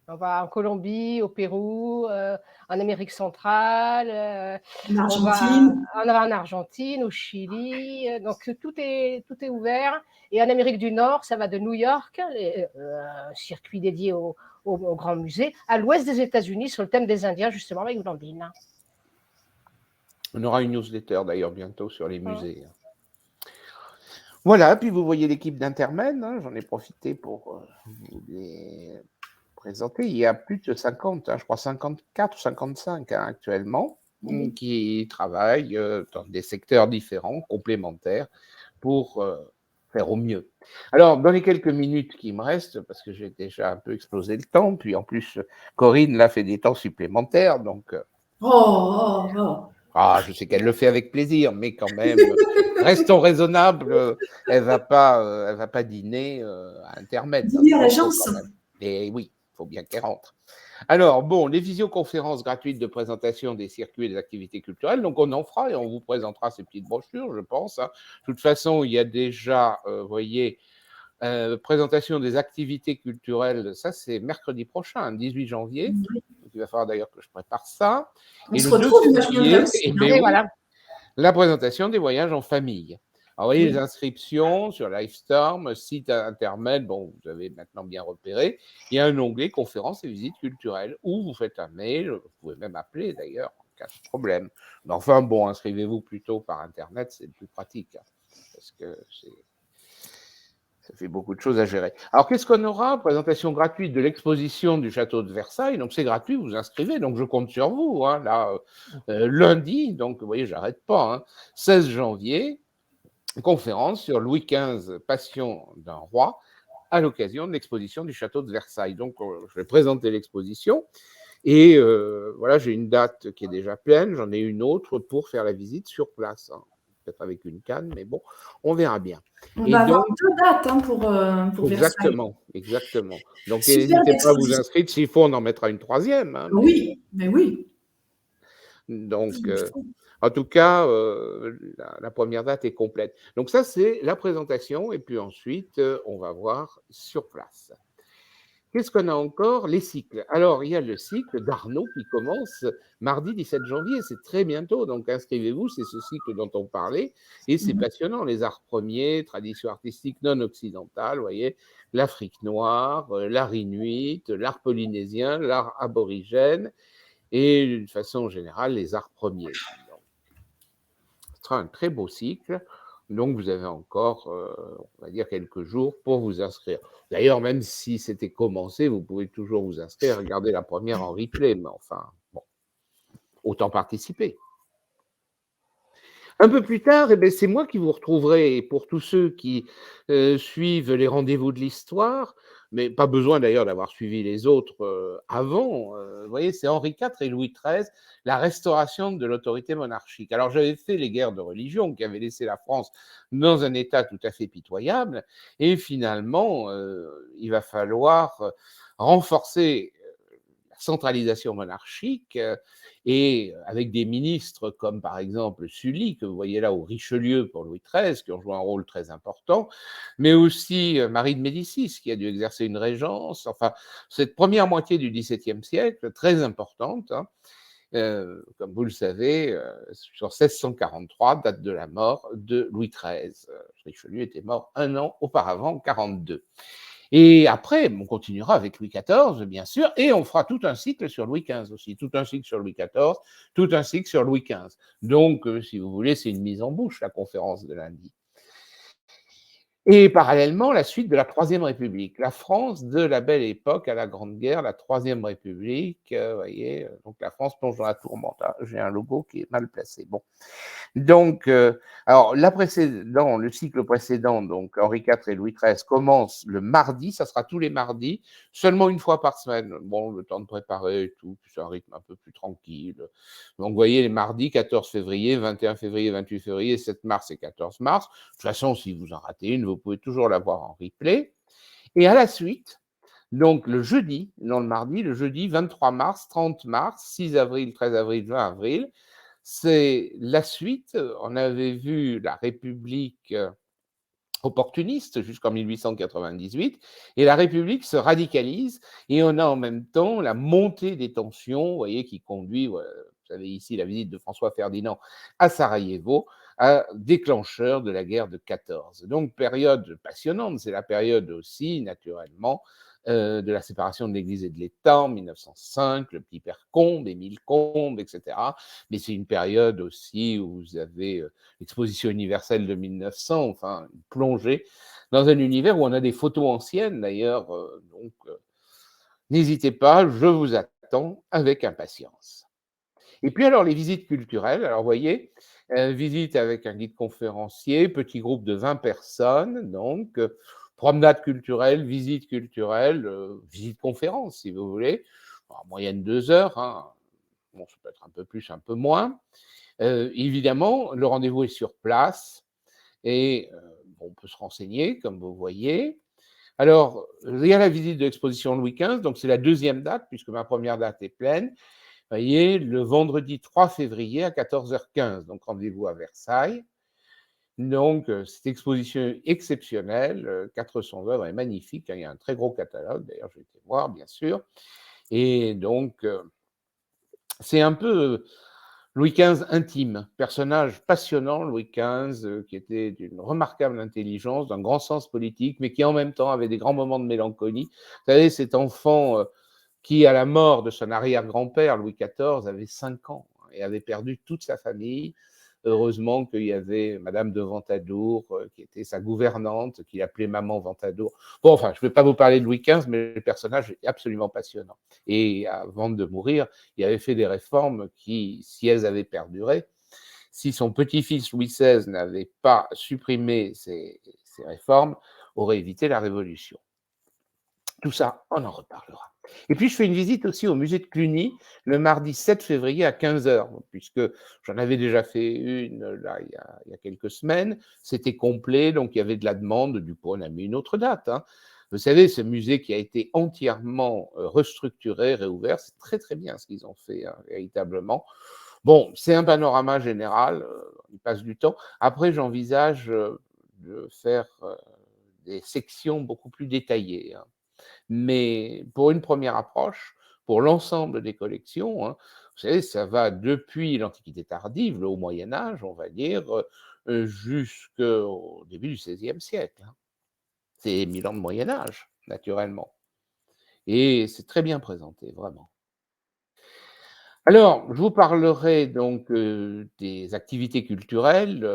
On va en Colombie, au Pérou, en Amérique centrale, en Argentine. On va en Argentine, au Chili. Donc tout est ouvert. Et en Amérique du Nord, ça va de New York, circuit dédié au Grand Musée, à l'ouest des États-Unis sur le thème des Indiens, justement avec Blandine. On aura une newsletter d'ailleurs bientôt sur les musées. Voilà, puis vous voyez l'équipe d'Intermed, hein, j'en ai profité pour vous les présenter. Il y a plus de 50, hein, je crois 54 ou 55 hein, actuellement, qui travaillent dans des secteurs différents, complémentaires, pour faire au mieux. Alors, dans les quelques minutes qui me restent, parce que j'ai déjà un peu explosé le temps, puis en plus, Corinne l'a fait des temps supplémentaires, donc... Ah, je sais qu'elle le fait avec plaisir, mais quand même, restons raisonnables, elle va pas dîner à Intermed. Dîner à l'agence. Et oui, il faut bien qu'elle rentre. Alors, bon, les visioconférences gratuites de présentation des circuits et des activités culturelles, donc on en fera et on vous présentera ces petites brochures, je pense. Hein. De toute façon, il y a déjà, vous voyez, présentation des activités culturelles, ça c'est mercredi prochain, 18 janvier. Donc, il va falloir d'ailleurs que je prépare ça. On se retrouve le 2 février, la présentation des voyages en famille. Alors, vous voyez, les Oui. inscriptions sur Livestorm, site internet, bon, vous avez maintenant bien repéré, il y a un onglet conférences et visites culturelles où vous faites un mail, vous pouvez même appeler d'ailleurs en cas de problème. Mais enfin, bon, inscrivez-vous plutôt par internet, c'est le plus pratique, hein, parce que ça fait beaucoup de choses à gérer. Alors, qu'est-ce qu'on aura? Présentation gratuite de l'exposition du château de Versailles. Donc, c'est gratuit, vous inscrivez. Donc, je compte sur vous. Hein, là, lundi, donc, vous voyez, j'arrête pas. Hein, 16 janvier, conférence sur Louis XV, Passion d'un roi, à l'occasion de l'exposition du château de Versailles. Donc, je vais présenter l'exposition. Et voilà, j'ai une date qui est déjà pleine. J'en ai une autre pour faire la visite sur place. Hein. Peut-être avec une canne, mais bon, on verra bien. On Et va avoir donc, 2 dates hein, pour Versailles. exactement, exactement. Donc, Superbe n'hésitez pas à vous exposition. inscrire. S'il faut, on en mettra une troisième. Hein, Oui, mais oui. donc, en tout cas, la première date est complète. Donc, ça, c'est la présentation. Et puis ensuite, on va voir sur place. Qu'est-ce qu'on a encore? Les cycles. Alors, il y a le cycle d'Arnaud qui commence mardi 17 janvier. C'est très bientôt. Donc, inscrivez-vous. C'est ce cycle dont on parlait. Et c'est passionnant. Les arts premiers, traditions artistiques non occidentales, vous voyez, l'Afrique noire, l'art inuit, l'art polynésien, l'art aborigène et d'une façon générale, les arts premiers. Donc, ce sera un très beau cycle. Donc, vous avez encore, on va dire, quelques jours pour vous inscrire. D'ailleurs, même si c'était commencé, vous pouvez toujours vous inscrire, regarder la première en replay, mais enfin, bon, autant participer. Un peu plus tard, eh bien, c'est moi qui vous retrouverai. Et pour tous ceux qui suivent les rendez-vous de l'histoire, mais pas besoin d'ailleurs d'avoir suivi les autres avant, vous voyez, c'est Henri IV et Louis XIII, la restauration de l'autorité monarchique. Alors, j'avais fait les guerres de religion qui avaient laissé la France dans un état tout à fait pitoyable. Et finalement, il va falloir renforcer la centralisation monarchique et avec des ministres comme par exemple Sully, que vous voyez là, au Richelieu pour Louis XIII, qui ont joué un rôle très important, mais aussi Marie de Médicis, qui a dû exercer une régence. Enfin, cette première moitié du XVIIe siècle, très importante, hein, comme vous le savez, sur 1643, date de la mort de Louis XIII. Richelieu était mort un an auparavant, en 42. Et après, on continuera avec Louis XIV, bien sûr, et on fera tout un cycle sur Louis XV aussi, tout un cycle sur Louis XIV, tout un cycle sur Louis XV. Donc, si vous voulez, c'est une mise en bouche, la conférence de lundi. Et parallèlement, la suite de la Troisième République, la France de la Belle Époque à la Grande Guerre, la Troisième République, vous voyez, donc la France plonge dans la tourmente. Ah, j'ai un logo qui est mal placé. Bon. Donc, alors, le cycle précédent, donc Henri IV et Louis XIII, commence le mardi, ça sera tous les mardis, seulement une fois par semaine. Bon, le temps de préparer et tout, c'est un rythme un peu plus tranquille. Donc, vous voyez, les mardis, 14 février, 21 février, 28 février, 7 mars et 14 mars. De toute façon, si vous en ratez une, vous pouvez toujours la voir en replay. Et à la suite, donc le jeudi, non le mardi, le jeudi 23 mars, 30 mars, 6 avril, 13 avril, 20 avril, c'est la suite. On avait vu la République opportuniste jusqu'en 1898, et la République se radicalise, et on a en même temps la montée des tensions, vous voyez, qui conduit, vous savez ici la visite de François Ferdinand à Sarajevo, à déclencheur de la guerre de 14. Donc période passionnante, c'est la période aussi, naturellement, de la séparation de l'Église et de l'État en 1905, le petit père Combes, Émile Combes, etc. Mais c'est une période aussi où vous avez l'exposition universelle de 1900, enfin une plongée dans un univers où on a des photos anciennes d'ailleurs. Donc n'hésitez pas, je vous attends avec impatience. Et puis alors les visites culturelles, alors vous voyez, visite avec un guide conférencier, petit groupe de 20 personnes, donc promenade culturelle, visite culturelle, visite conférence si vous voulez, en moyenne 2 heures, hein. Bon, ça peut être un peu plus, un peu moins. Évidemment, le rendez-vous est sur place et on peut se renseigner, comme vous voyez. Alors, il y a la visite de l'exposition Louis XV, donc c'est la deuxième date, puisque ma première date est pleine. Vous voyez, le vendredi 3 février à 14h15, donc rendez-vous à Versailles. Donc, cette exposition exceptionnelle, 400 œuvres, est magnifique, hein, il y a un très gros catalogue, d'ailleurs, je vais été voir, bien sûr. Et donc, c'est un peu Louis XV intime, personnage passionnant, Louis XV, qui était d'une remarquable intelligence, d'un grand sens politique, mais qui en même temps avait des grands moments de mélancolie. Vous savez, cet enfant qui, à la mort de son arrière-grand-père, Louis XIV, avait 5 ans et avait perdu toute sa famille. Heureusement qu'il y avait Madame de Ventadour, qui était sa gouvernante, qu'il appelait Maman Ventadour. Bon, enfin, je ne vais pas vous parler de Louis XV, mais le personnage est absolument passionnant. Et avant de mourir, il avait fait des réformes qui, si elles avaient perduré, si son petit-fils Louis XVI n'avait pas supprimé ces réformes, aurait évité la Révolution. Tout ça, on en reparlera. Et puis, je fais une visite aussi au musée de Cluny le mardi 7 février à 15h, puisque j'en avais déjà fait une là, il y a quelques semaines. C'était complet, donc il y avait de la demande. Du coup, on a mis une autre date. Vous savez, ce musée qui a été entièrement restructuré, réouvert, c'est très, très bien ce qu'ils ont fait, véritablement. Bon, c'est un panorama général, il passe du temps. Après, j'envisage de faire des sections beaucoup plus détaillées. Mais pour une première approche, pour l'ensemble des collections, vous savez, ça va depuis l'Antiquité tardive, le Haut Moyen-Âge, on va dire, jusqu'au début du XVIe siècle. C'est 1000 ans de Moyen-Âge, naturellement. Et c'est très bien présenté, vraiment. Alors, je vous parlerai donc des activités culturelles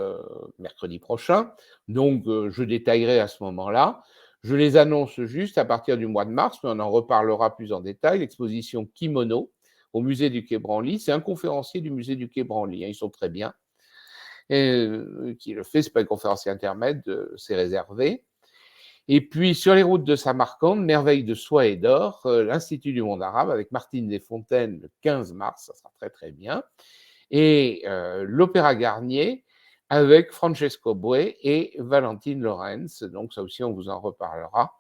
mercredi prochain. Donc, je détaillerai à ce moment-là. Je les annonce juste à partir du mois de mars, mais on en reparlera plus en détail. L'exposition Kimono au musée du Quai Branly. C'est un conférencier du musée du Quai Branly. Ils sont très bien. Qui le fait, ce n'est pas un conférencier intermède, c'est réservé. Et puis, sur les routes de Samarcande, Merveille de soie et d'or, l'Institut du monde arabe avec Martine Desfontaines le 15 mars, ça sera très très bien. Et l'Opéra Garnier avec Francesco Bue et Valentine Lorenz. Donc ça aussi, on vous en reparlera.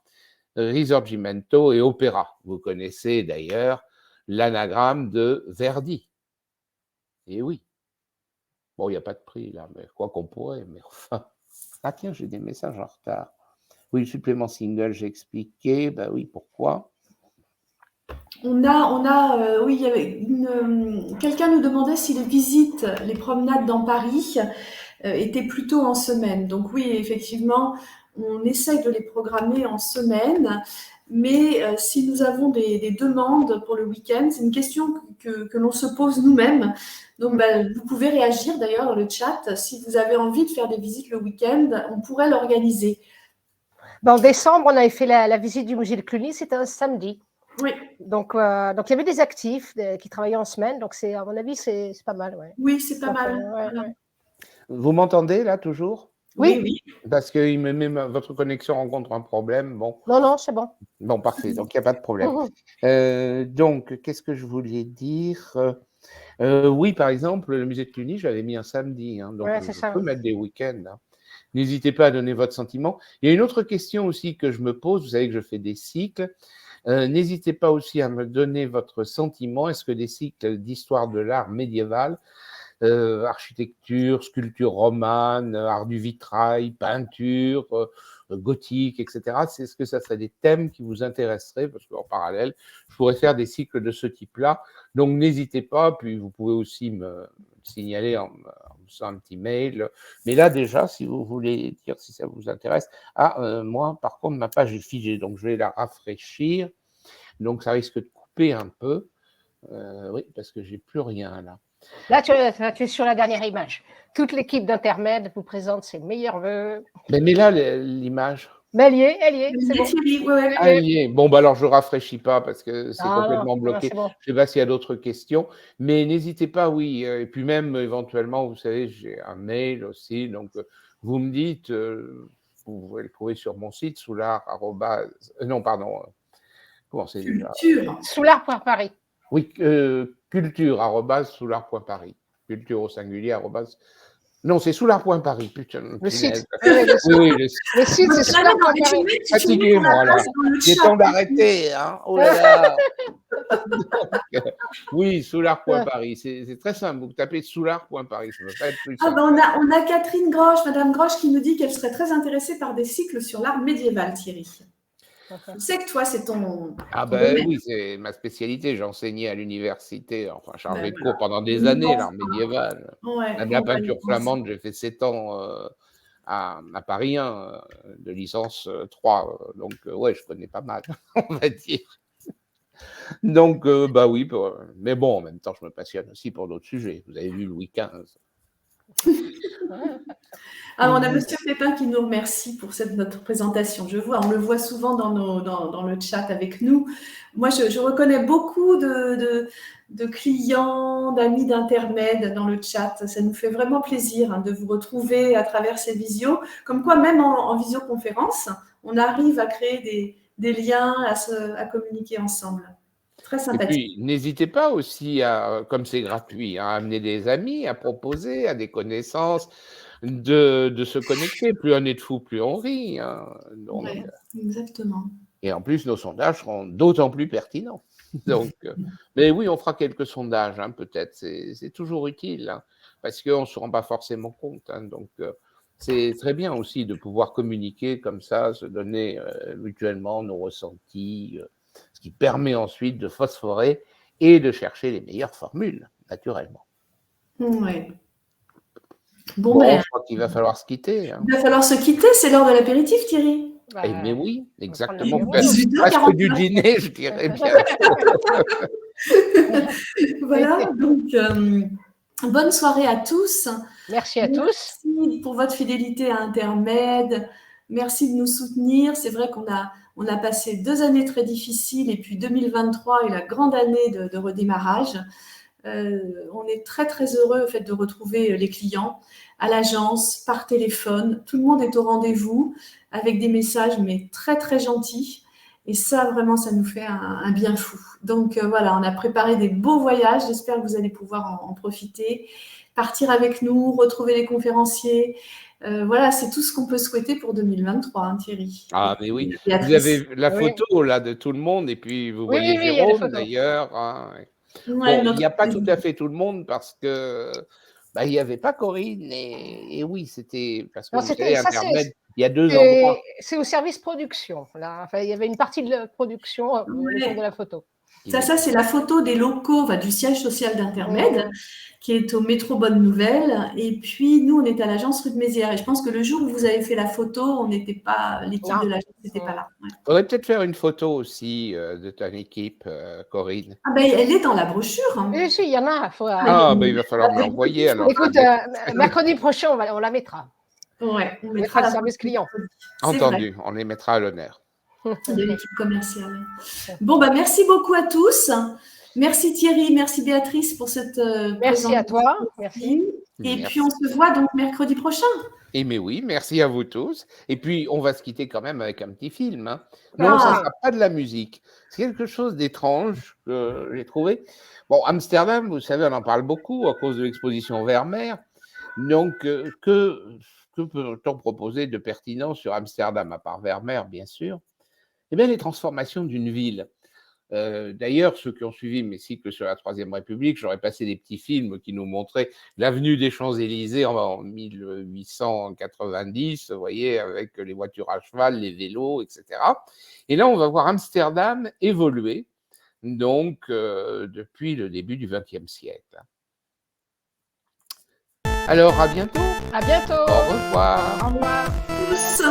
Risorgimento et opéra. Vous connaissez d'ailleurs l'anagramme de Verdi. Et oui. Bon, il n'y a pas de prix là, mais quoi qu'on pourrait, mais enfin. Ah tiens, j'ai des messages en retard. Oui, le supplément single, j'ai expliqué. Ben oui, pourquoi? Oui, il y avait quelqu'un nous demandait si les visites, les promenades dans Paris étaient plutôt en semaine. Donc oui, effectivement, on essaye de les programmer en semaine, mais si nous avons des demandes pour le week-end, c'est une question que l'on se pose nous-mêmes. Donc vous pouvez réagir d'ailleurs dans le chat. Si vous avez envie de faire des visites le week-end, on pourrait l'organiser. En décembre, on avait fait la visite du musée de Cluny, c'était un samedi. Oui. Donc, il y avait des actifs qui travaillaient en semaine, donc à mon avis, c'est pas mal. Ouais. Oui, c'est pas mal. Ouais. Vous m'entendez là toujours? Oui. Parce que votre connexion rencontre un problème. Bon. Non, c'est bon. Bon, parfait, donc il n'y a pas de problème. Donc, qu'est-ce que je voulais dire? Oui, par exemple, le musée de Cluny, je l'avais mis un samedi, donc je peux mettre des week-ends. N'hésitez pas à donner votre sentiment. Il y a une autre question aussi que je me pose, vous savez que je fais des cycles. N'hésitez pas aussi à me donner votre sentiment. Est-ce que des cycles d'histoire de l'art médiéval, architecture, sculpture romane, art du vitrail, peinture, gothique, etc., est-ce que ça serait des thèmes qui vous intéresseraient? Parce qu'en parallèle, je pourrais faire des cycles de ce type-là. Donc, n'hésitez pas. Puis, vous pouvez aussi me signaler en faisant un petit mail. Mais là, déjà, si vous voulez dire si ça vous intéresse. Moi, par contre, ma page est figée. Donc, je vais la rafraîchir. Donc, ça risque de couper un peu. Oui, parce que j'ai plus rien là. Là, tu es sur la dernière image. Toute l'équipe d'Intermède vous présente ses meilleurs vœux. Mais là, l'image. Mais elle y est, c'est bon. Elle y est. Bon, alors je ne rafraîchis pas parce que c'est complètement bloqué. Bon. Je ne sais pas s'il y a d'autres questions. Mais n'hésitez pas, oui. Et puis même, éventuellement, vous savez, j'ai un mail aussi. Donc, vous me dites, vous pouvez le trouver sur mon site, soulard. Non, pardon. Comment c'est déjà? Soulard.paris. Oui, culture@soulard.paris. Culture au singulier Non, c'est soulard.paris. Putain, le site. Oui, le site, c'est soulard.paris. Fatiguez-moi là. Il est temps d'arrêter. Oh là là. Oui, soulard.paris. C'est très simple. Vous tapez soulard.paris. Ça ne peut pas être plus simple. On a Catherine Grosch, Madame Grosch, qui nous dit qu'elle serait très intéressée par des cycles sur l'art médiéval, Thierry. Je sais que toi, c'est ton Ah ben domaine. oui, c'est ma spécialité. J'ai enseigné à l'université, enfin chargé Ben de voilà. cours pendant des On y années, pense l'art médiéval. pas. Ouais, Même la on va y peinture penser. flamande, j'ai fait 7 ans à Paris 1, de licence 3. Donc ouais, je connais pas mal, on va dire. Donc bah oui, mais bon, en même temps, je me passionne aussi pour d'autres sujets. Vous avez vu Louis XV. Ah, on a Monsieur Pépin qui nous remercie pour notre présentation. On le voit souvent dans le chat avec nous. Moi, je reconnais beaucoup de clients, d'amis d'intermède dans le chat. Ça nous fait vraiment plaisir de vous retrouver à travers ces visios. Comme quoi, même en visioconférence, on arrive à créer des liens, à communiquer ensemble. Très Et sympathique. puis, n'hésitez pas aussi comme c'est gratuit, à amener des amis, à proposer à des connaissances de se connecter. Plus on est de fous, plus on rit. Donc, Ouais, exactement. et en plus, nos sondages seront d'autant plus pertinents. Donc, mais oui, on fera quelques sondages, peut-être. C'est toujours utile, parce qu'on ne se rend pas forcément compte. Donc, c'est très bien aussi de pouvoir communiquer comme ça, se donner mutuellement nos ressentis, ce qui permet ensuite de phosphorer et de chercher les meilleures formules, naturellement. Ouais. Bon, je crois qu'il va falloir se quitter. Il va falloir se quitter, c'est l'heure de l'apéritif, Thierry. Mais oui, exactement. 18h40. Presque du dîner, je dirais bien. Voilà, donc bonne soirée à tous. Merci à tous. Merci pour votre fidélité à Intermède. Merci de nous soutenir. C'est vrai qu'on a passé 2 années très difficiles et puis 2023 est la grande année de redémarrage. On est très très heureux au fait de retrouver les clients à l'agence, par téléphone. Tout le monde est au rendez-vous avec des messages mais très très gentils. Et ça, vraiment, ça nous fait un bien fou. Donc voilà, on a préparé des beaux voyages. J'espère que vous allez pouvoir en profiter, partir avec nous, retrouver les conférenciers. Voilà, c'est tout ce qu'on peut souhaiter pour 2023, Thierry. Ah, mais oui. Béatrice. Vous avez la photo là de tout le monde et puis vous voyez oui, il y a des Jérôme photos. d'ailleurs. Ouais, Bon, il n'y a pas tout à fait tout le monde parce que il n'y avait pas Corinne et oui, c'était parce que Non, vous c'était- savez, ça, Internet, il y a 2 endroits. C'est au service production. Là. Enfin, il y avait une partie de la production le jour de la photo. Ça, c'est la photo des locaux, du siège social d'Intermède, qui est au métro Bonne Nouvelle. Et puis, nous, on est à l'agence rue de Mézières. Et je pense que le jour où vous avez fait la photo, on n'était pas, l'équipe de l'agence n'était pas là. Ouais. Il faudrait peut-être faire une photo aussi de ton équipe, Corinne. Ah ben, elle est dans la brochure. Oui, il y en a. Il va falloir me l'envoyer alors. Écoute, mercredi prochain, on la mettra. Ouais, on mettra le service client. Entendu, on les mettra à l'honneur. De l'équipe commerciale. Bon, merci beaucoup à tous. Merci Thierry, merci Béatrice pour cette Merci à toi. Merci. Et puis, on se voit donc mercredi prochain. Mais oui, merci à vous tous. Et puis, on va se quitter quand même avec un petit film. Non, ça ne sera pas de la musique. C'est quelque chose d'étrange que j'ai trouvé. Bon, Amsterdam, vous savez, on en parle beaucoup à cause de l'exposition Vermeer. Donc, que peut-on proposer de pertinent sur Amsterdam, à part Vermeer, bien sûr? Eh bien, les transformations d'une ville. D'ailleurs, ceux qui ont suivi mes cycles sur la Troisième République, j'aurais passé des petits films qui nous montraient l'avenue des Champs-Élysées en 1890, vous voyez, avec les voitures à cheval, les vélos, etc. Et là, on va voir Amsterdam évoluer, donc, depuis le début du XXe siècle. Alors, à bientôt. À bientôt. Au revoir. Au revoir. Tous.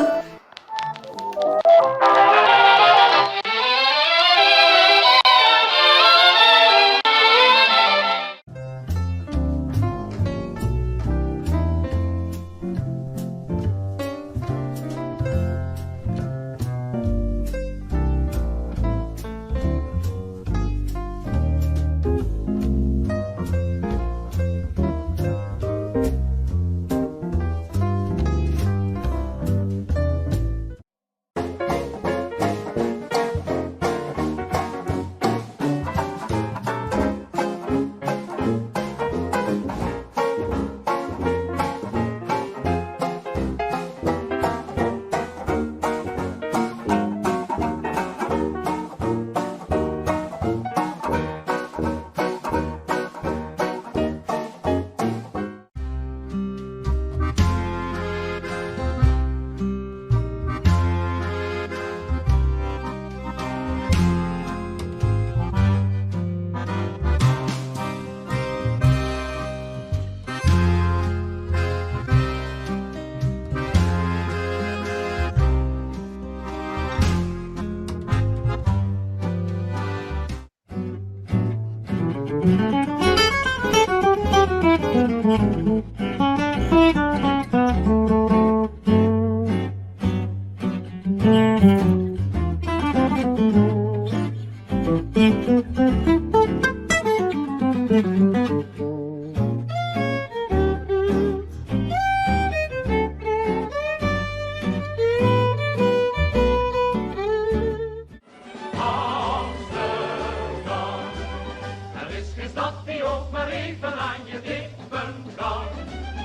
Er is geen stad die ook maar even aan je tippen kan.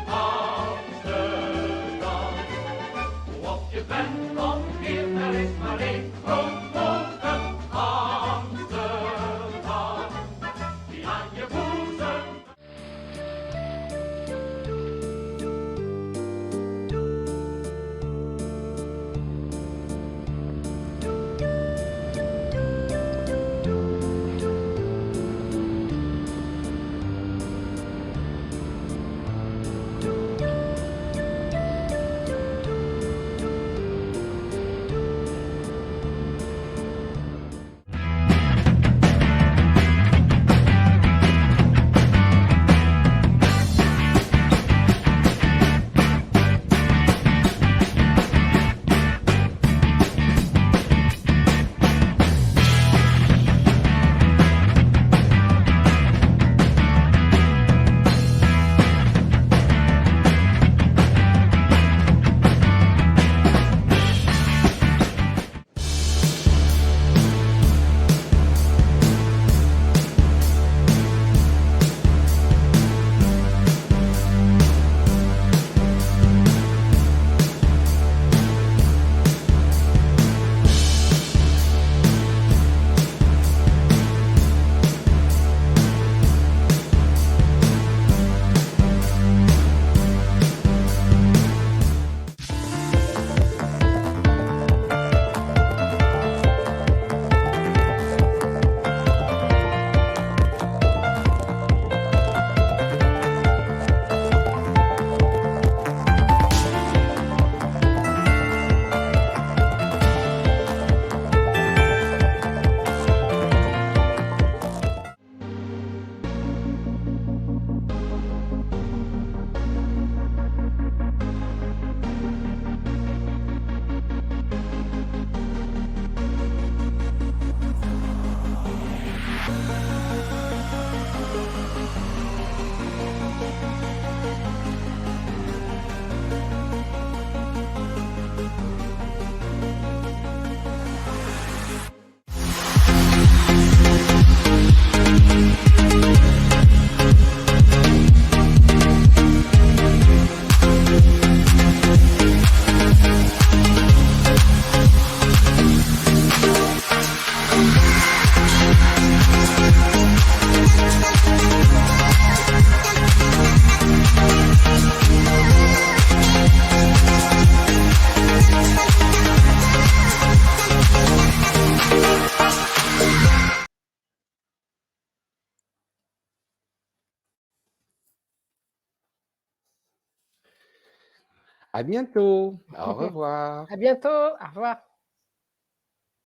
Amsterdam, hoe op je bent omgeerd, er is maar één groot mogen. Amsterdam, die aan je boezem. À bientôt. Au revoir. À bientôt. Au revoir.